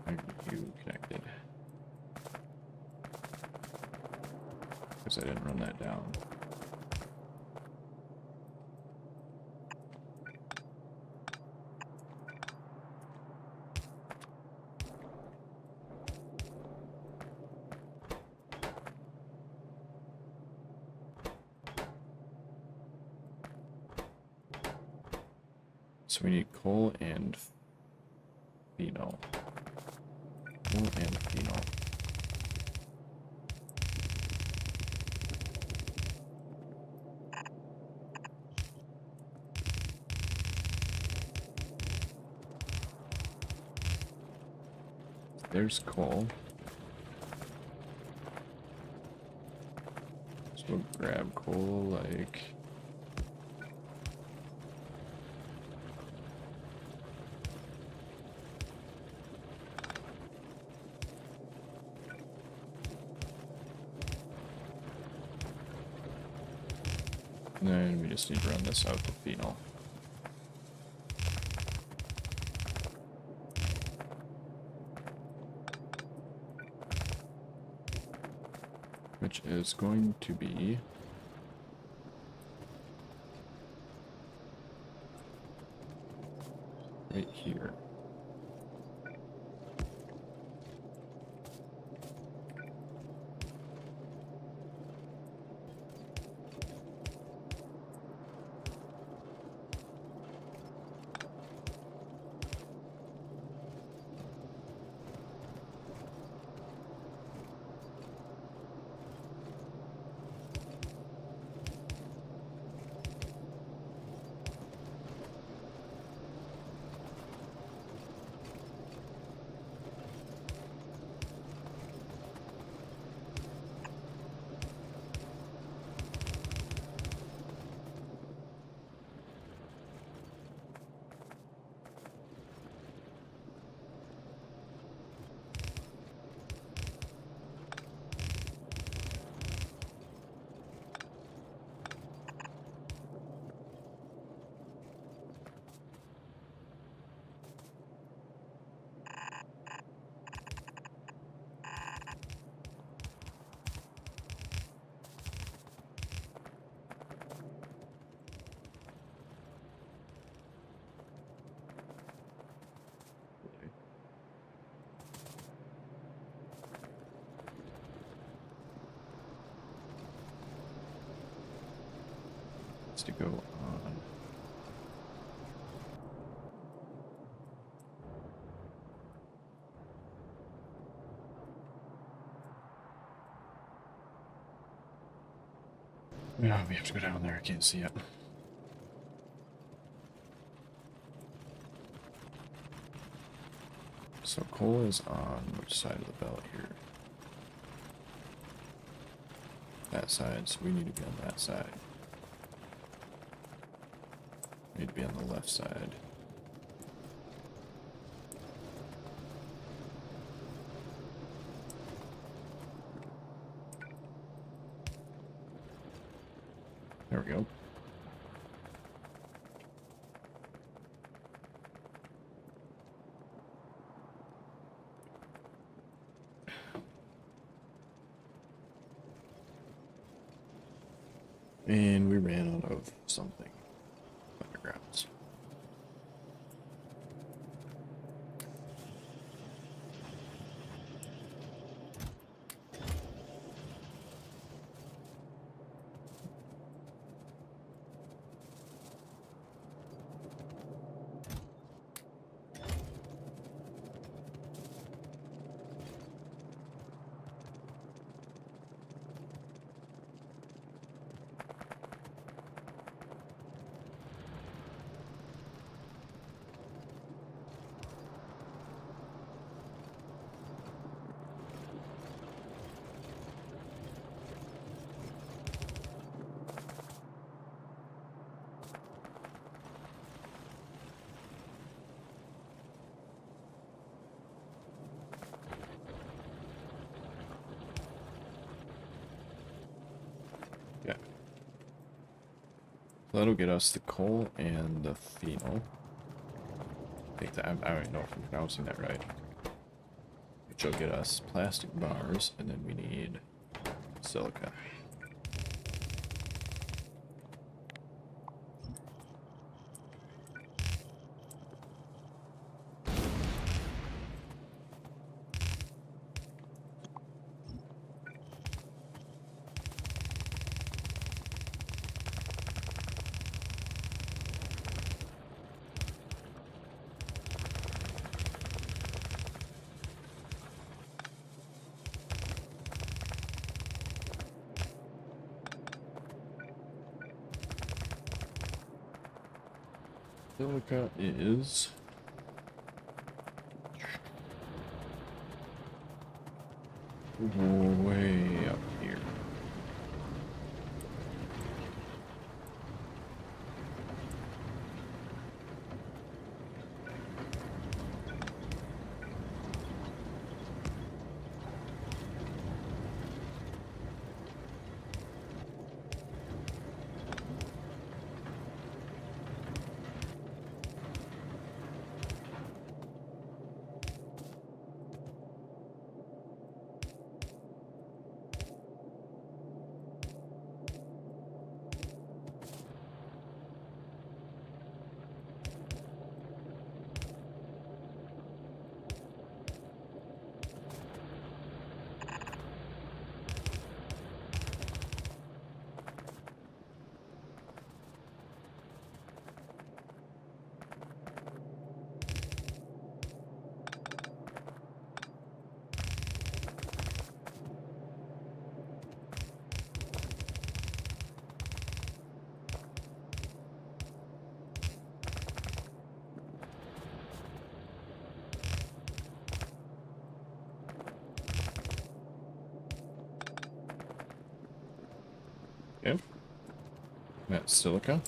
A: Are you connected? Because I didn't run that down. So we need coal and phenol. Coal and phenol. There's coal. So we'll grab coal like... And then we just need to run this out to phenol. Which is going to be... right here. to go on. Yeah, we have to go down there. I can't see it. So coal is on which side of the belt here? That side, so we need to be on that side. We need to be on the left side. There we go. And we ran out of something. Undergrounds. Yeah. That'll get us the coal and the phenol. I think that, I don't know if I'm pronouncing that right. Which will get us plastic bars, and then we need silica. Silica is way up here. Okay. That's silica.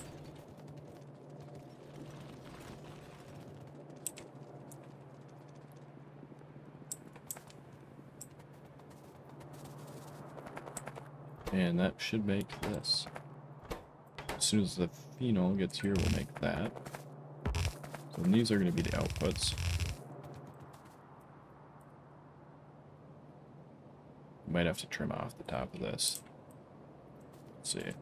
A: And that should make this. As soon as the phenol gets here, we'll make that. So these are going to be the outputs. Might have to trim off the top of this. Let's see.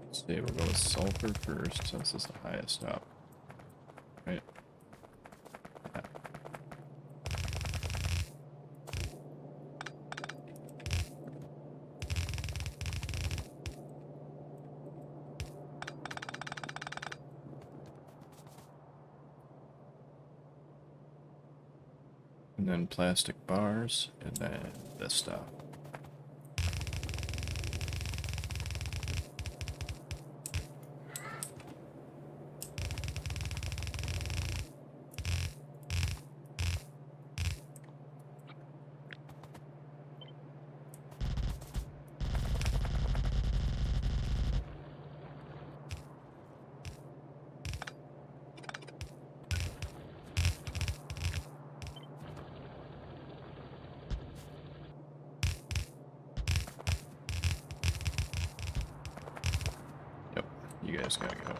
A: Let's see, we'll go with sulfur first since it's the highest up. Right? Yeah. then plastic bars, and then this stuff. Yep, you guys gotta go.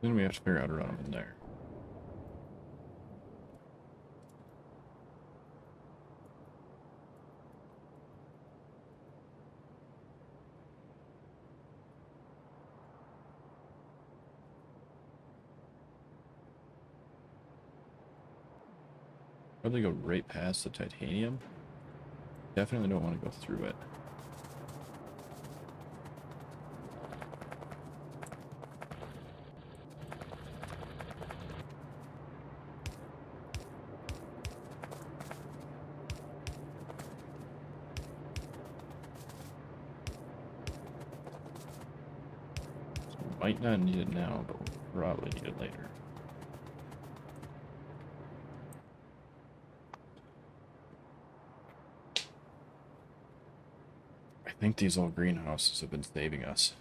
A: Then we have to figure out how to run them in there. Probably go right past the titanium. Definitely don't want to go through it. Might not need it now, but we'll probably need it later. I think these old greenhouses have been saving us.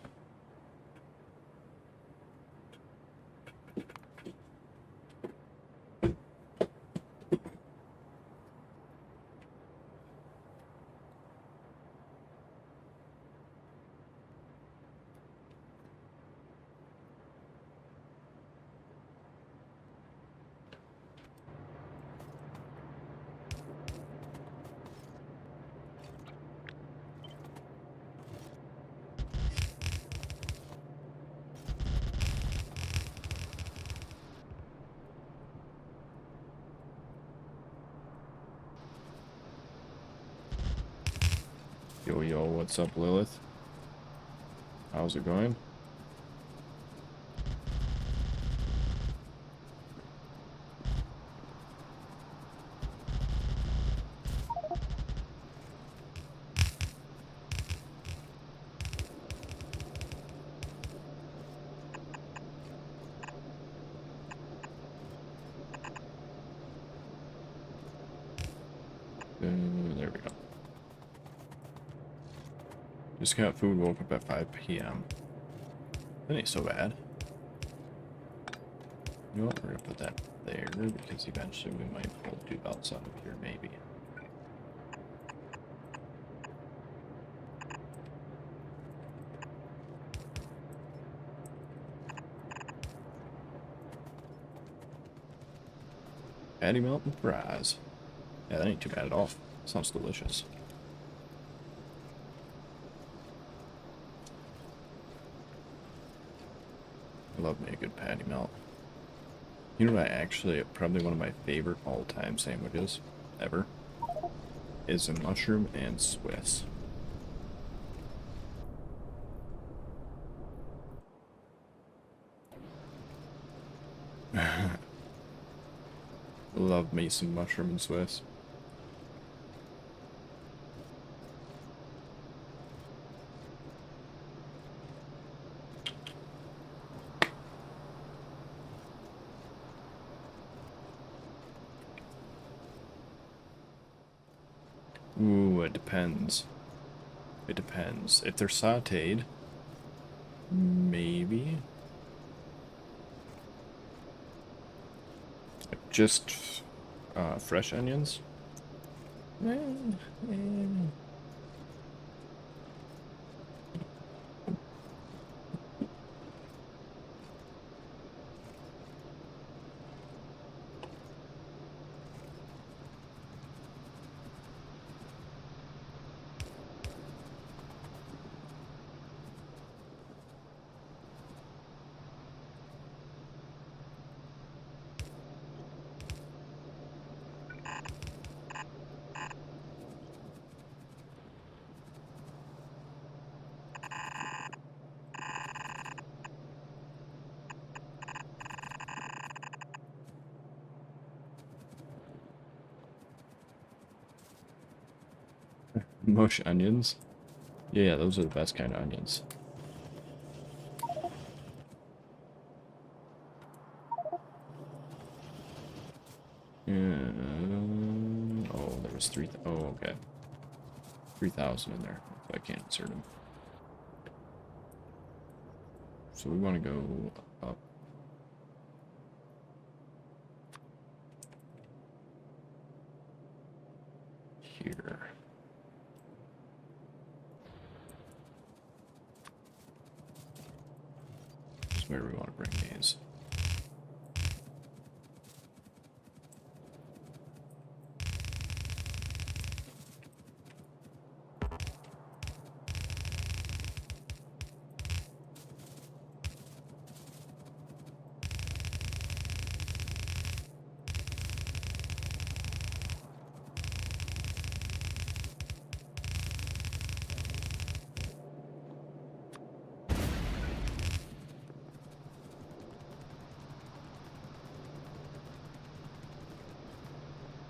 A: Yo, what's up, Lilith? How's it going? There we go. Just got food, woke up at 5 p.m. That ain't so bad. You know what, we're gonna put that there, because eventually we might pull two belts out of here, maybe. Patty melt and fries. Yeah, that ain't too bad at all. Sounds delicious. I love me a good patty melt. You know what, actually, probably one of my favorite all-time sandwiches ever is a mushroom and Swiss. Love me some mushroom and Swiss. Ooh, it depends. It depends. If they're sauteed, maybe. Just fresh onions? Mush onions? Yeah, those are the best kind of onions. Oh, there was three. Oh, okay. 3,000 in there. I can't insert them. So we want to go up. Here. That's where we want to bring these.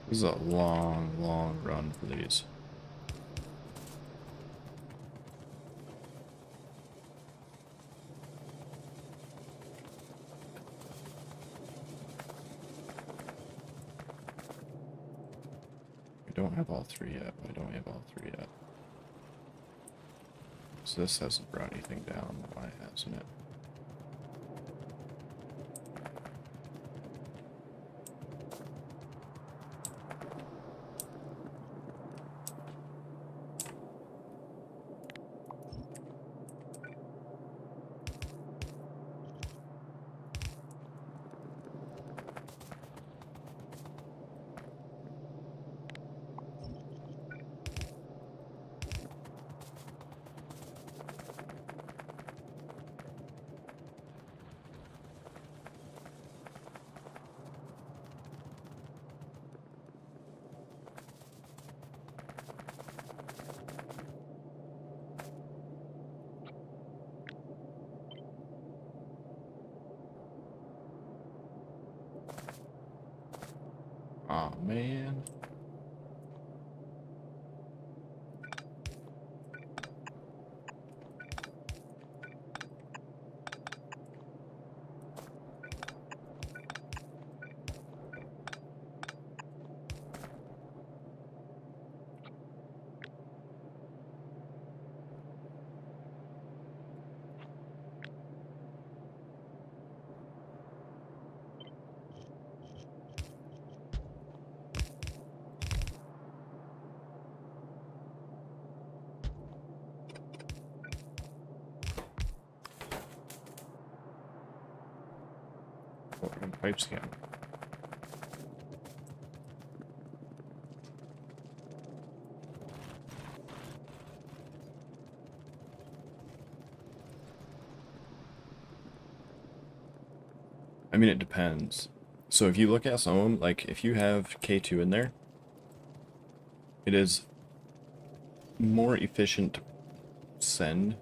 A: This is a long, long run for these. We don't have all three yet. I don't have all three yet. So this hasn't brought anything down. Why hasn't it? Oh man. Pipe scan. I mean, it depends. So if you look at some of them, like if you have K2 in there, it is more efficient to send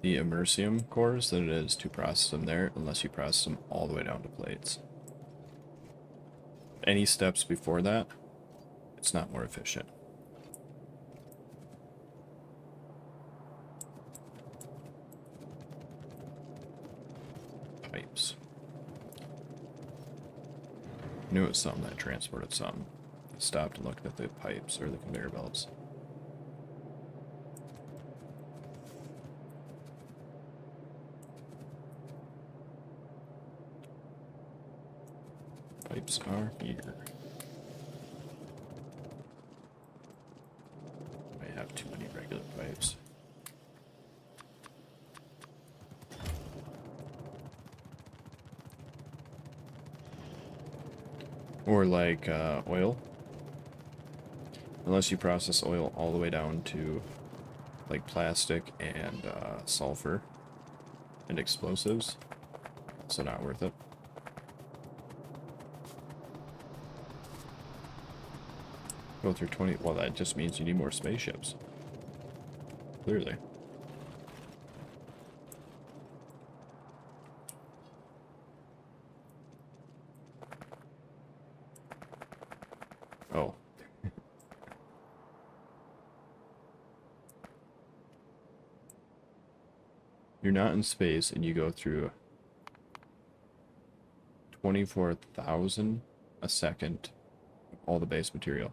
A: the immersium cores than it is to process them there, unless you process them all the way down to plates. Any steps before that, it's not more efficient. Pipes. I knew it was something that transported something. stopped and looked at the pipes or the conveyor belts. Pipes are here. I have too many regular pipes. Or like oil. Unless you process oil all the way down to like plastic and sulfur and explosives. So not worth it. Go through 20. Well, that just means you need more spaceships. Clearly. Oh. You're not in space and you go through 24,000 a second of all the base material.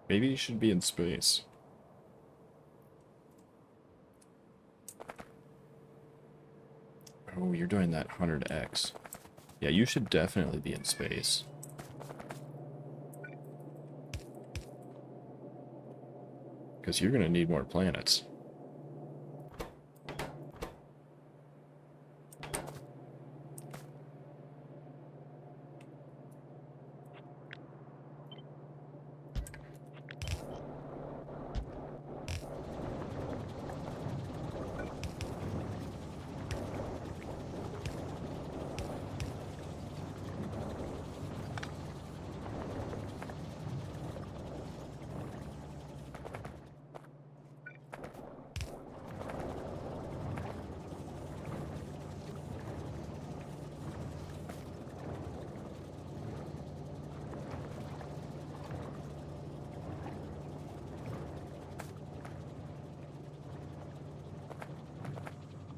A: Maybe you should be in space. Oh, you're doing that 100x. Yeah, you should definitely be in space. Because you're going to need more planets.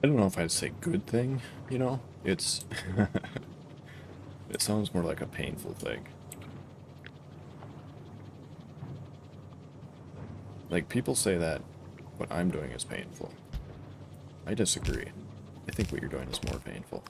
A: I don't know if I'd say good thing, you know? It's... it sounds more like a painful thing. Like, people say that what I'm doing is painful. I disagree. I think what you're doing is more painful.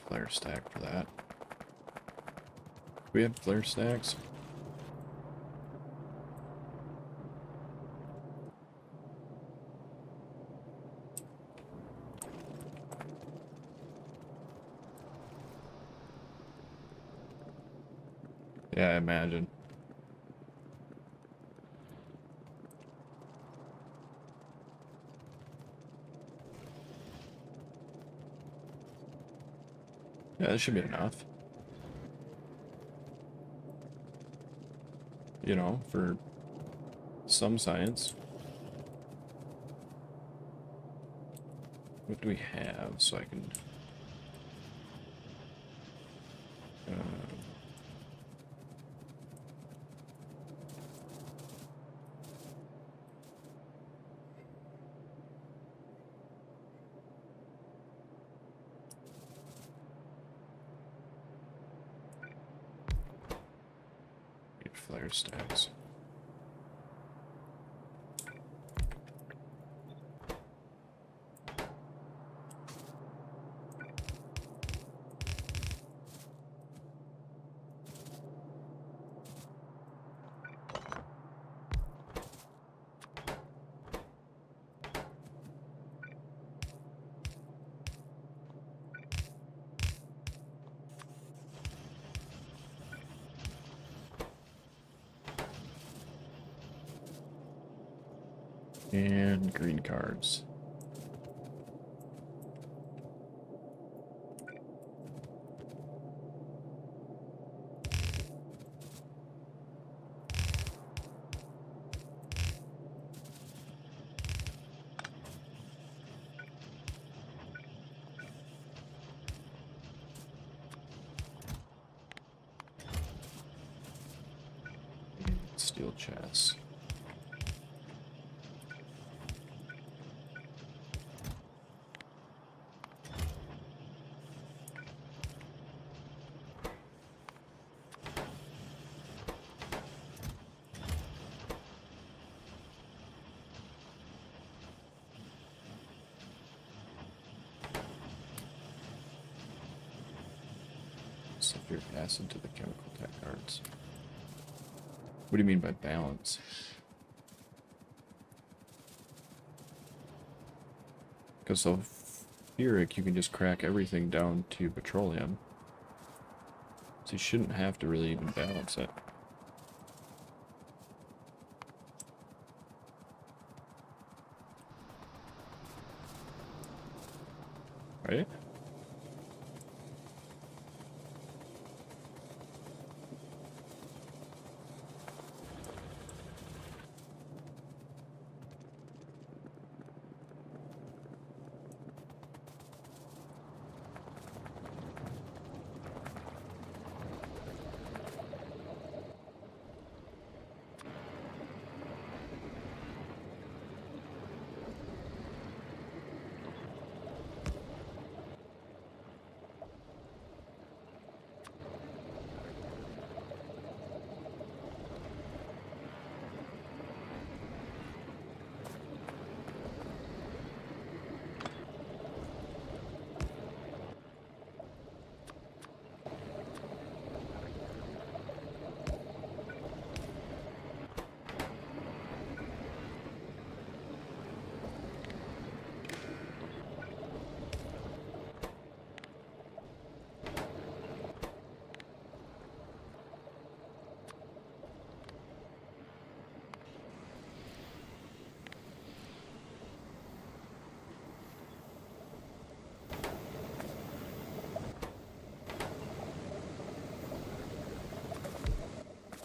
A: Flare stack for that. Do we have flare stacks? Yeah, I imagine. Yeah, that should be enough. You know, for some science. What do we have so I can... flare stacks. And green cards. Steel chest. Sulfuric acid to the chemical tech cards. What do you mean by balance? Because sulfuric, you can just crack everything down to petroleum. So you shouldn't have to really even balance it. Right?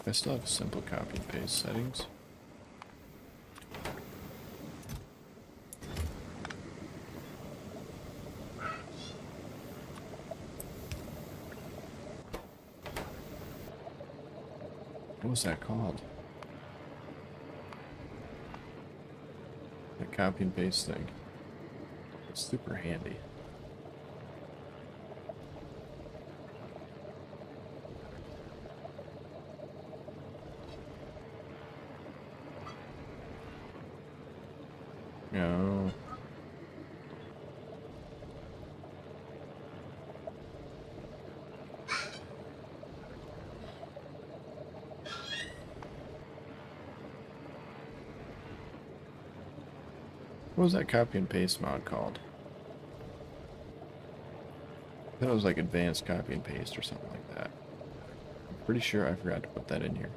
A: I still have simple copy and paste settings. What was that called? That copy and paste thing. It's super handy. No. What was that copy and paste mod called? I thought it was like advanced copy and paste or something like that. I'm pretty sure I forgot to put that in here.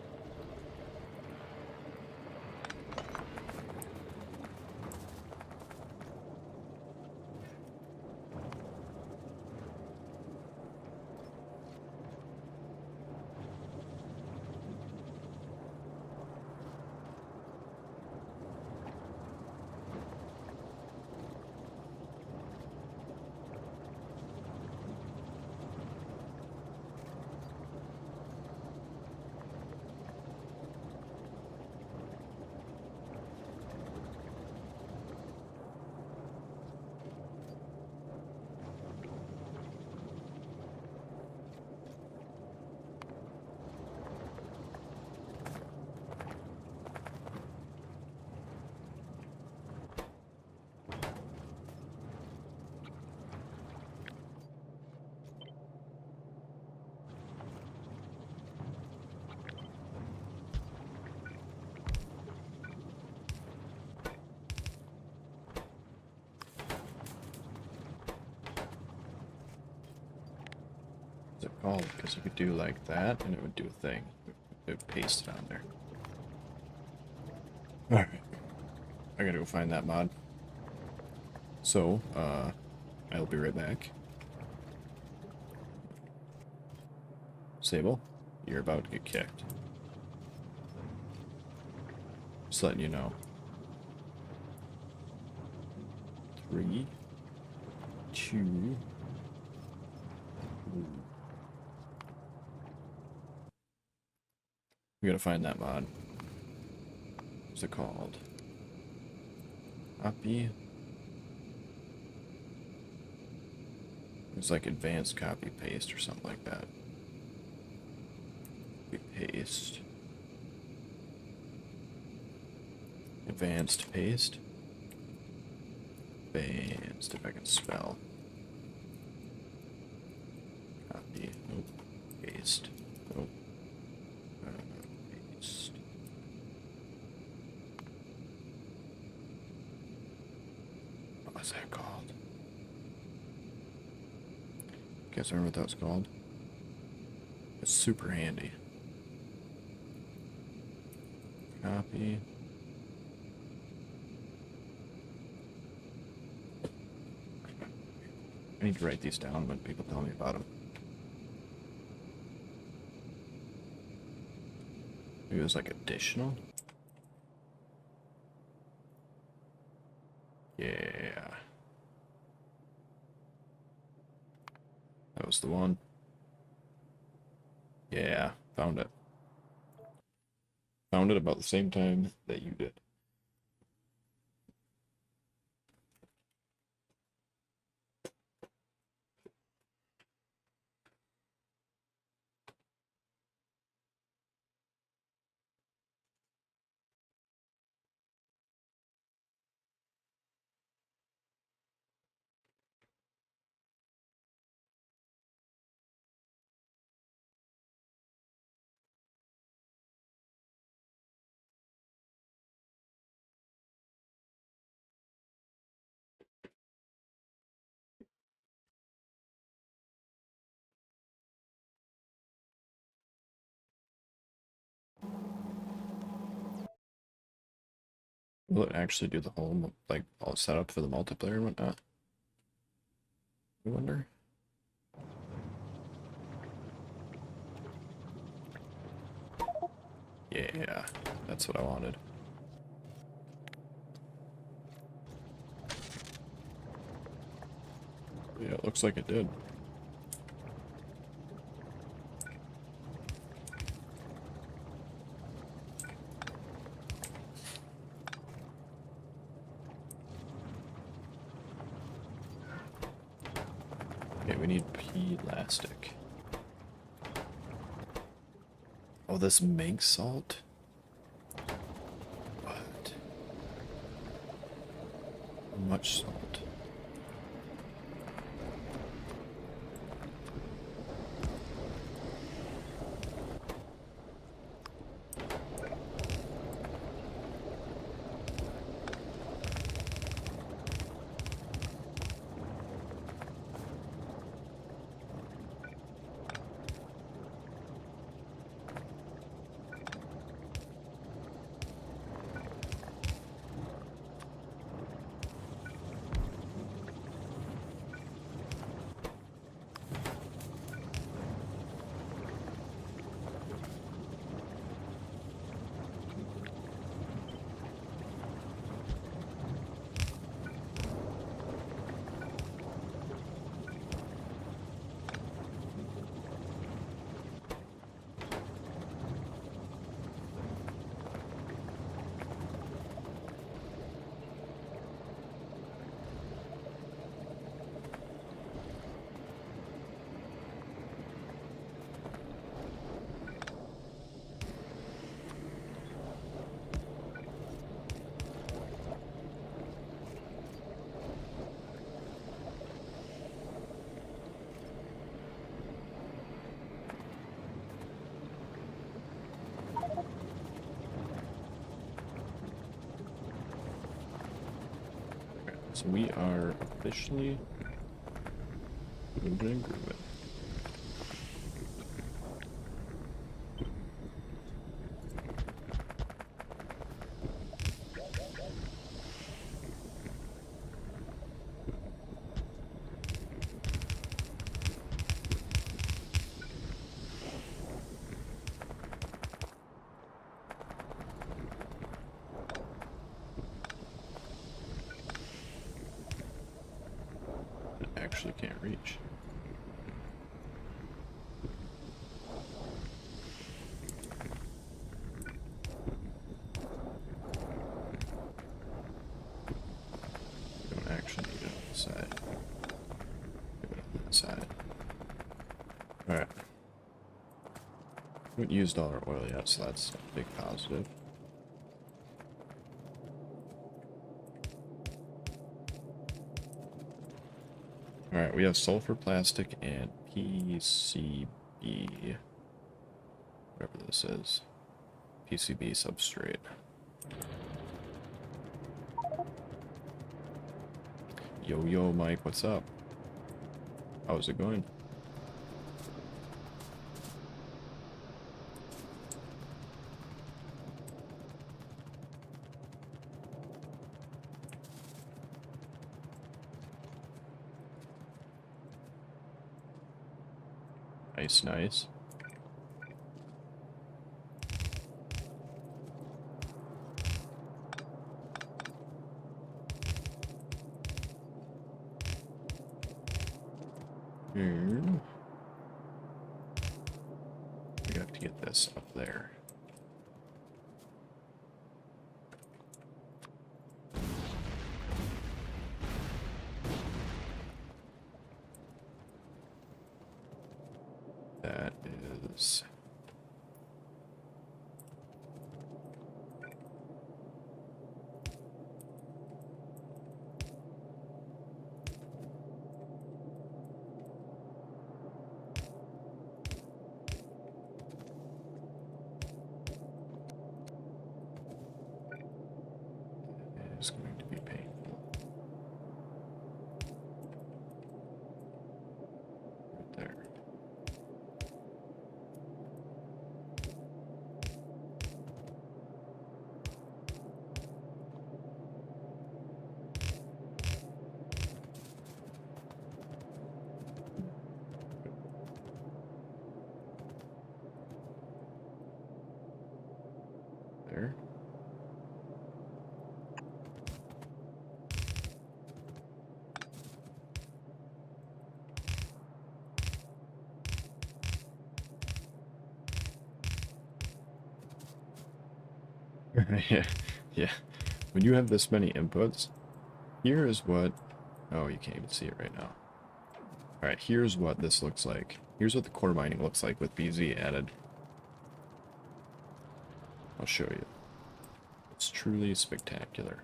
A: Oh, because you could do like that, and it would do a thing. It would paste it on there. Alright. I gotta go find that mod. So, I'll be right back. Sable, you're about to get kicked. Just letting you know. 3, 2. We gotta find that mod. What's it called? Copy. It's like advanced copy paste or something like that. Copy paste. Advanced paste. Advanced, if I can spell. Copy. Nope. Paste. Nope. Paste. What's that called? Guys, remember what that was called? It's super handy. Copy. I need to write these down when people tell me about them. Maybe it was like additional? Yeah. That was the one. Yeah, found it. Found it about the same time that you did. Will it actually do the whole, like, all set up for the multiplayer and whatnot? I wonder. Yeah, that's what I wanted. Yeah, it looks like it did. Okay, we need plastic. Oh, this makes salt? What? How much salt? So we are officially moving and grooving. actually can't reach. We don't actually need it on the side. Give it on that side. Alright. We haven't used all our oil yet, so that's a big positive. Alright, we have sulfur plastic and PCB. Whatever this is. PCB substrate. Yo, Mike, what's up? How's it going? Nice, nice. We have to get this up there. That is... is going to be painful. Right there. There. Yeah, yeah. When you have this many inputs, here is what... Oh, you can't even see it right now. Alright, here's what this looks like. Here's what the core mining looks like with BZ added. I'll show you. It's truly spectacular.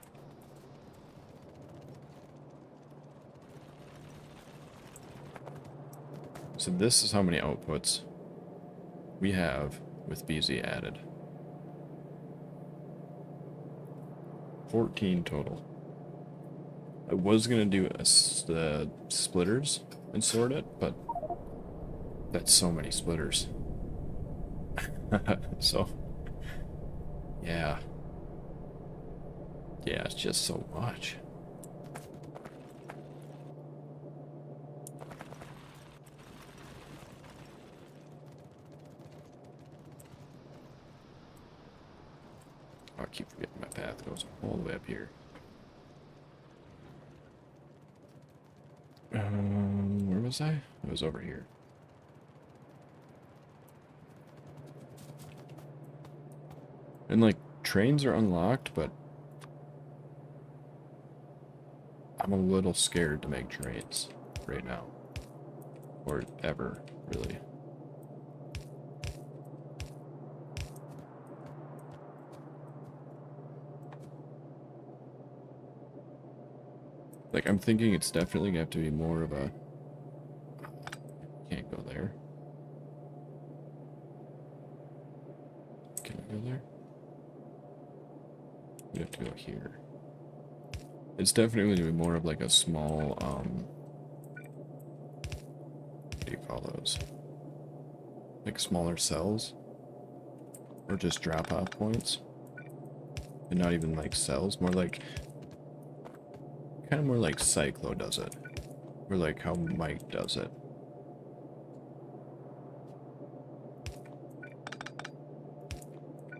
A: So this is how many outputs we have with BZ added. 14 total. I was gonna do the splitters and sort it, but that's so many splitters. So, yeah. Yeah, it's just so much. I keep forgetting my path goes all the way up here. Where was I? It was over here. And like, trains are unlocked, but I'm a little scared to make trains right now. Or ever, really. Like, I'm thinking it's definitely gonna have to be more of a... Can't go there. Can I go there? We have to go here. It's definitely gonna be more of like a small, what do you call those? Like smaller cells? Or just drop-off points? And not even like cells, more like... Kind of more like Cyclo does it. Or like how Mike does it.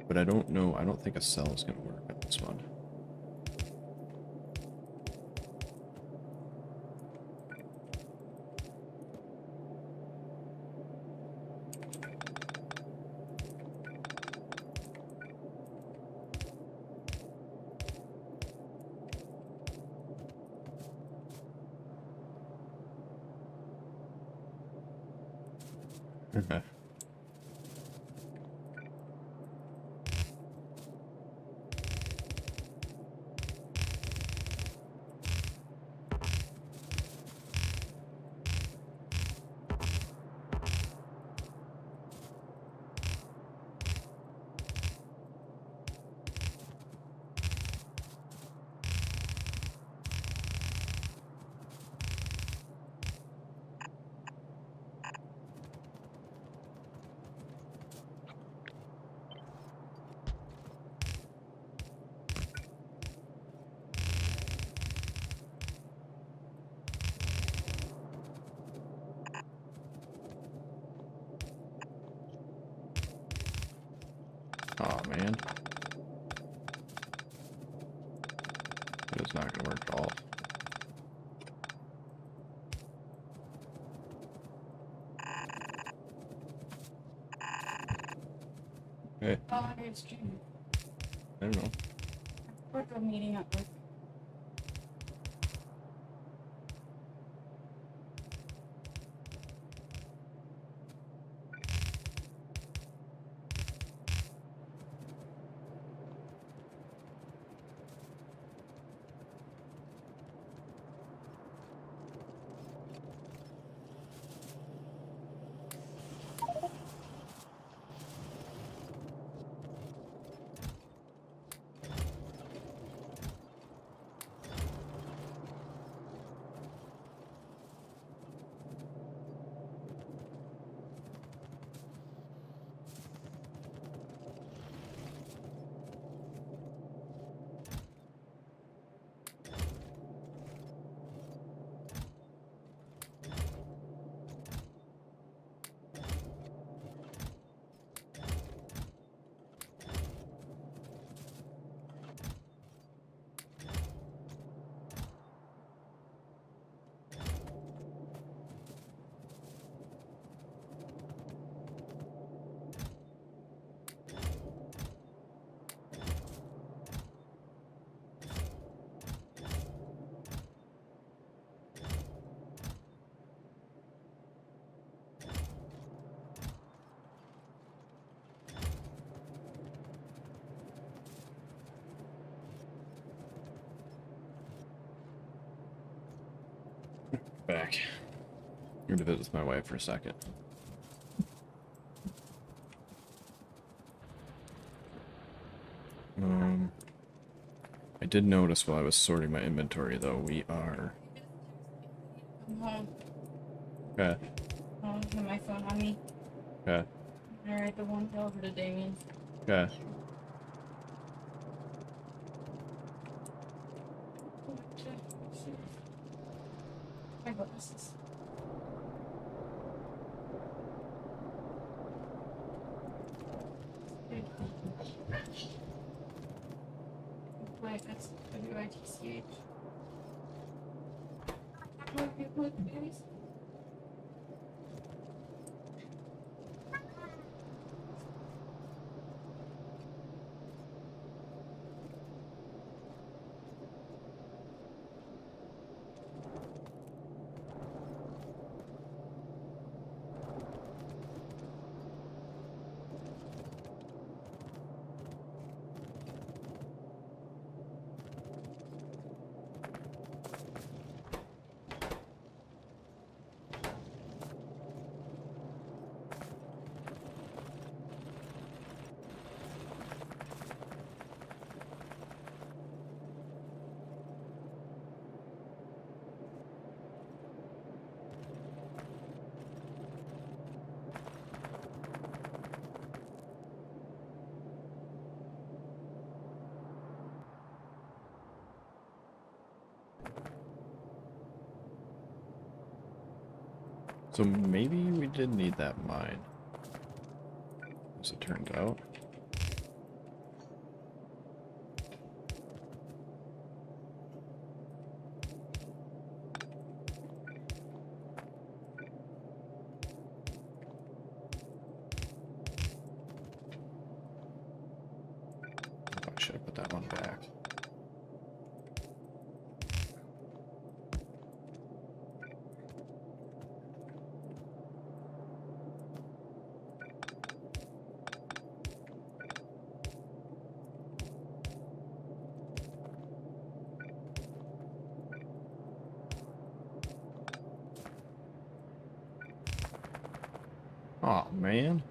A: But I don't know, I don't think a cell is going to work on this one. Oh man. It's not gonna work at all. Hey.
B: Oh, it's June.
A: I don't know.
B: We're a meeting at work.
A: Back. I'm gonna visit with my wife for a second. I did notice while I was sorting my inventory, though, we are...
B: I'm home.
A: Okay.
B: I have my phone on me.
A: Okay.
B: Alright, the one over to Damien.
A: Okay.
B: My glasses. Wait, that's WITCH. Look, babies.
A: So maybe we did need that mine, as it turned out. I should have put that one back. Aw, man.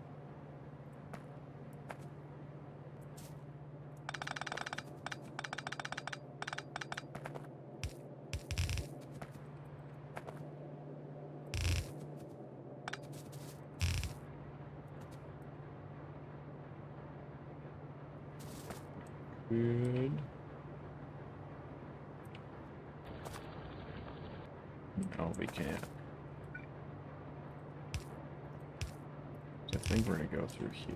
A: Good. No, we can't. So I think we're gonna go through here.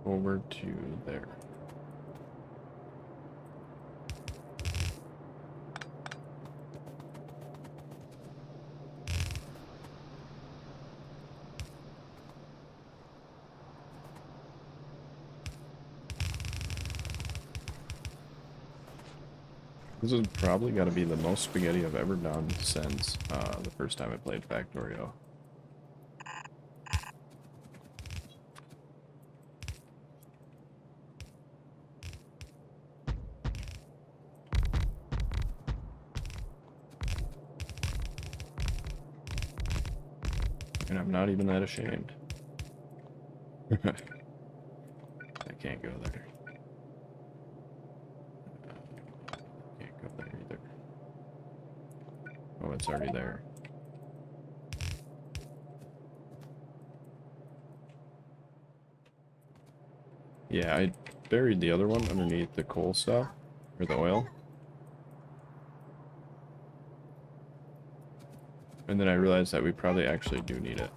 A: Over to there. This has probably got to be the most spaghetti I've ever done since the first time I played Factorio. And I'm not even that ashamed. I can't go there. Can't go there either. Oh, it's already there. Yeah, I buried the other one underneath the coal stuff, or the oil. And then I realized that we probably actually do need it.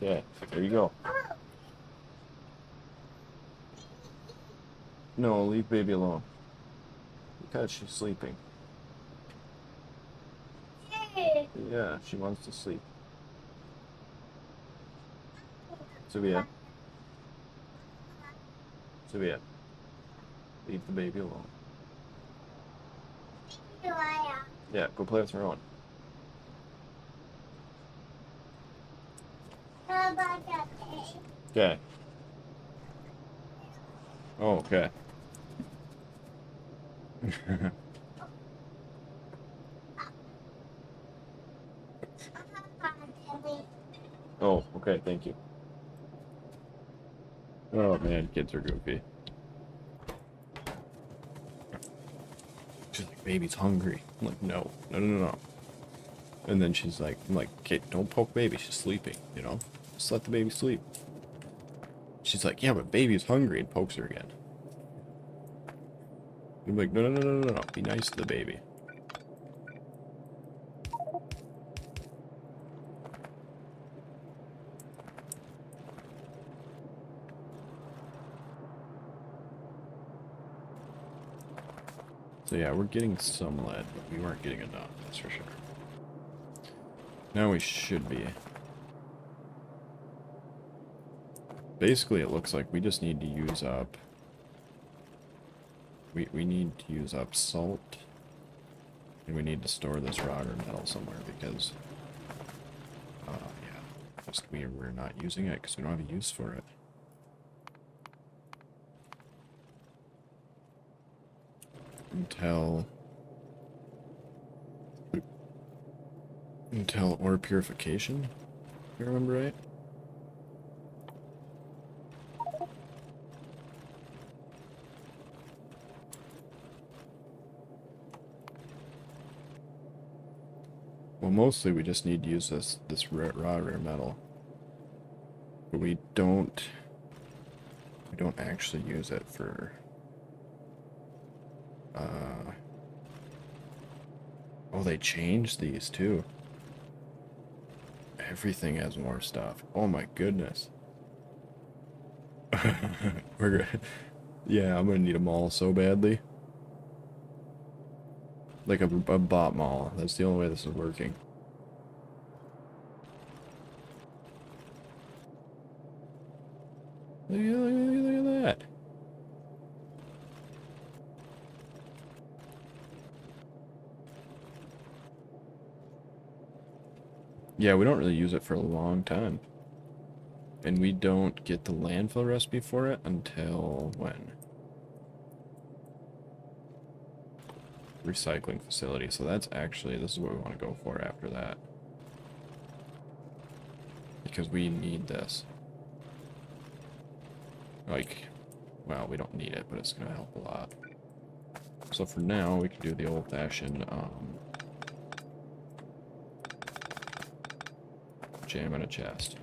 A: Yeah, there you go. No, leave baby alone. Because she's sleeping. Yeah, she wants to sleep. Sylvia. Sylvia. Leave the baby alone. Yeah, go play with her own. Okay. Oh, okay. Oh, okay, thank you. Oh man, kids are goofy. She's like, baby's hungry. I'm like, no. And then she's like, I'm like, Kate, don't poke baby, she's sleeping, you know? Just let the baby sleep. She's like, yeah, but baby's hungry, and pokes her again. I'm like, no, be nice to the baby. So yeah, we're getting some lead, but we weren't getting enough, that's for sure. Now we should be. Basically, it looks like we just need to use up... We need to use up salt. And we need to store this rock or metal somewhere because... yeah. Just we're not using it because we don't have a use for it. Until ore purification, if I remember right. Well, mostly we just need to use this raw rare metal, but we don't actually use it for. Oh, they changed these too. Everything has more stuff. Oh my goodness. We're good. Yeah, I'm gonna need them all so badly. Like a bot mall. That's the only way this is working. Look at that. Yeah, we don't really use it for a long time. And we don't get the landfill recipe for it until when? Recycling facility. So that's actually, this is what we want to go for after that. Because we need this. Like, well, we don't need it, but it's going to help a lot. So for now, we can do the old-fashioned jam in a chest.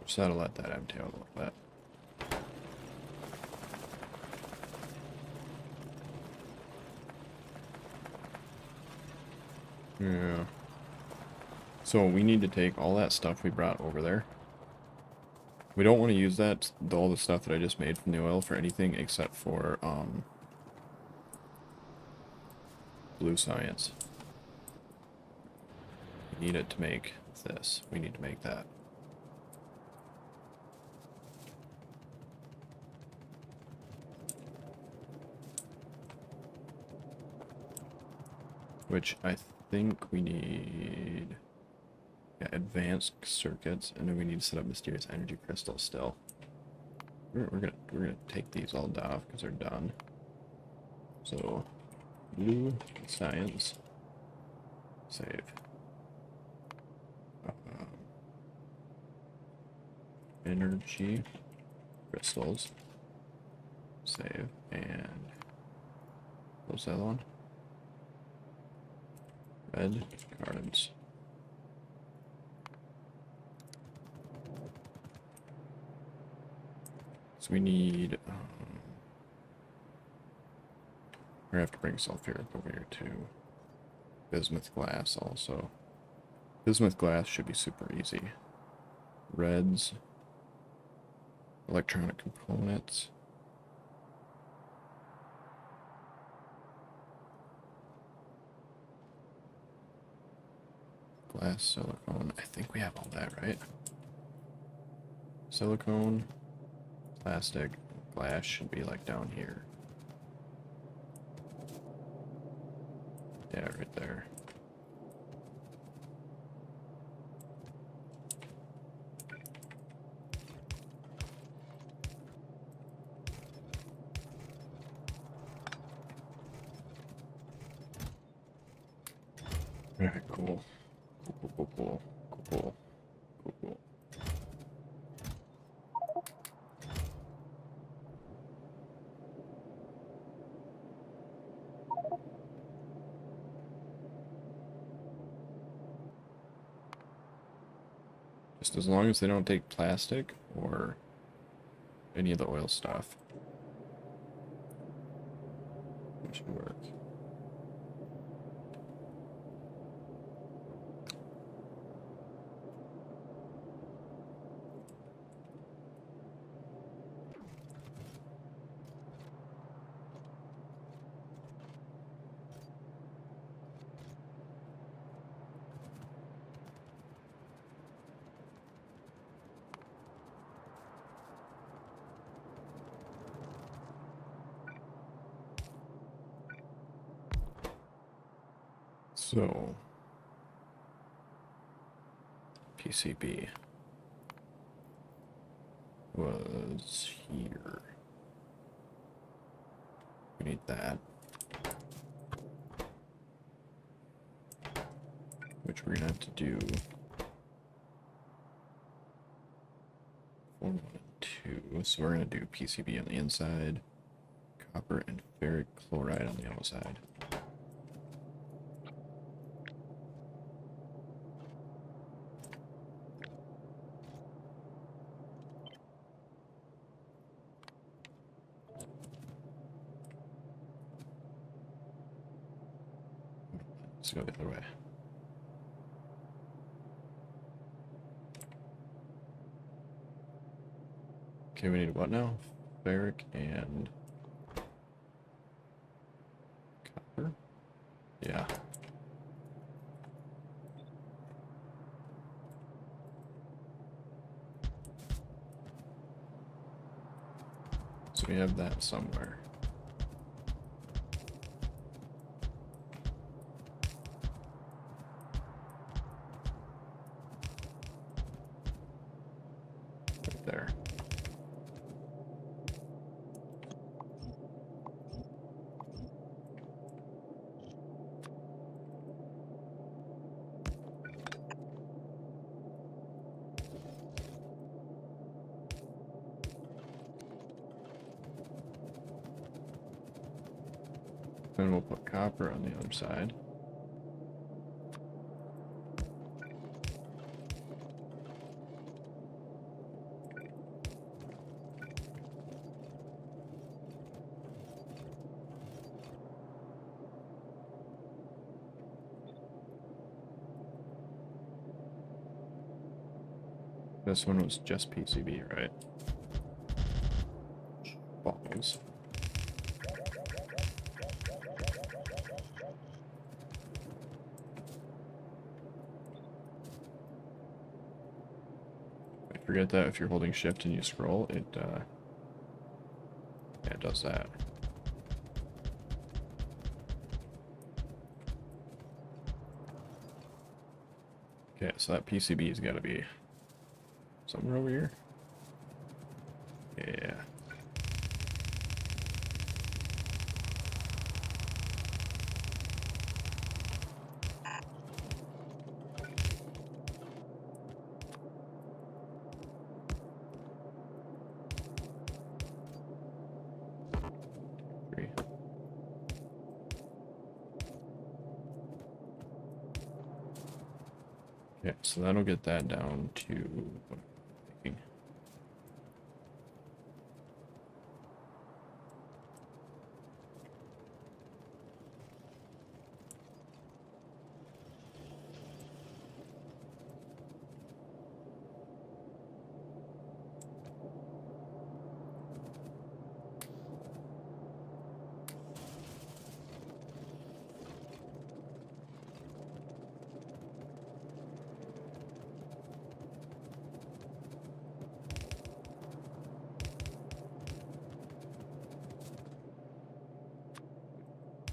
A: Just gotta let that empty out a little bit. Yeah. So we need to take all that stuff we brought over there. We don't want to use that, all the stuff that I just made from the oil for anything except for, blue science. We need it to make this. We need to make that. Which I think we need... Yeah, advanced circuits, and then we need to set up mysterious energy crystals still. We're gonna take these all off because they're done. So blue science, save. Energy crystals, save, and close that one. Red cards. So we need, we're gonna have to bring sulfuric over here too. Bismuth glass also. Bismuth glass should be super easy. Reds. Electronic components. Glass, silicone. I think we have all that, right? Silicone. Plastic, glass should be like down here. Yeah, right there. Alright, cool. Cool. Just as long as they don't take plastic or any of the oil stuff. It should work. So, PCB was here. We need that. Which we're gonna have to do 4, 1, and 2. So we're gonna do PCB on the inside, copper and ferric chloride on the outside. Let's go the other way. Okay, we need what now? Ferric and copper? Yeah. So we have that somewhere. Right there. Then we'll put copper on the other side. This one was just PCB, right? Balls. I forget that if you're holding shift and you scroll, it yeah, it does that. Okay, so that PCB's got to be somewhere over here. Yeah. Three. Okay, so that'll get that down to what am I thinking?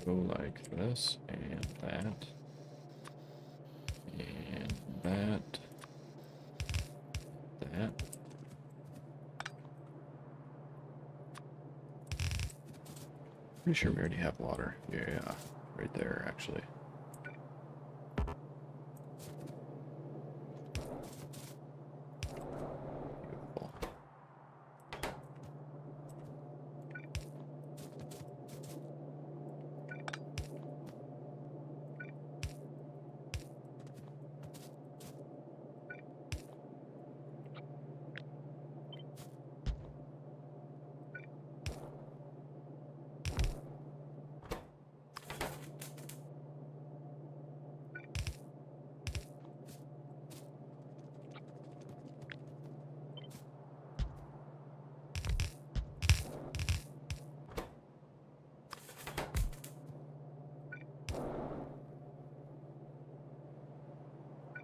A: Go like this, and that, and that, that. Pretty sure we already have water. Yeah, right there, actually. Beautiful.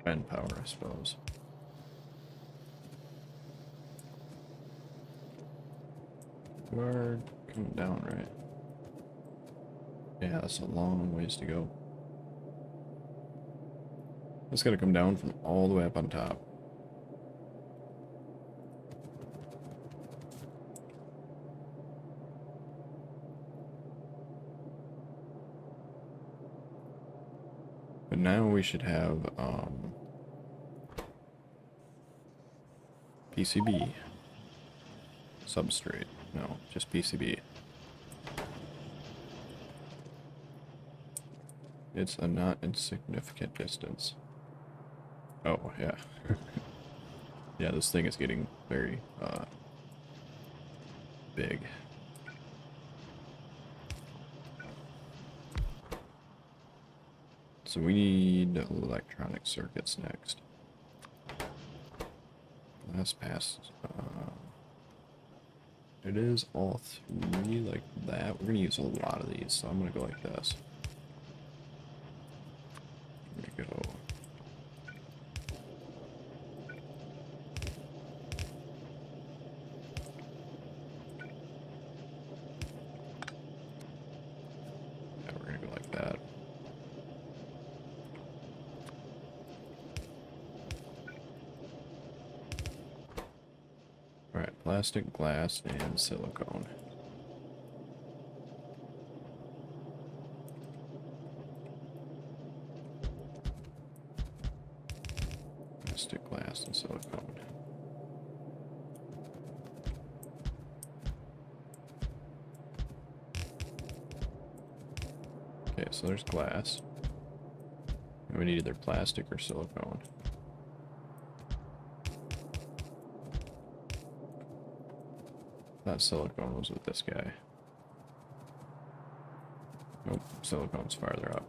A: And power, I suppose. We're coming down, right? Yeah, that's a long ways to go. It's gotta come down from all the way up on top. But now we should have PCB substrate. No, just PCB. It's a not insignificant distance. Oh, yeah. Yeah, this thing is getting very big. So we need electronic circuits next. Last pass. It is all three like that. We're gonna use a lot of these, so I'm gonna go like this. There we go. Yeah, we're gonna go like that. Alright, plastic, glass, and silicone. Plastic, glass, and silicone. Okay, so there's glass. And we need either plastic or silicone. That silicone was with this guy. Nope, silicone's farther up.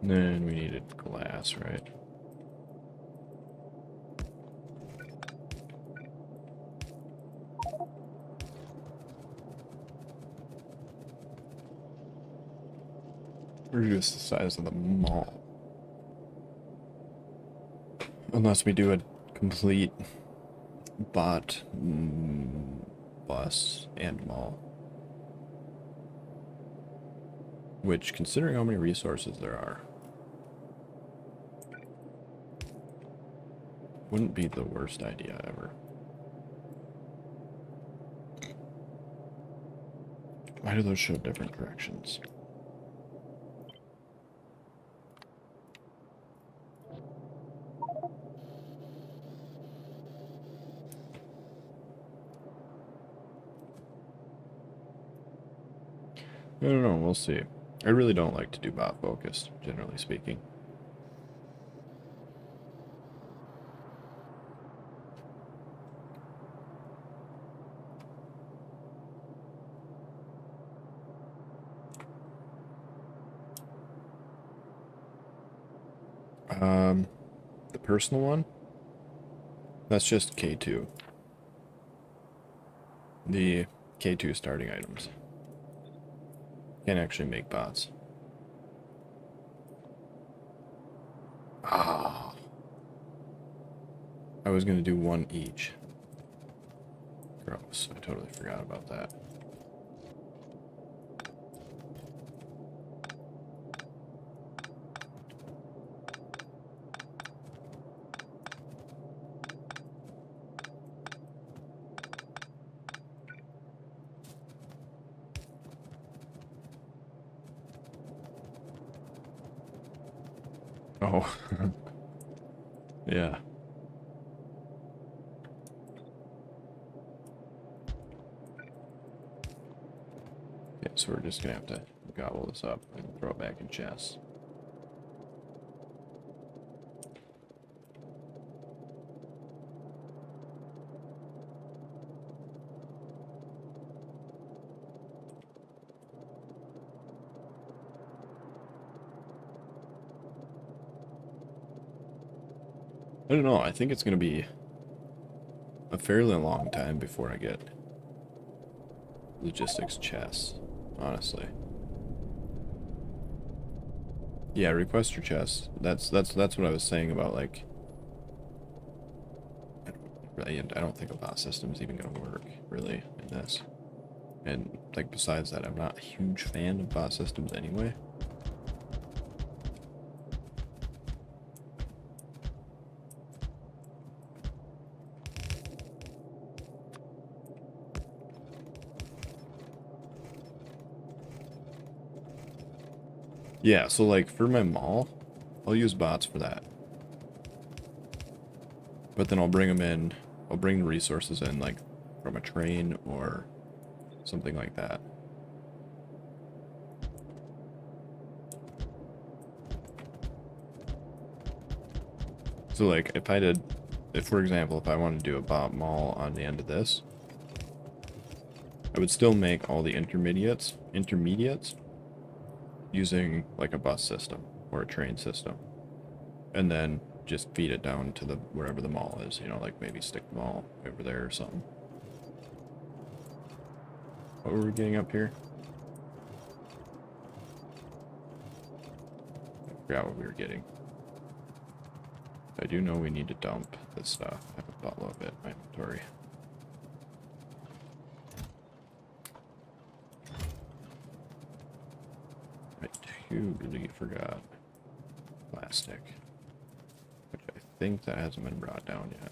A: And then we needed glass, right? Reduce the size of the mall. Unless we do a complete bot, bus, and mall. Which, considering how many resources there are, wouldn't be the worst idea ever. Why do those show different directions? I don't know, we'll see. I really don't like to do bot focused, generally speaking. The personal one? That's just K2. The K2 starting items. Can't actually make bots. Ah. I was gonna do one each. Gross, I totally forgot about that. Oh. Yeah. Okay, so we're just gonna have to gobble this up and throw it back in chests. I don't know, I think it's gonna be a fairly long time before I get logistics chests, honestly. Yeah, request your chest. That's what I was saying about, like, I don't think a bot system is even gonna work, really, in this. And, like, besides that, I'm not a huge fan of bot systems anyway. Yeah, so like for my mall, I'll use bots for that. But then I'll bring them in, I'll bring the resources in like from a train or something like that. So like if I did if, for example, if I wanted to do a bot mall on the end of this, I would still make all the intermediates using like a bus system or a train system, and then just feed it down to the wherever the mall is, you know, like maybe stick the mall over there or something. What were we getting up here? I forgot what we were getting. I do know we need to dump this stuff. I have a bottle of it in my inventory. I totally forgot plastic, which I think that hasn't been brought down yet.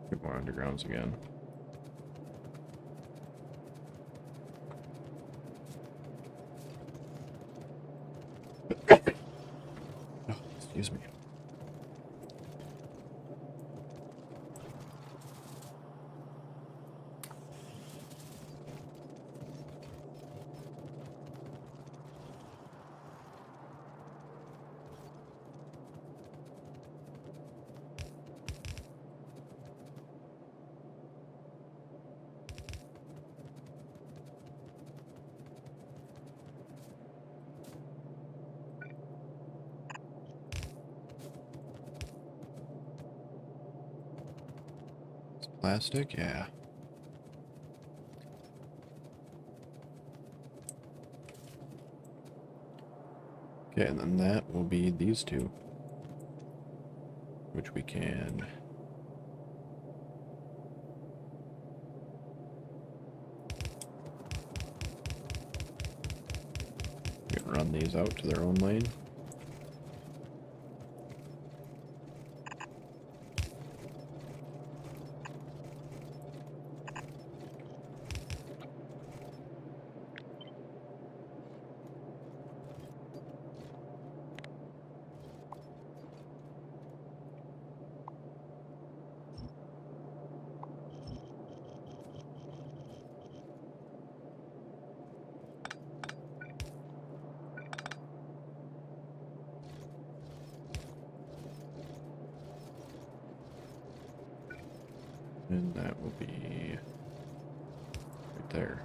A: Get more undergrounds again. Oh, excuse me. Plastic, yeah. Okay, and then that will be these two, which we can run these out to their own lane. And that will be right there.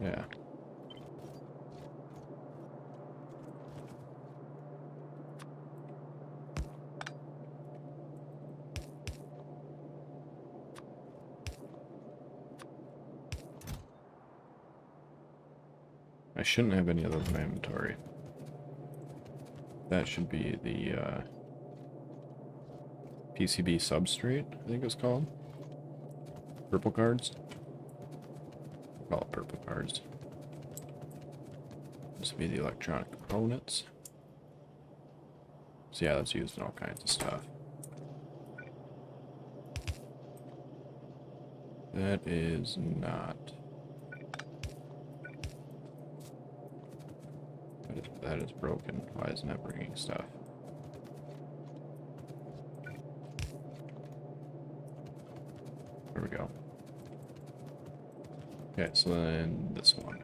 A: Yeah. I shouldn't have any of those in my inventory. That should be the PCB substrate, I think it's called. Purple cards. We'll call it purple cards. This will be the electronic components. So yeah, that's used in all kinds of stuff. That is not. That is broken. Why isn't that bringing stuff? There we go. Okay, so then this one.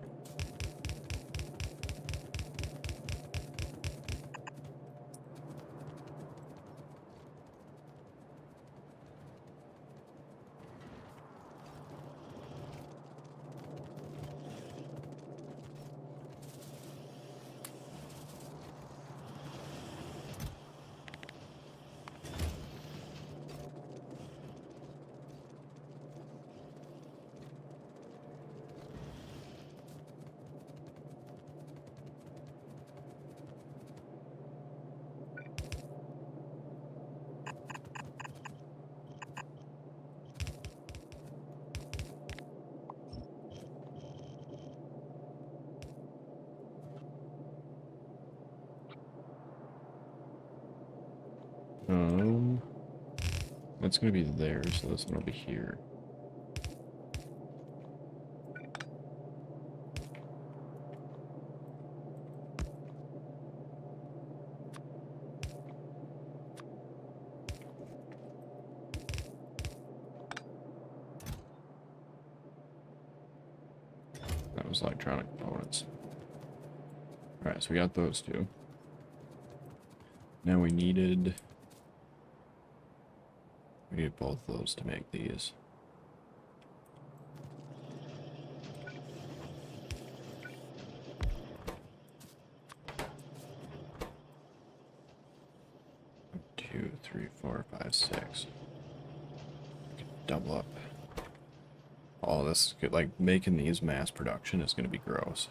A: That's gonna be there, so this one will be here. That was electronic components. Alright, so we got those two. Now we needed both those to make these. Two, three, four, five, six. Double up. All this, like, making these mass production is going to be gross.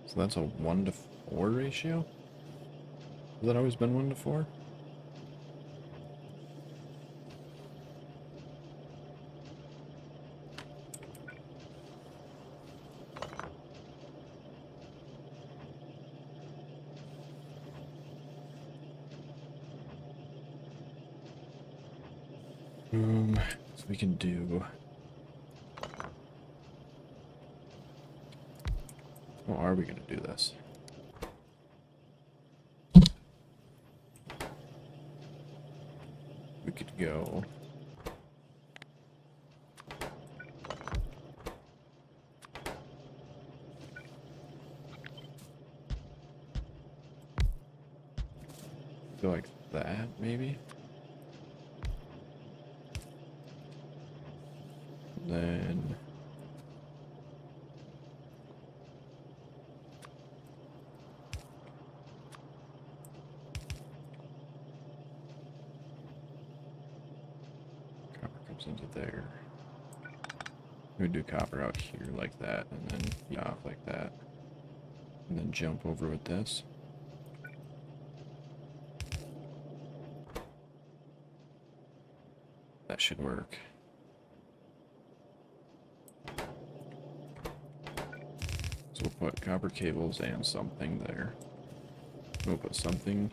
A: So that's a 1-to-4 ratio? Has that always been 1-to-4? So we can do... How are we going to do this? We could go... Go like that, maybe? Then... Copper comes into there. We would do copper out here like that, and then be off like that. And then jump over with this. That should work. So we'll put copper cables and something there. We'll put something.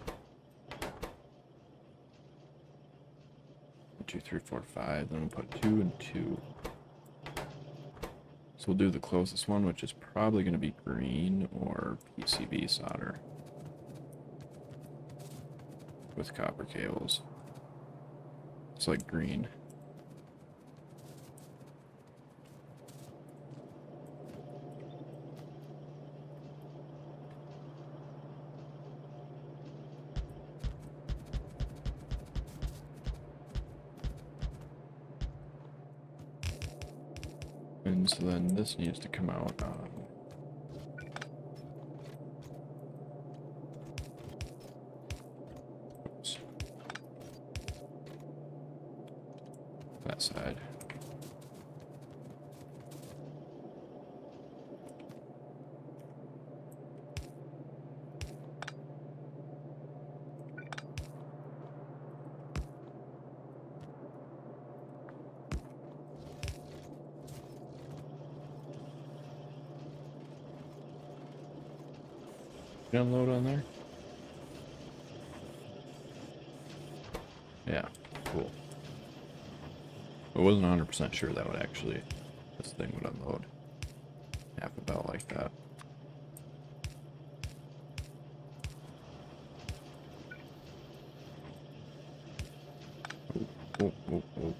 A: 2, 3, 4, 5. Then we'll put 2 and 2. So we'll do the closest one, which is probably going to be green or PCB solder with copper cables. It's like green. And so then this needs to come out on that side. Download on there? Yeah, cool. I wasn't 100% sure that would actually, this thing would unload half a belt like that. Oh, oh, oh.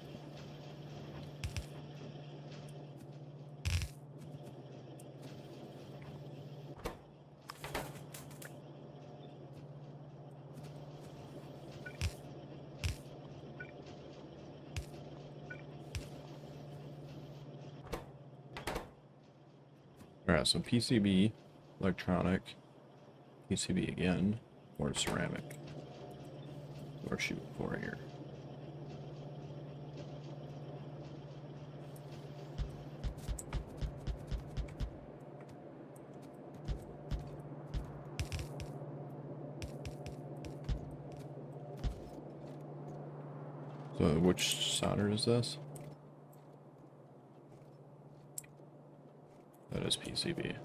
A: Alright, so PCB, electronic, PCB again, or ceramic. We're shooting for here. So which solder is this? That is PCB.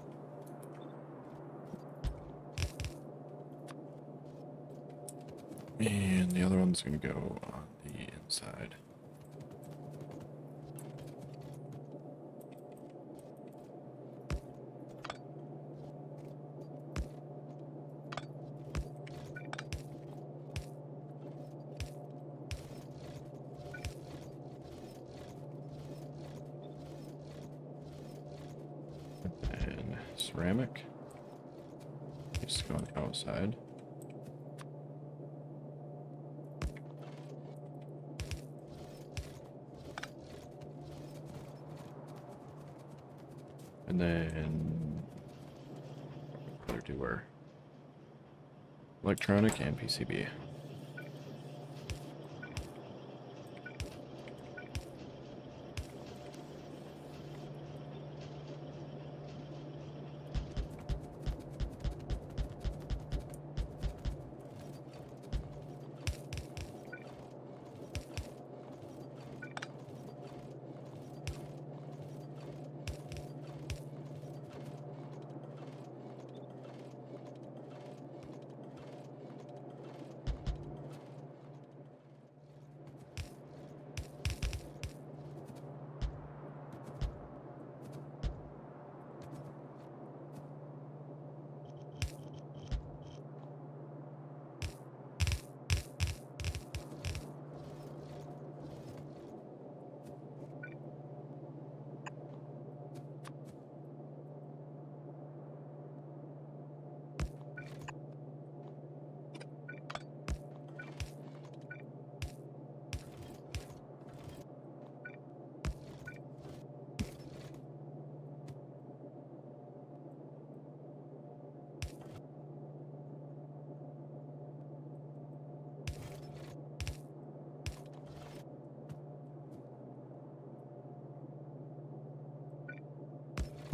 A: And the other one's going to go on the inside. And ceramic. Just go on the outside. And then other two were electronic and PCB.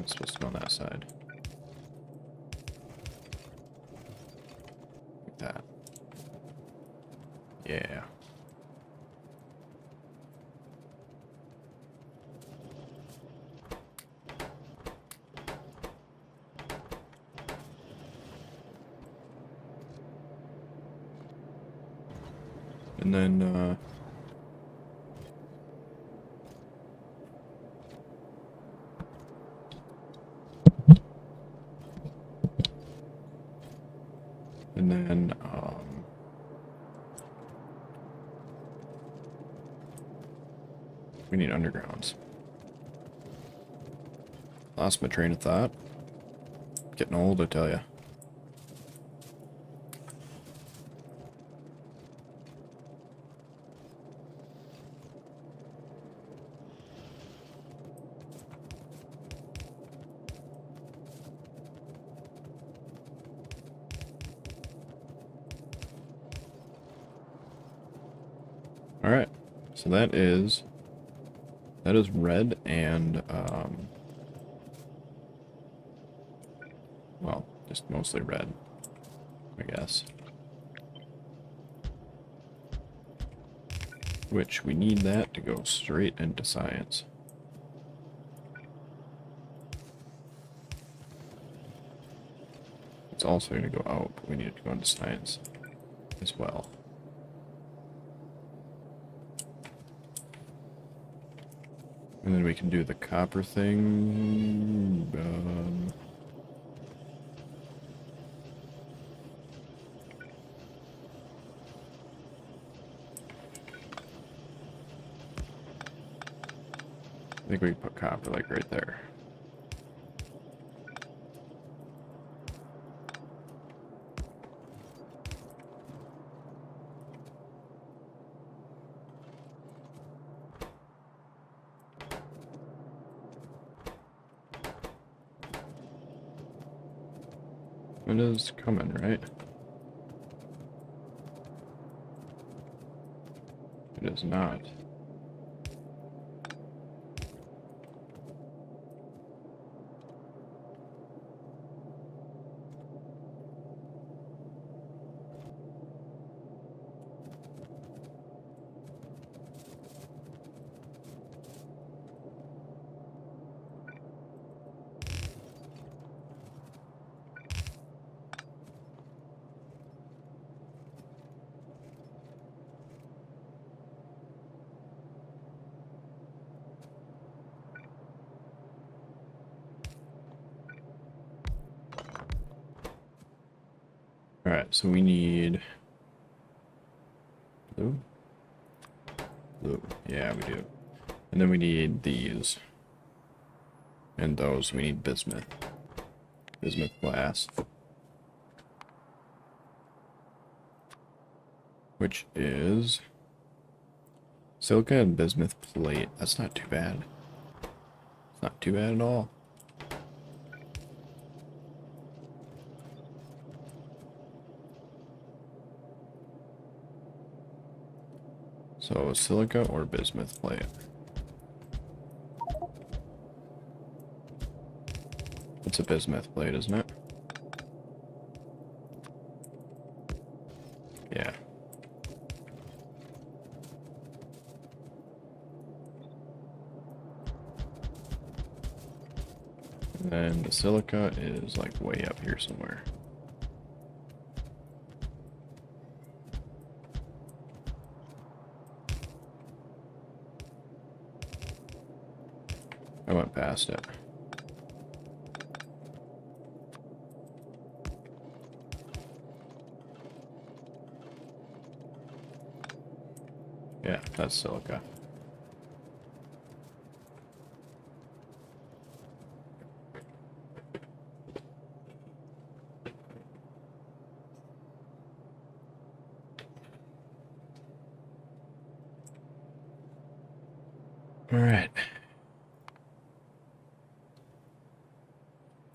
A: It's supposed to go on that side. Like that. Yeah. And then, we need undergrounds. Lost my train of thought. Getting old, I tell ya. Alright, so that is red and, well, just mostly red, I guess. Which, we need that to go straight into science. It's also going to go out, but we need it to go into science as well. And then we can do the copper thing. I think we can put copper like right there. It is coming, right? It is not. Alright, so we need blue. Blue. Yeah, we do. And then we need these. And those. We need bismuth. Bismuth glass. Which is silica and bismuth plate. That's not too bad. It's not too bad at all. So silica or bismuth plate. It's a bismuth plate, isn't it? Yeah. And then the silica is like way up here somewhere. I went past it. Yeah, that's silica. All right.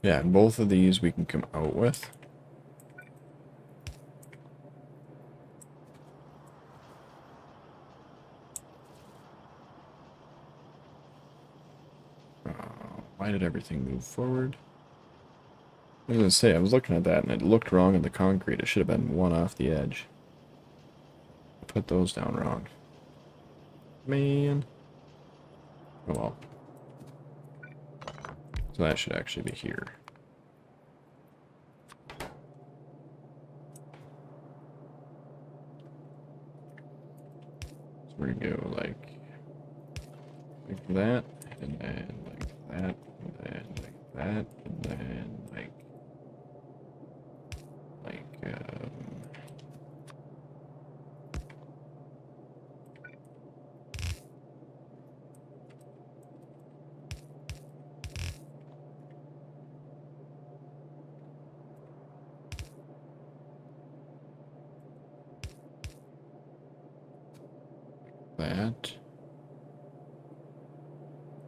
A: Yeah, and both of these we can come out with. Why did everything move forward? I was gonna say, I was looking at that and it looked wrong in the concrete. It should have been one off the edge. I put those down wrong. Man. Oh well. So that should actually be here. So we're gonna go like that, and then like that, and then like that, and then like that.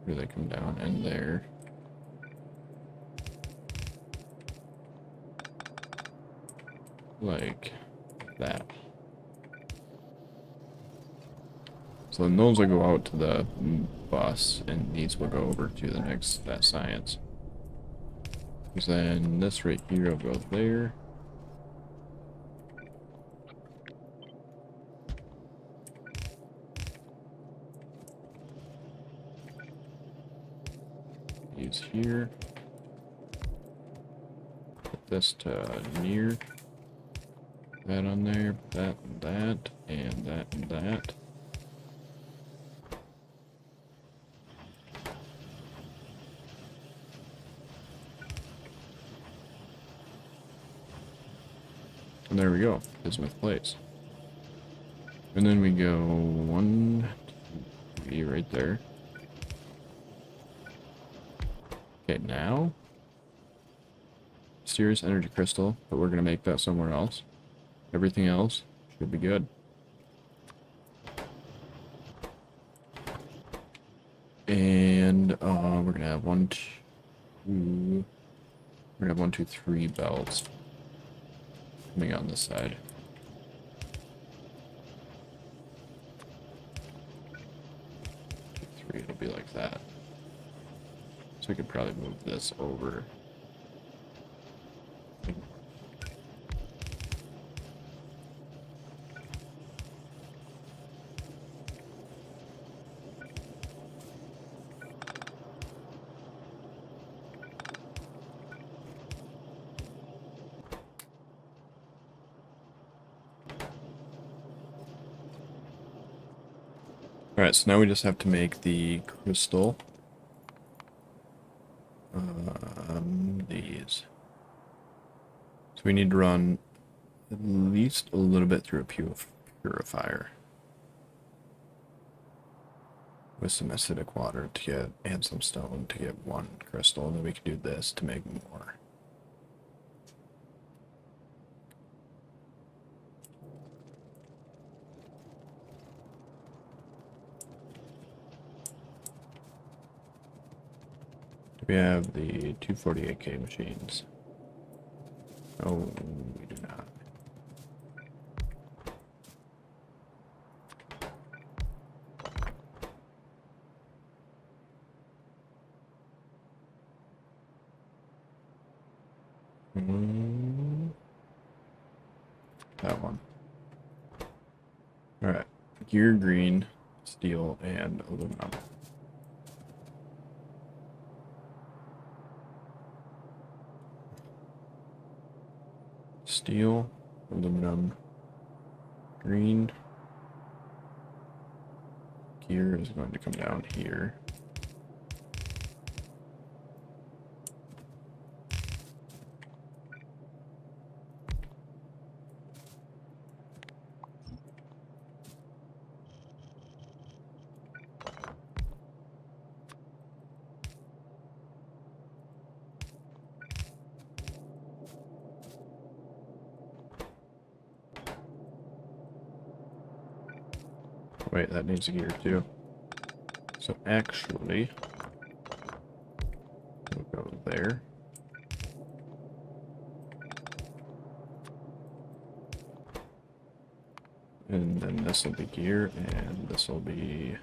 A: Where they come down in there. Like that. So then those will go out to the bus, and these will go over to the next, that science. Because then this right here will go there. These here. Put this to near. That on there, that and that, and that and that. And there we go, bismuth plates. And then we go 1, 2, 3 right there. Okay, now mysterious energy crystal, but we're gonna make that somewhere else. Everything else should be good. And we're gonna have 1, 2. We're gonna have 1, 2, 3 belts coming on this side. 2, 3, it'll be like that. So we could probably move this over. Alright, so now we just have to make the crystal. These. So we need to run at least a little bit through a purifier. With some acidic water to get, and some stone to get 1 crystal, and then we can do this to make more. Do we have the 248K machines? Oh, we do not. That one. Alright. Gear green, steel, and aluminum. Steel, aluminum, green. Gear is going to come down here. Wait, that needs a gear too. So actually, we'll go there. And then this will be gear, and this will be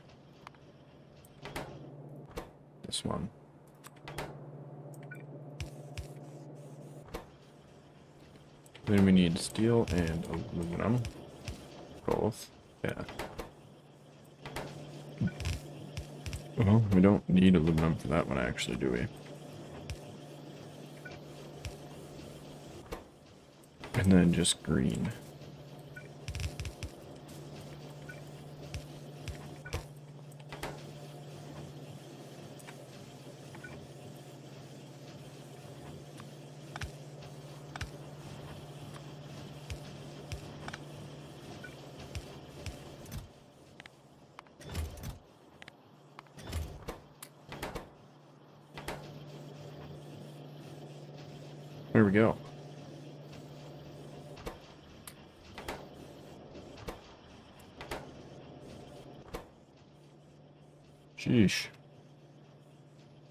A: this one. Then we need steel and aluminum. Both. Yeah. Well, we don't need aluminum for that one actually, do we? And then just green. There we go. Sheesh.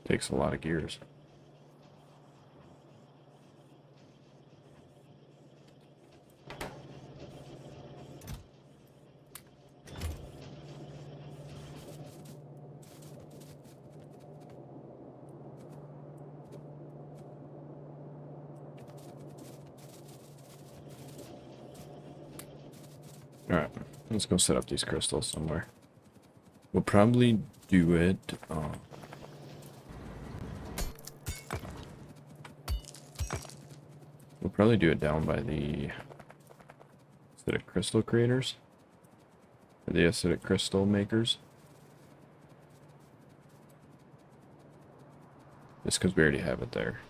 A: Takes a lot of gears. Alright, let's go set up these crystals somewhere. We'll probably do it, we'll probably do it down by the acidic crystal creators. Or the acidic crystal makers. Just because we already have it there.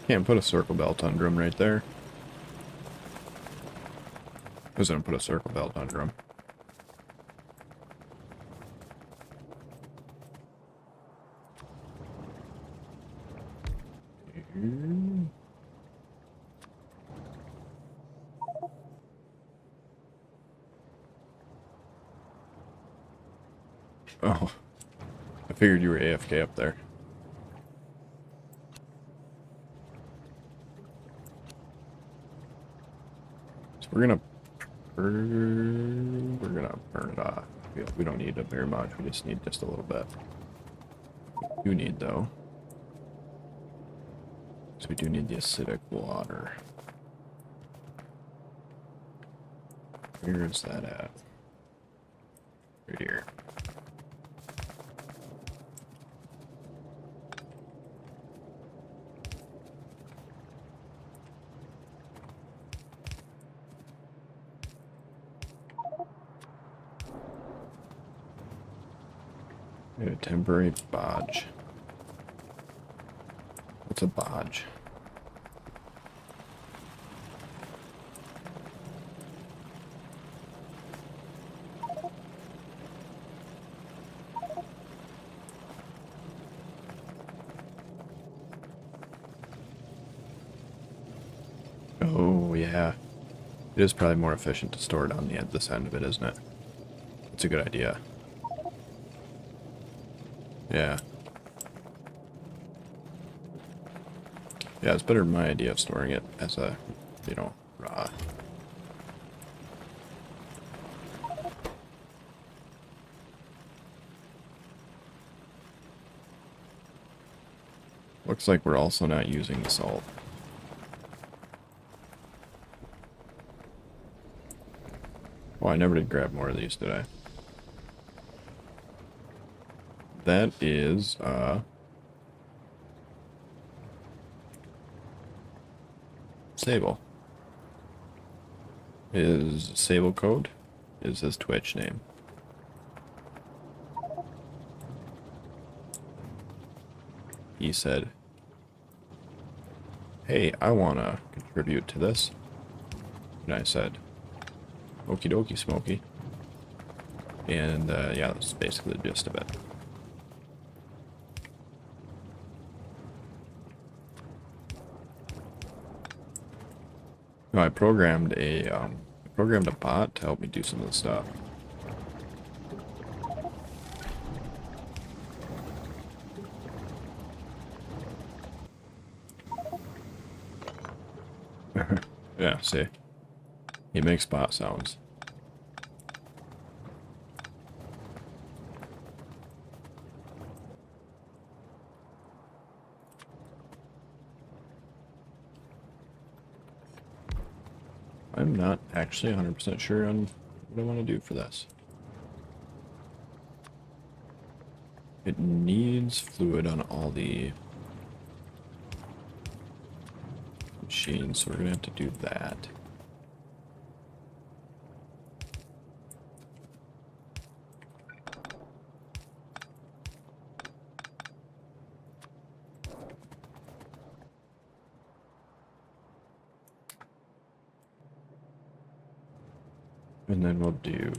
A: Can't put a circle belt under them right there. I was gonna put a circle belt under them. Oh, I figured you were AFK up there. We're gonna burn it off. We don't need it very much. We just need just a little bit. We do need though. So we do need the acidic water. Where is that at? Right here. A temporary bodge. What's a bodge? Oh, yeah. It is probably more efficient to store it on the this end of it, isn't it? It's a good idea. Yeah. Yeah, it's better than my idea of storing it as a, you know, raw. Looks like we're also not using the salt. Oh, I never did grab more of these, did I? That is, Sable. Is Sable Code is his Twitch name. He said, hey, I want to contribute to this. And I said, okie dokie, Smokey. And, yeah, that's basically the gist of it. No, I programmed a bot to help me do some of the stuff. Yeah, see? He makes bot sounds. I'm not actually 100% sure on what I want to do for this. It needs fluid on all the machines, so we're gonna have to do that. And then we'll do,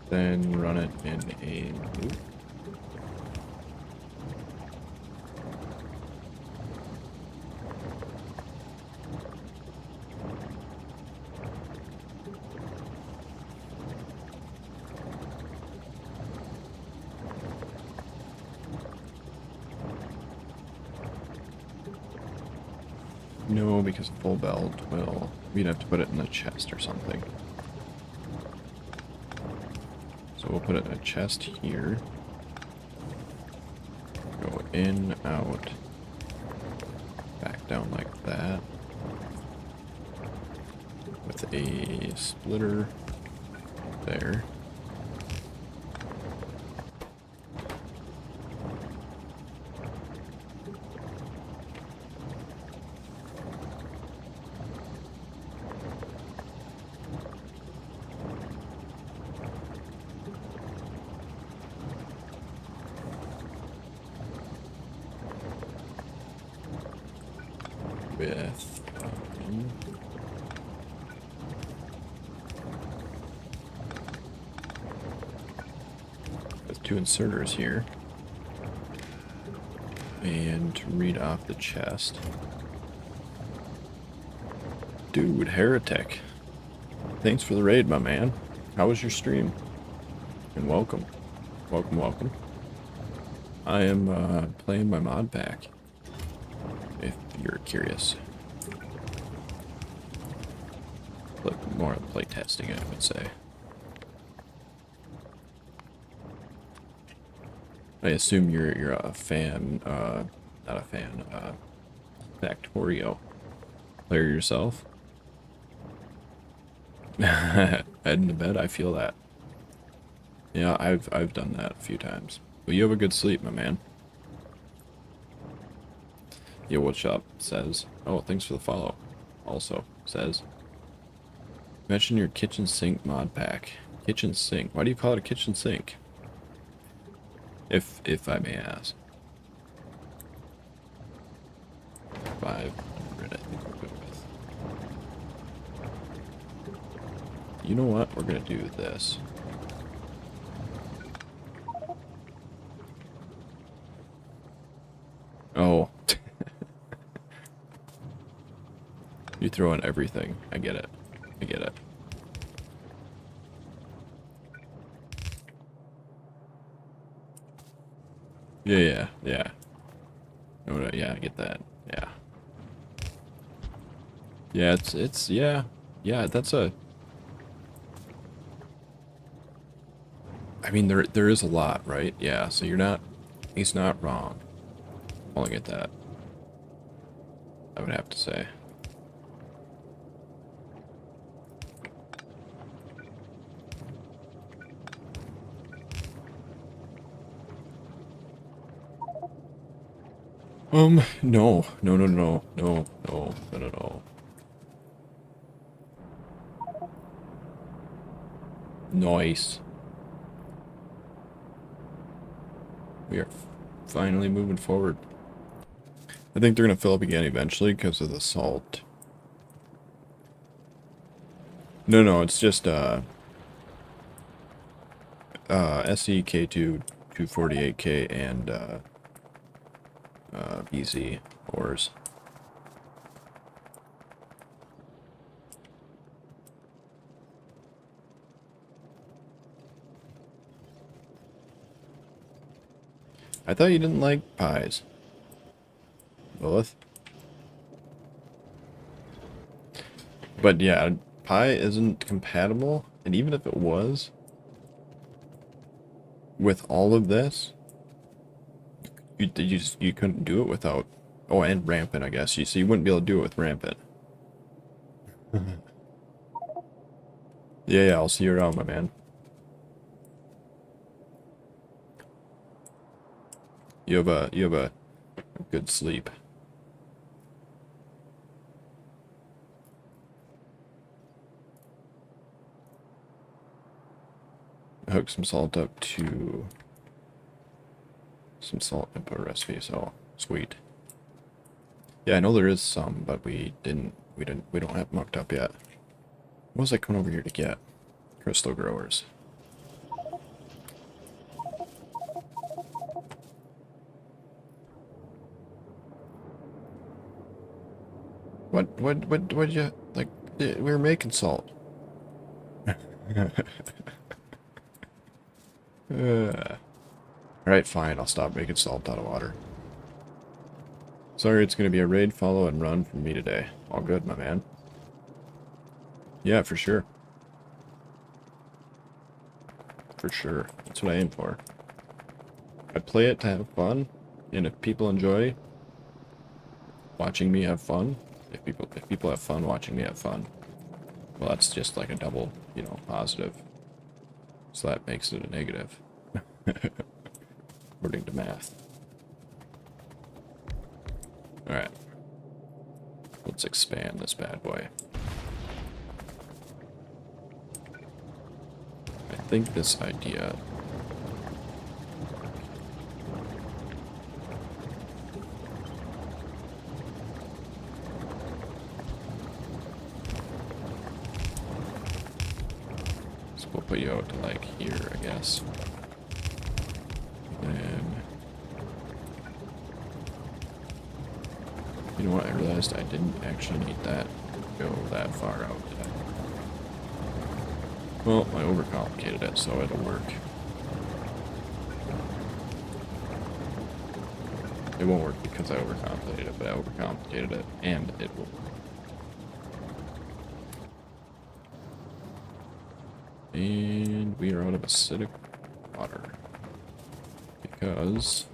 A: then run it in a loop. No, because full belt will... We'd have to put it in a chest or something. So we'll put it in a chest here. Go in, out. Back down like that. With a splitter there. With two inserters here. And to read off the chest. Dude, Heretic. Thanks for the raid, my man. How was your stream? and welcome. Welcome, welcome. I am playing my Modpack, if you're curious. More play testing, I would say. I assume you're a fan, not a fan, Factorio player yourself. Heading to bed, I feel that. Yeah, I've done that a few times. But you have a good sleep, my man. Yo, what's up? Says. Oh, thanks for the follow. Also says. Mention your kitchen sink mod pack. Kitchen sink. Why do you call it a kitchen sink? If I may ask. 500, I think we're good with. You know what? We're gonna do this. Oh. You throw in everything. I get it. I get it. Yeah. No, yeah, I get that. Yeah. Yeah, yeah, that's a... I mean, there is a lot, right? Yeah, so he's not wrong. Calling it that. I would have to say. No, not at all. Nice. We are finally moving forward. I think they're gonna fill up again eventually because of the salt. No, it's just SEK2 248K and BZ ores. I thought you didn't like pies. Lilith? But yeah, pie isn't compatible, and even if it was, with all of this, you couldn't do it without... Oh, and Rampant, I guess. So you wouldn't be able to do it with Rampant. Yeah, I'll see you around, my man. You have a good sleep. Hook some salt up to some salt input recipe, so sweet. Yeah, I know there is some, but we don't have them hooked up yet. What was I coming over here to get? Crystal growers. What'd you, like, we were making salt. Alright, fine, I'll stop making salt out of water. Sorry, it's gonna be a raid, follow, and run from me today. All good, my man. Yeah, for sure. For sure. That's what I aim for. I play it to have fun, and if people enjoy watching me have fun, if people have fun watching me have fun, well, that's just like a double, positive. So that makes it a negative. According to math. Alright. Let's expand this bad boy. I think this idea... So we'll put you out to like here, I guess. And... You know what, I realized I didn't actually need that to go that far out. Well, I overcomplicated it, so it'll work. It won't work because I overcomplicated it, but I overcomplicated it, and it will work. And we are out of acidic water. Because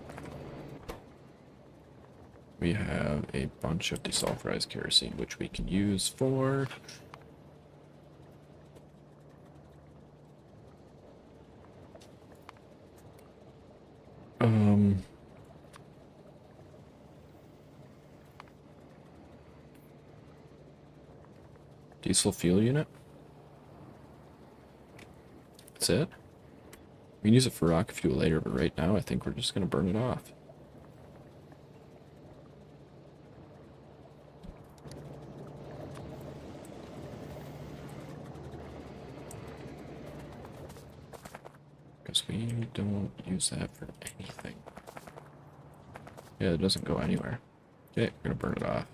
A: we have a bunch of desulfurized kerosene, which we can use for... diesel fuel unit. That's it. We can use it for rocket fuel later, but right now I think we're just going to burn it off. Because we don't use that for anything. Yeah, it doesn't go anywhere. Okay, we're going to burn it off.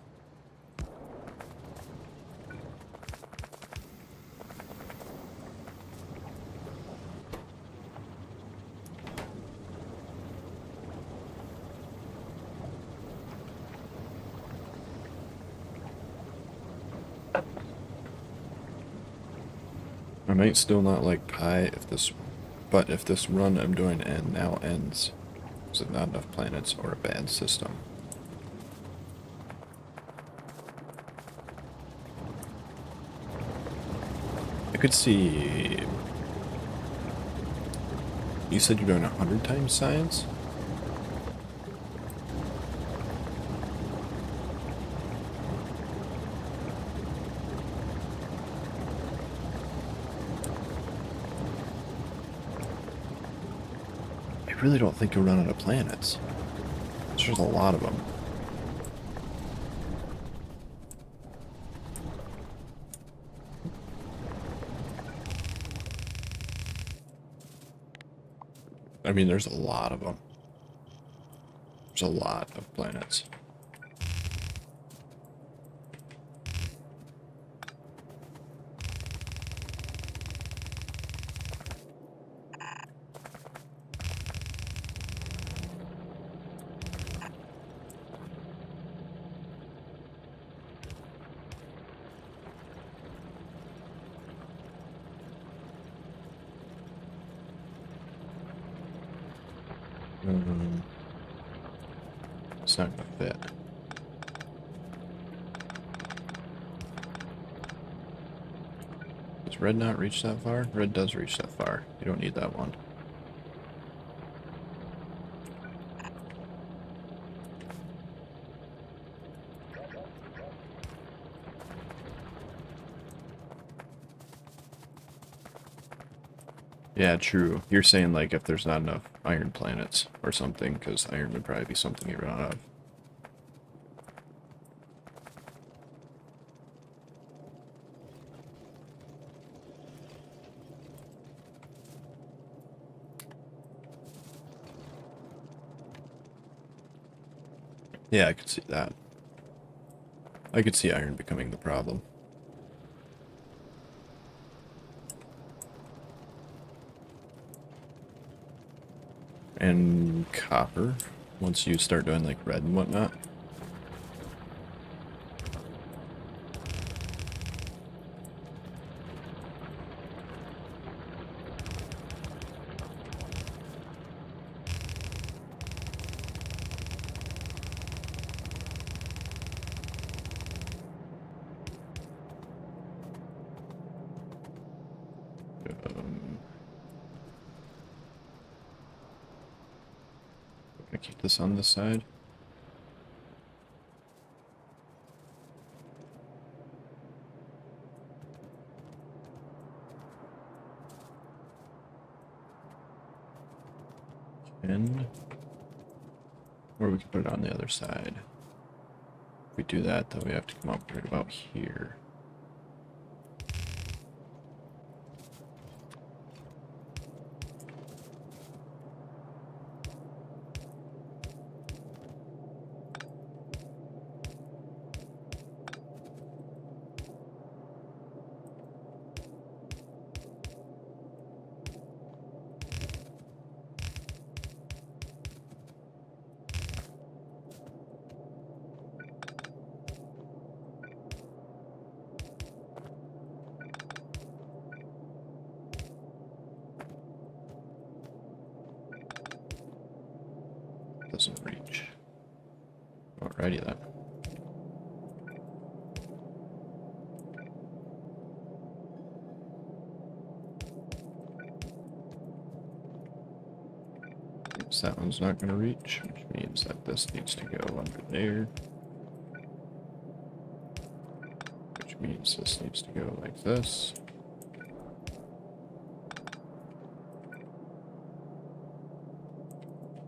A: I might still not like pi if this, but if this run I'm doing now ends, is it not enough planets or a bad system? I could see. You said you're doing 100 times science? I really don't think you'll run out of planets. There's a lot of them. I mean, there's a lot of them. There's a lot of planets. It's not gonna fit. Does red not reach that far? Red does reach that far. You don't need that one. Yeah, true. You're saying like if there's not enough iron planets or something, because iron would probably be something you run out of. Yeah, I could see that. I could see iron becoming the problem. And copper, once you start doing like red and whatnot. Gonna keep this on this side. And or we can put it on the other side. If we do that, then we have to come up right about here. doesn't reach. Alrighty then. So that one's not going to reach, which means that this needs to go under there. Which means this needs to go like this.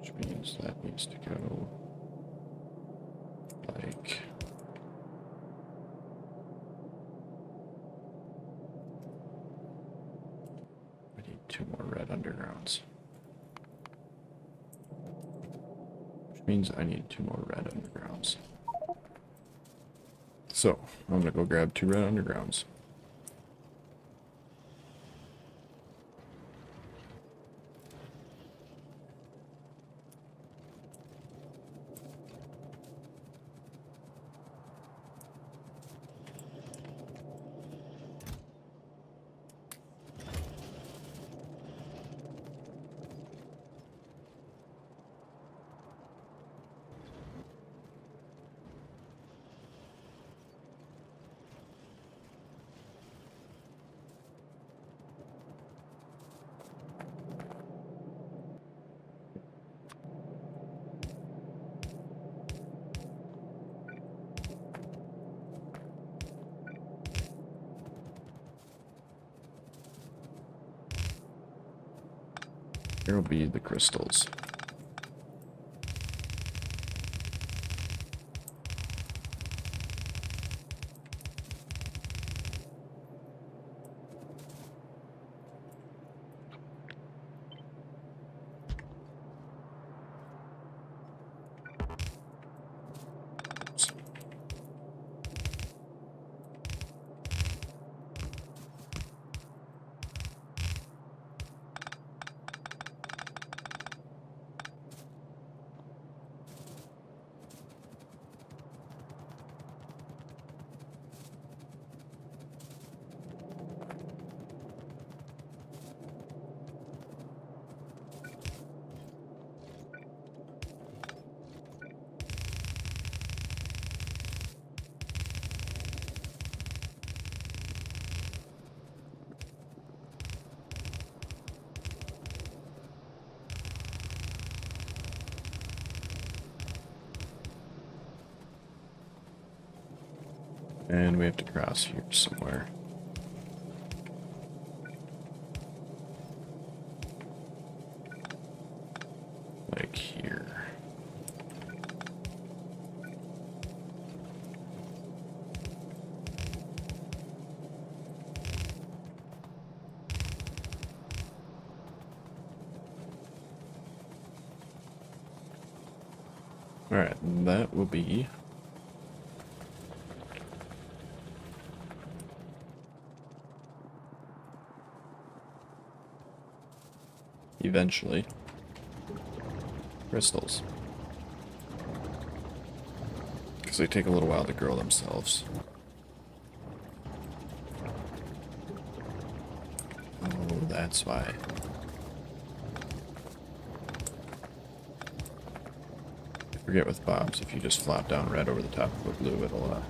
A: Which means that needs to go like... I need 2 more red undergrounds. Which means I need 2 more red undergrounds. So, I'm gonna go grab 2 red undergrounds. Here will be the crystals. And we have to cross here somewhere. Like here. Alright, that will be eventually crystals. Because they take a little while to grow themselves. Oh, that's why. I forget with bombs, if you just flop down red over the top of a blue, it'll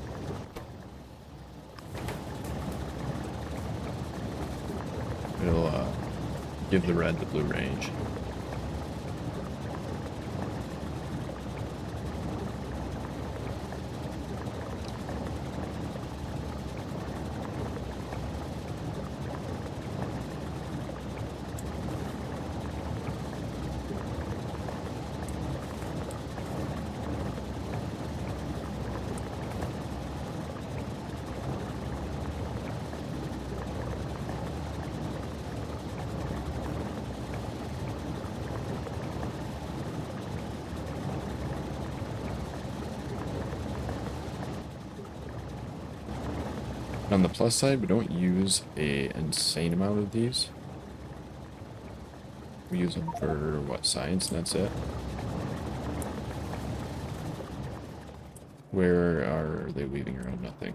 A: give the red the blue range. On the plus side, we don't use an insane amount of these. We use them for, what, science, and that's it? Where are they weaving around nothing?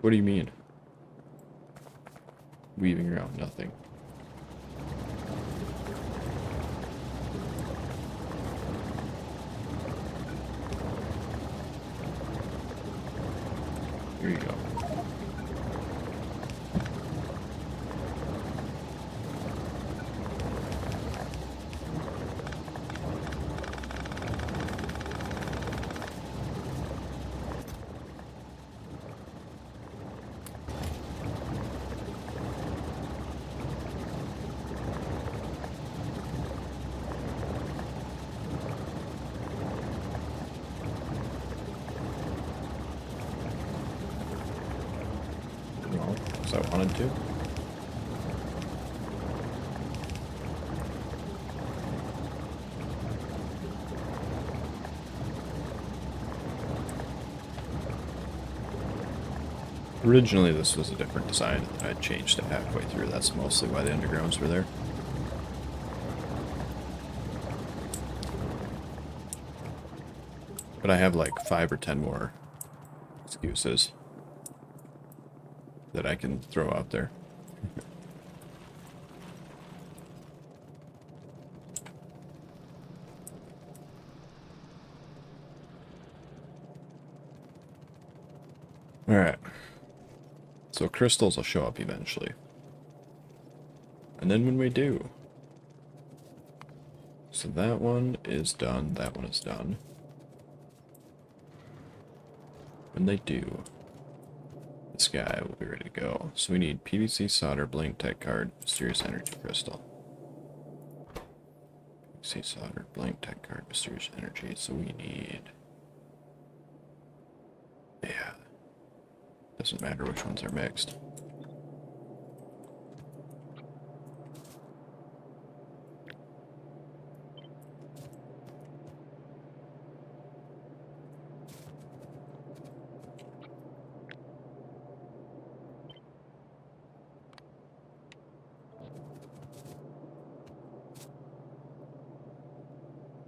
A: What do you mean? Weaving around nothing. Here you go. Well, because I wanted to. Originally, this was a different design that I changed it halfway through. That's mostly why the undergrounds were there. But I have like 5 or 10 more excuses that I can throw out there. Alright. So crystals will show up eventually. And then when we do... So that one is done, that one is done. When they do, this guy will be ready to go. So we need PVC solder, blank tech card, mysterious energy crystal. PVC solder, blank tech card, mysterious energy. So we need... Yeah. Doesn't matter which ones are mixed.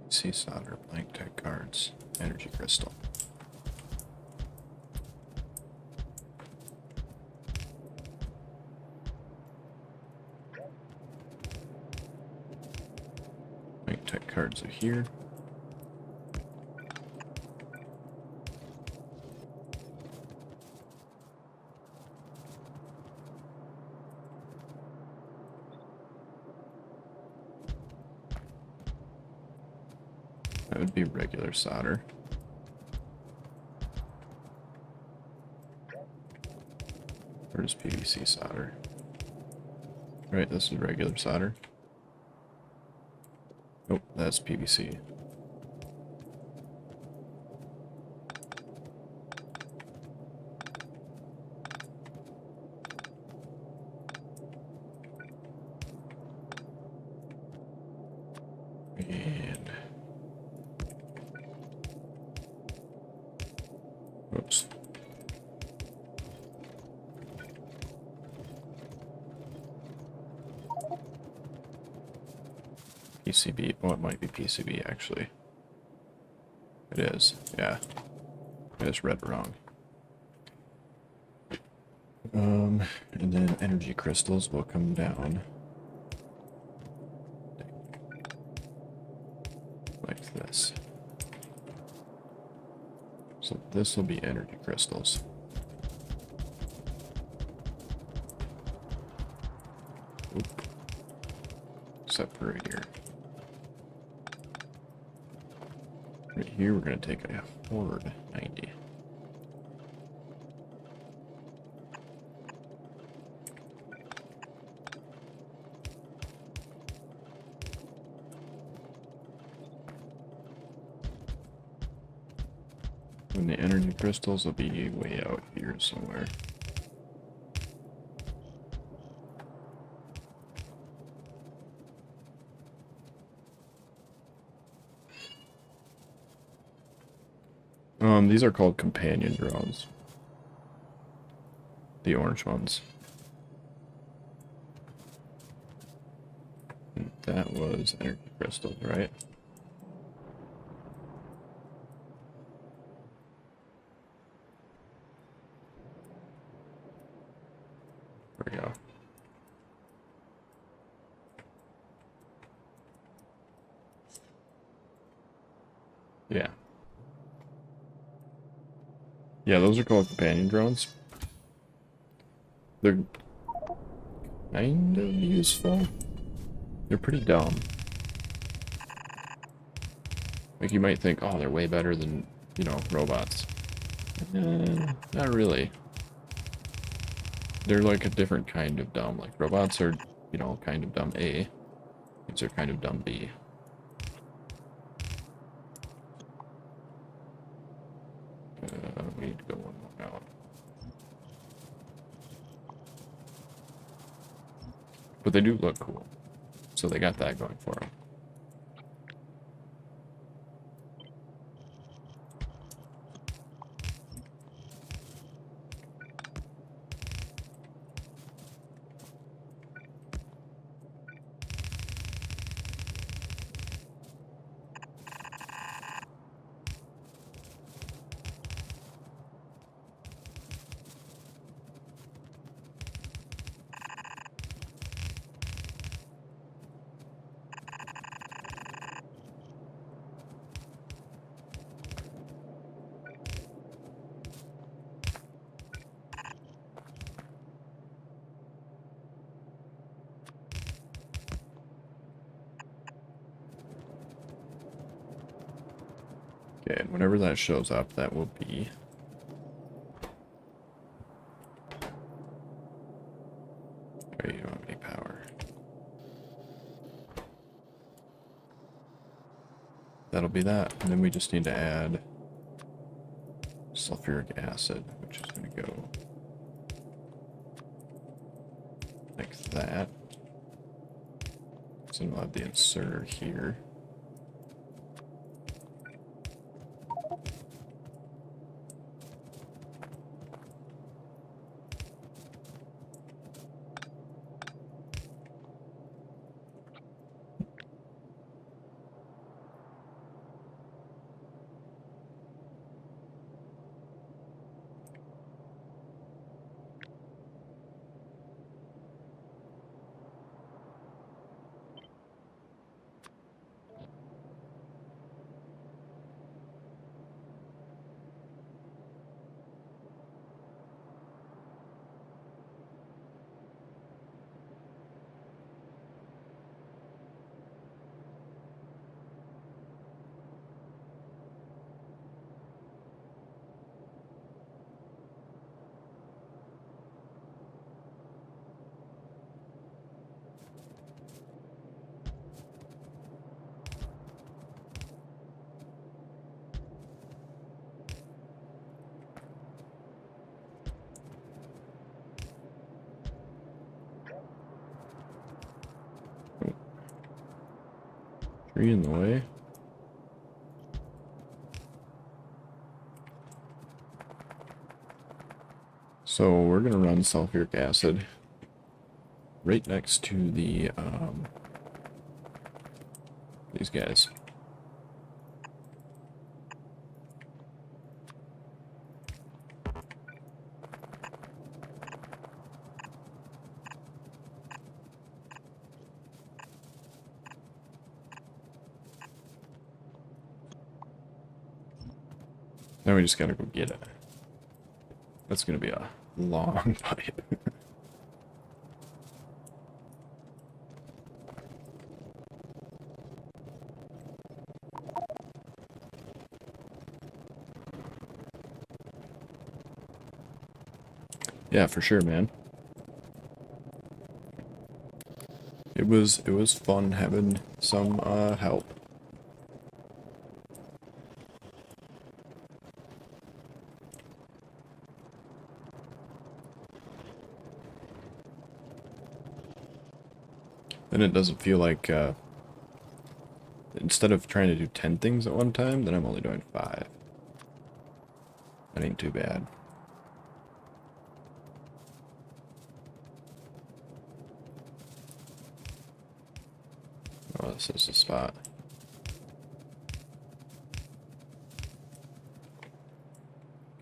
A: PVC solder, blank tech cards, energy crystal. Tech cards are here. That would be regular solder. Where's PVC solder? Right, this is regular solder. Oh, that's PVC. And... Oops. PCB. Oh, it might be PCB, actually. It is, yeah. I just read it wrong. And then energy crystals will come down. Like this. So this will be energy crystals. Oop. Except for right here. Right here, we're going to take a forward 90. And the energy crystals will be way out here somewhere. These are called companion drones. The orange ones. And that was energy crystals, right? Yeah. Yeah, those are called companion drones. They're kind of useful. They're pretty dumb. Like, you might think, oh, they're way better than, you know, robots. Not really. They're like a different kind of dumb. Like, robots are, you know, kind of dumb A. These are kind of dumb B. We need to go one more out. But they do look cool. So they got that going for them. Okay, and whenever that shows up, that will be... Oh, you don't have any power. That'll be that. And then we just need to add sulfuric acid, which is going to go like that. So we'll have the inserter here. Tree in the way. So we're going to run sulfuric acid right next to the these guys. Now we just gotta go get it. That's gonna be a long pipe. Yeah, for sure, man. It was fun having some help. Then it doesn't feel like instead of trying to do 10 things at one time, then I'm only doing 5. That ain't too bad. Oh, this is the spot.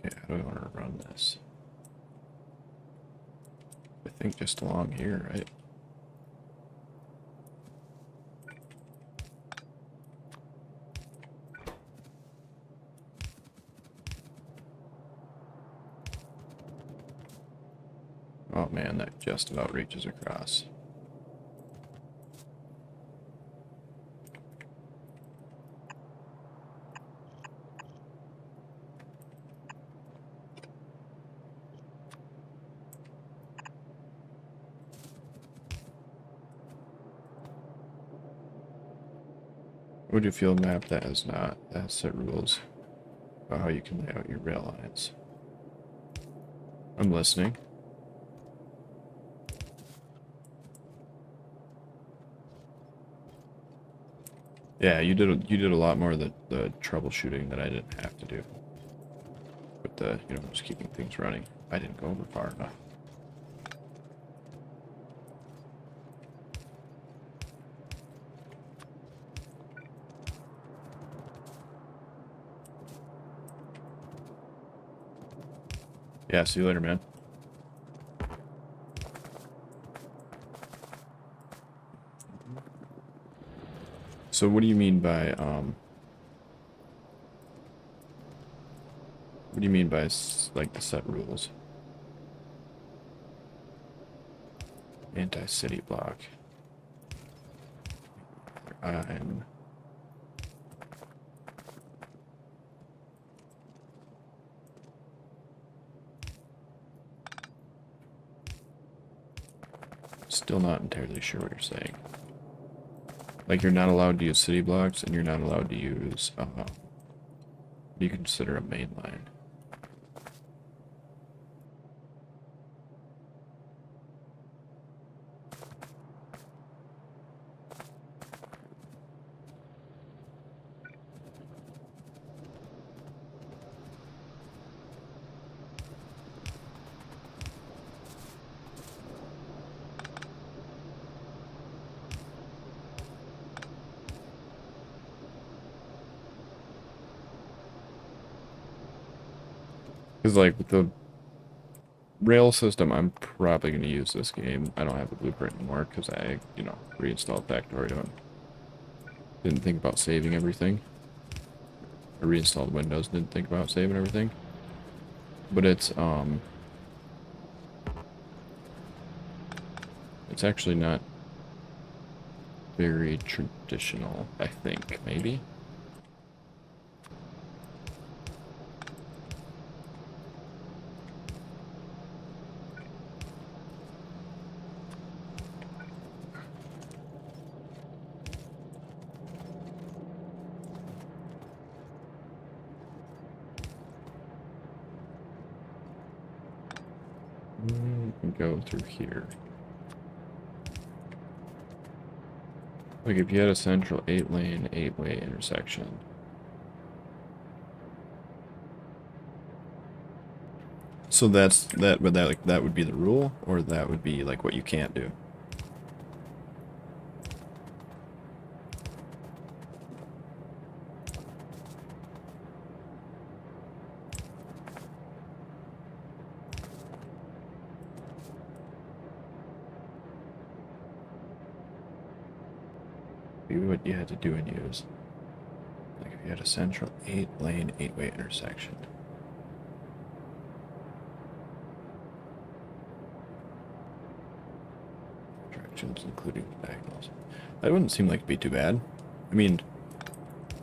A: Okay, how do I want to run this? I think just along here, right? Oh man, that just about reaches across. Would you feel a map that has not that set rules about how you can lay out your rail lines? I'm listening. Yeah, you did a lot more of the troubleshooting that I didn't have to do. With the, you know, just keeping things running. I didn't go over far enough. Yeah, see you later, man. So what do you mean by, what do you mean by, like, the set rules? Anti-city block. I'm... Still not entirely sure what you're saying. Like, you're not allowed to use city blocks, and you're not allowed to use, what do you consider a main line? Because, like, with the rail system, I'm probably going to use this game. I don't have a blueprint anymore because I, you know, reinstalled Factorio and didn't think about saving everything. I reinstalled Windows, didn't think about saving everything. But it's actually not very traditional, I think, maybe. We can go through here. Like if you had a central 8-lane, 8-way intersection. So that's that, but that, like, that would be the rule, or that would be like what you can't do. Maybe what you had to do and use. Like if you had a central 8-lane, 8-way intersection. Directions including diagonals. That wouldn't seem like it'd be too bad. I mean,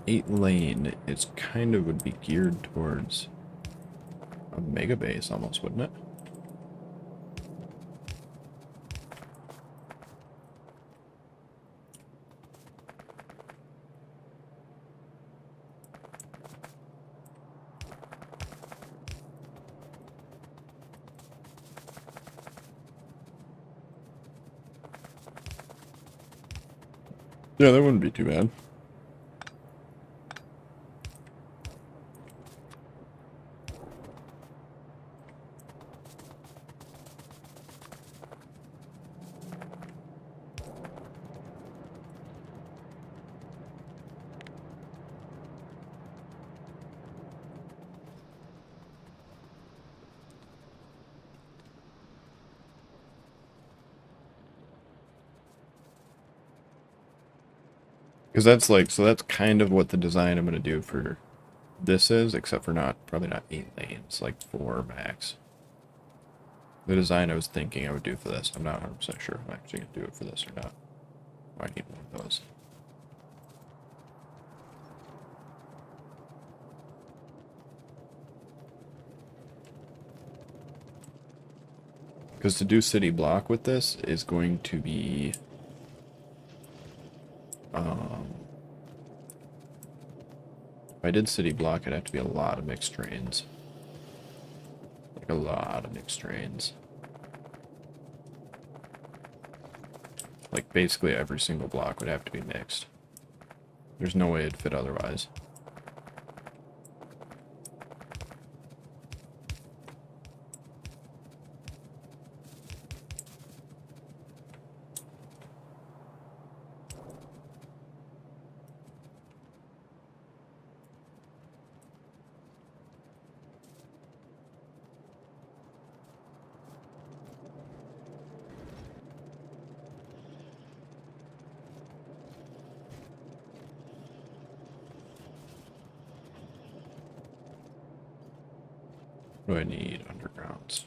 A: 8-lane, it's kind of would be geared towards a mega base almost, wouldn't it? Yeah, that wouldn't be too bad. Because that's like, so that's kind of what the design I'm going to do for this is, except for not, probably not 8 lanes, like 4 max. The design I was thinking I would do for this. I'm not 100% sure if I'm actually going to do it for this or not. I need one of those. Because to do city block with this is going to be... if I did city block, it'd have to be a lot of mixed trains. Like a lot of mixed trains. Like basically every single block would have to be mixed. There's no way it'd fit otherwise. What do I need? Undergrounds.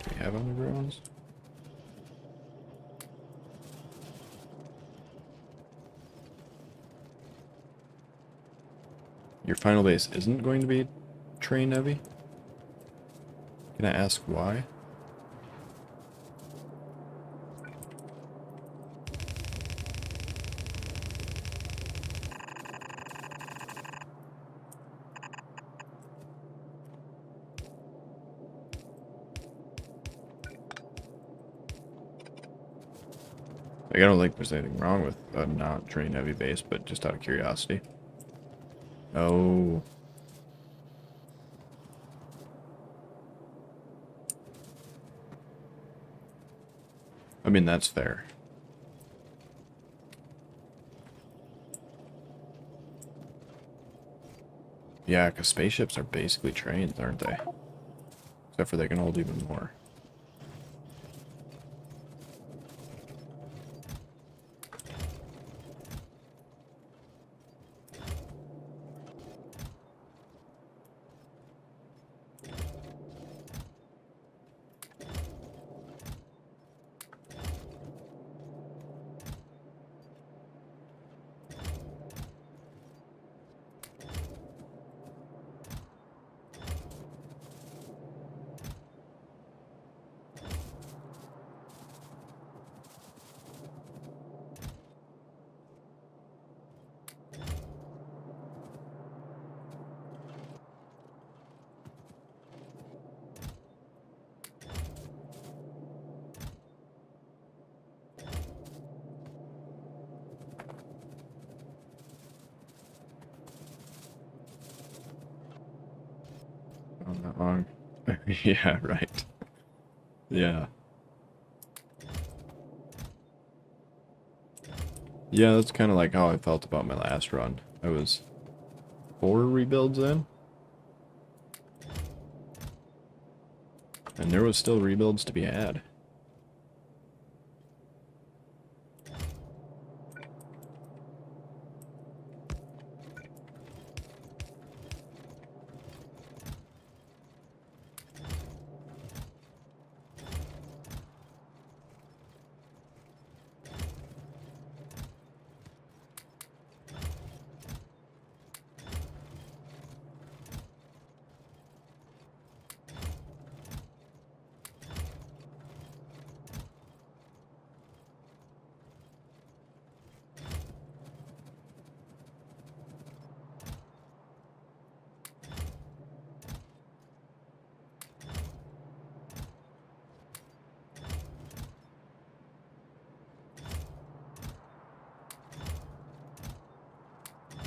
A: Do we have undergrounds? Your final base isn't going to be train heavy? Can I ask why? Like, I don't think there's anything wrong with a not train heavy base, but just out of curiosity. Oh. I mean, that's fair. Yeah, because spaceships are basically trains, aren't they? Except for they can hold even more. Not that long. Yeah, right. Yeah. Yeah, that's kind of like how I felt about my last run. I was 4 rebuilds in. And there was still rebuilds to be had.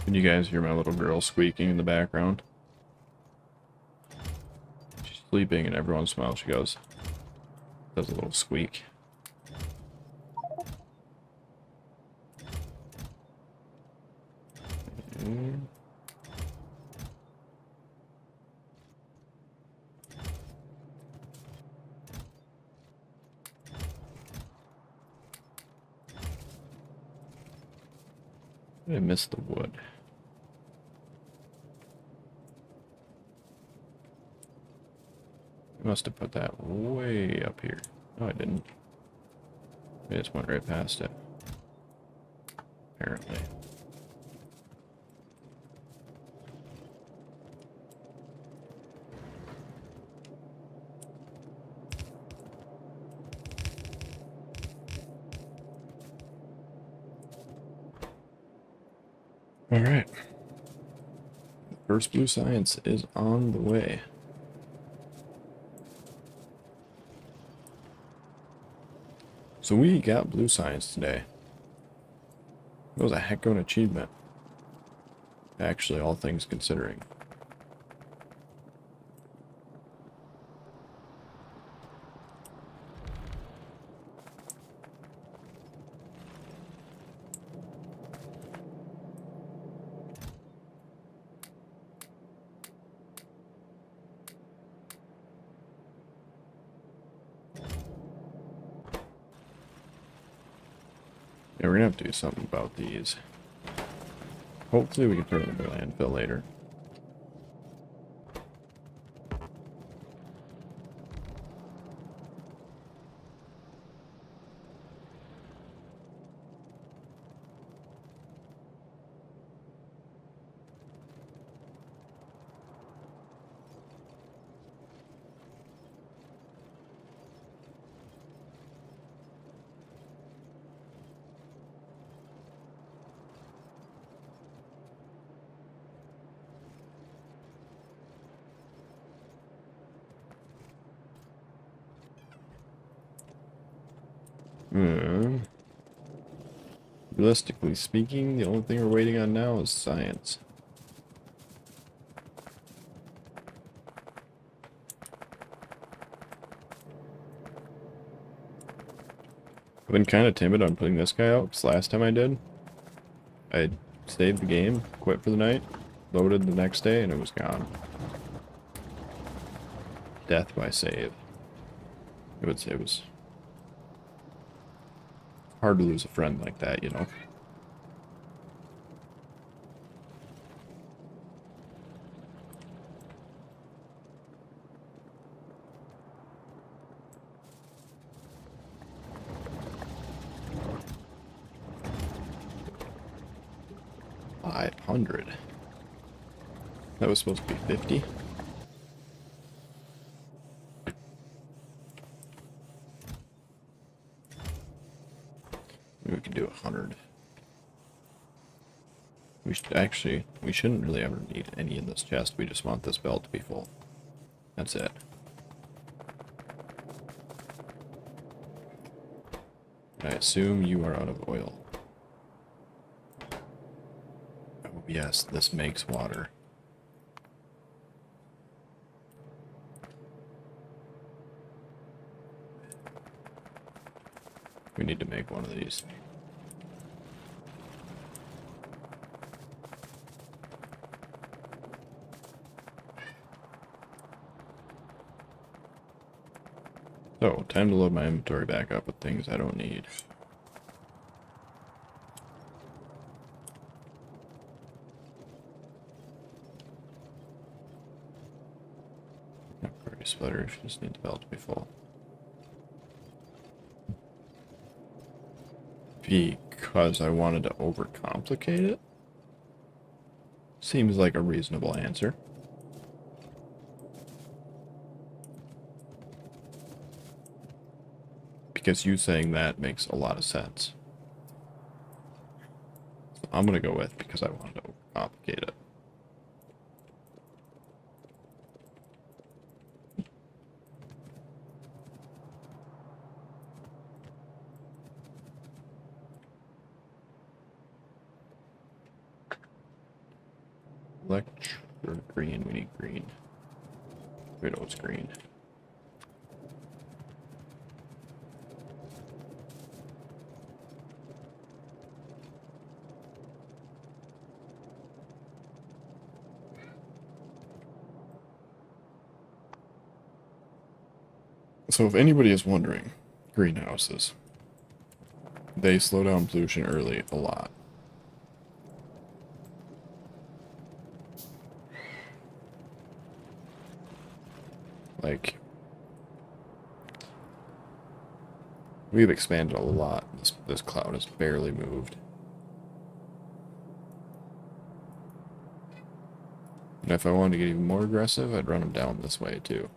A: Can you guys hear my little girl squeaking in the background? She's sleeping and every once in a while she does a little squeak. Mm. I missed the wood. Must have put that way up here. No, I didn't. I just went right past it. Apparently. Alright. First blue science is on the way. So we got blue science today. That was a heck of an achievement. Actually, all things considering. Yeah, we're gonna have to do something about these. Hopefully we can turn them into landfill later. Realistically speaking, the only thing we're waiting on now is science. I've been kind of timid on putting this guy out, because last time I did, I saved the game, quit for the night, loaded the next day, and it was gone. Death by save. It was hard to lose a friend like that, you know? $500. That was supposed to be 50. Maybe we can do 100. We shouldn't really ever need any in this chest. We just want this belt to be full. That's it. I assume you are out of oil. Oh yes, this makes water. We need to make one of these. So, time to load my inventory back up with things I don't need. Pretty splitters, just need the belt to be full. Because I wanted to overcomplicate it? Seems like a reasonable answer. Because you saying that makes a lot of sense. So I'm gonna go with because I wanted to overcomplicate it. Electric green, we need green. Widow's green. So if anybody is wondering, greenhouses, they slow down pollution early a lot. Like, We've expanded a lot. This cloud has barely moved. And if I wanted to get even more aggressive, I'd run them down this way too.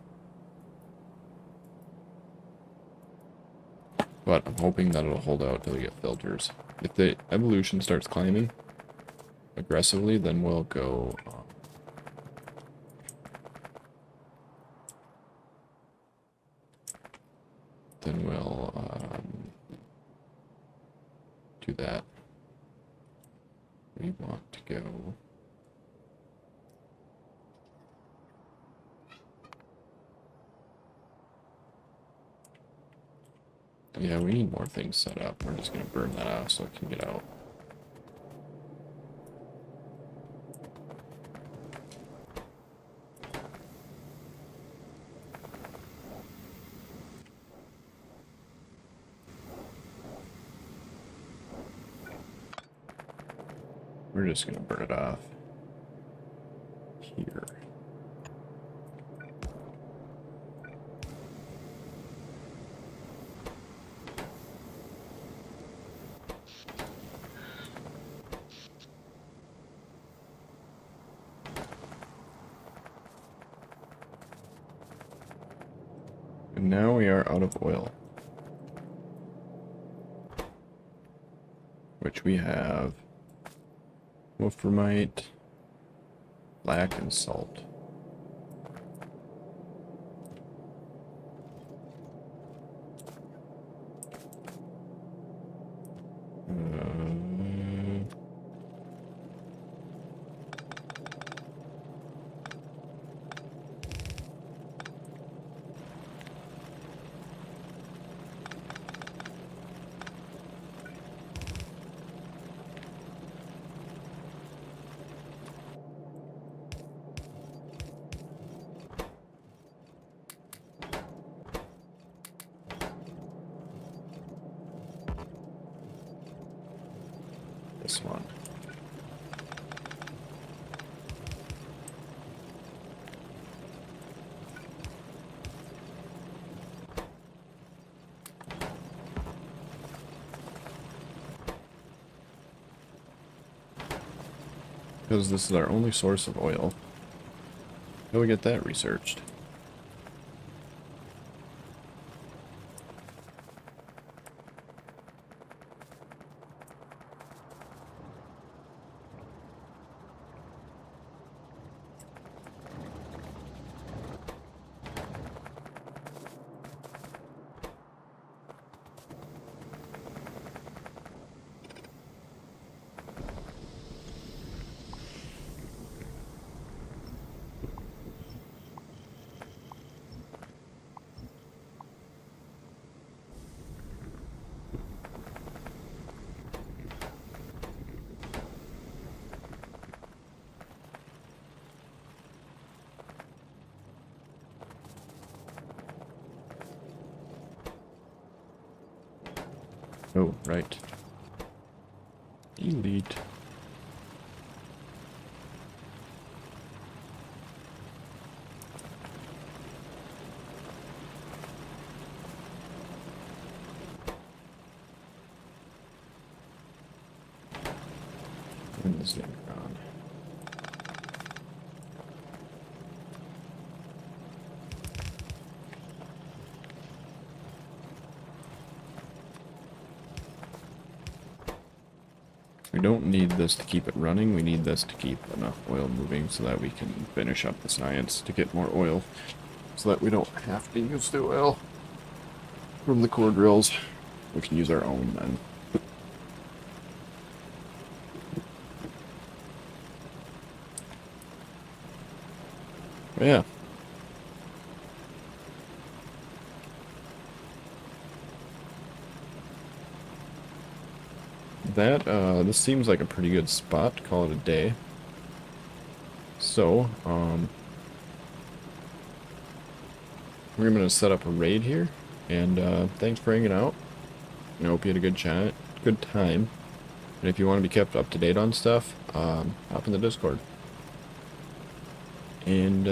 A: But I'm hoping that it'll hold out till we get filters. If the evolution starts climbing aggressively, then we'll go... then we'll do that. We want to go... Yeah, we need more things set up. We're just going to burn that off so it can get out. We're just going to burn it off here. And now we are out of oil. Which we have wolframite, black, and salt. This one. Because this is our only source of oil. How do we get that researched? Oh, right. Elite. Turn this thing around. We don't need this to keep it running, we need this to keep enough oil moving so that we can finish up the science to get more oil. So that we don't have to use the oil from the core drills. We can use our own then. But yeah. This seems like a pretty good spot to call it a day. So, we're gonna set up a raid here, and thanks for hanging out. I hope you had a good chat, good time. And if you want to be kept up to date on stuff, hop in the Discord. And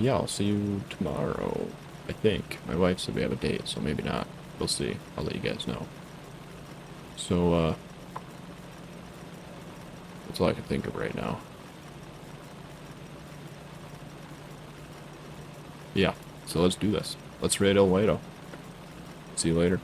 A: yeah, I'll see you tomorrow. I think my wife said we have a date, so maybe not. We'll see. I'll let you guys know. So, that's all I can think of right now. Yeah, so let's do this. Let's raid El Wado. See you later.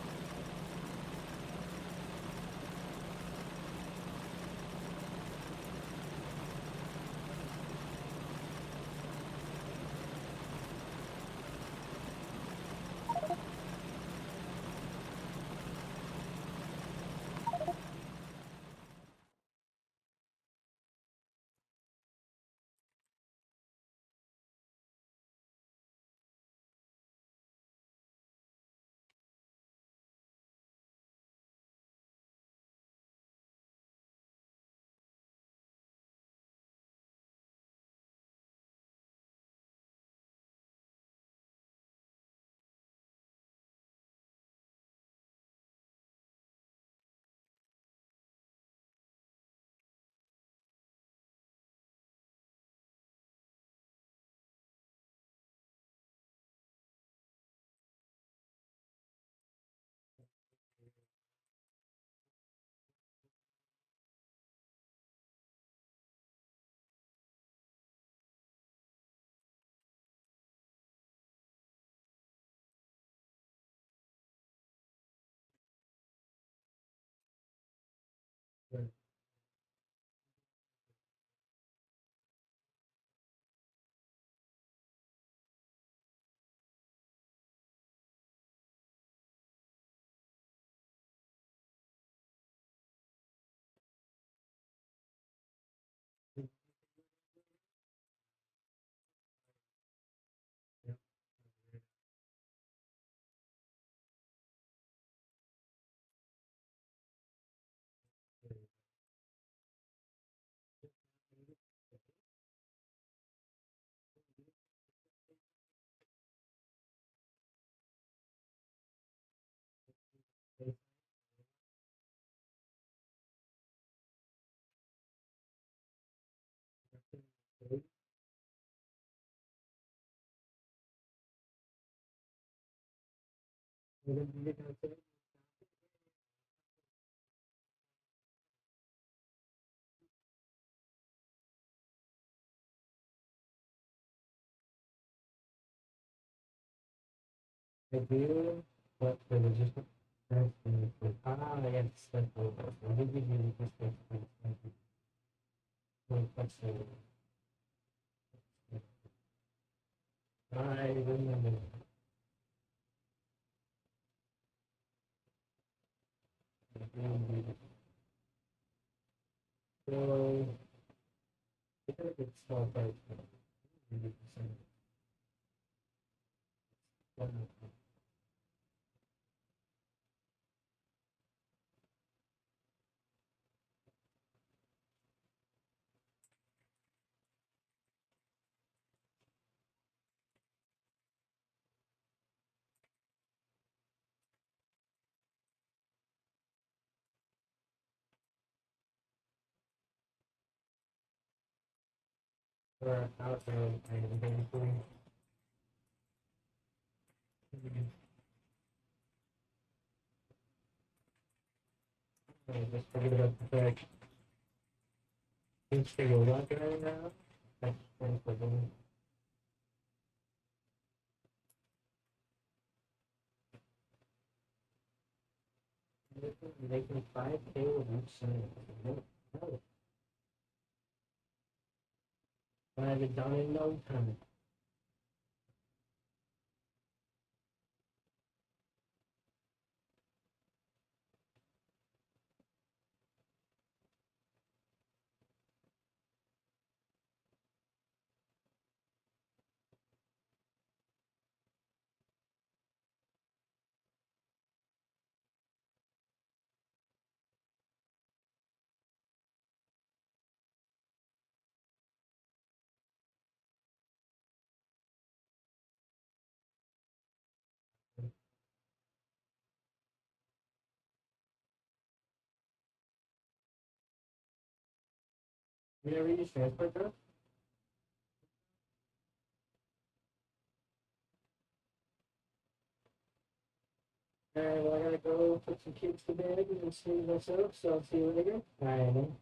C: Alright, well, I gotta go put some kids to bed and sleep myself, so I'll see you later. Alright, man.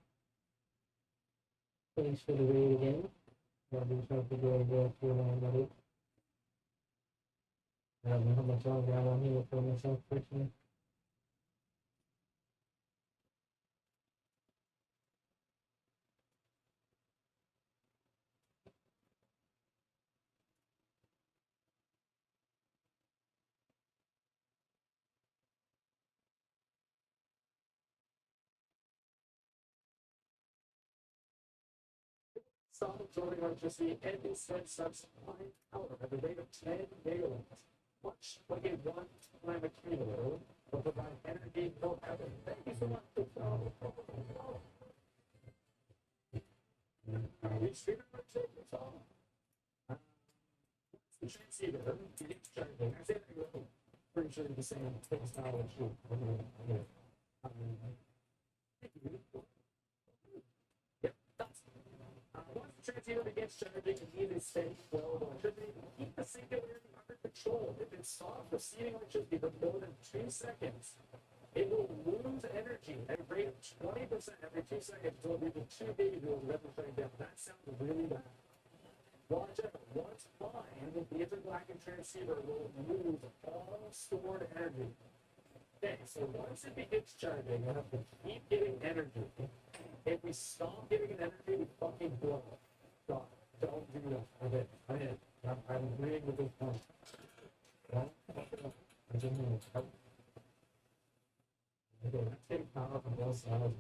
C: Thanks for the raid again. I'll do something to go through my buddy. I don't know how much longer I want here for myself personally. Solid building electricity and instead subsupplying power at the rate of 10 megawatts, much like a one-time accumulator will provide energy forever. Thank you so much for we streaming our tickets all. The transceiver, the charging. I say that you're pretty sure the same things now as you. Yep, that's once the transceiver begins charging and needs a steady flow of electricity, keep the singularity under control. If it stops receiving electricity for more than 2 seconds, it will lose energy at a rate of 20% every 2 seconds until it reaches 2 gigajoules of shutting down. That sounds really bad. Watch out. Once fine, the intergalactic transceiver will lose all stored energy. Okay, so once it begins charging, you have to keep getting energy. If we stop getting energy, we fucking blow. Stop. Don't do that. Okay, I'm agreeing with this point. Okay, let's take power from both sides.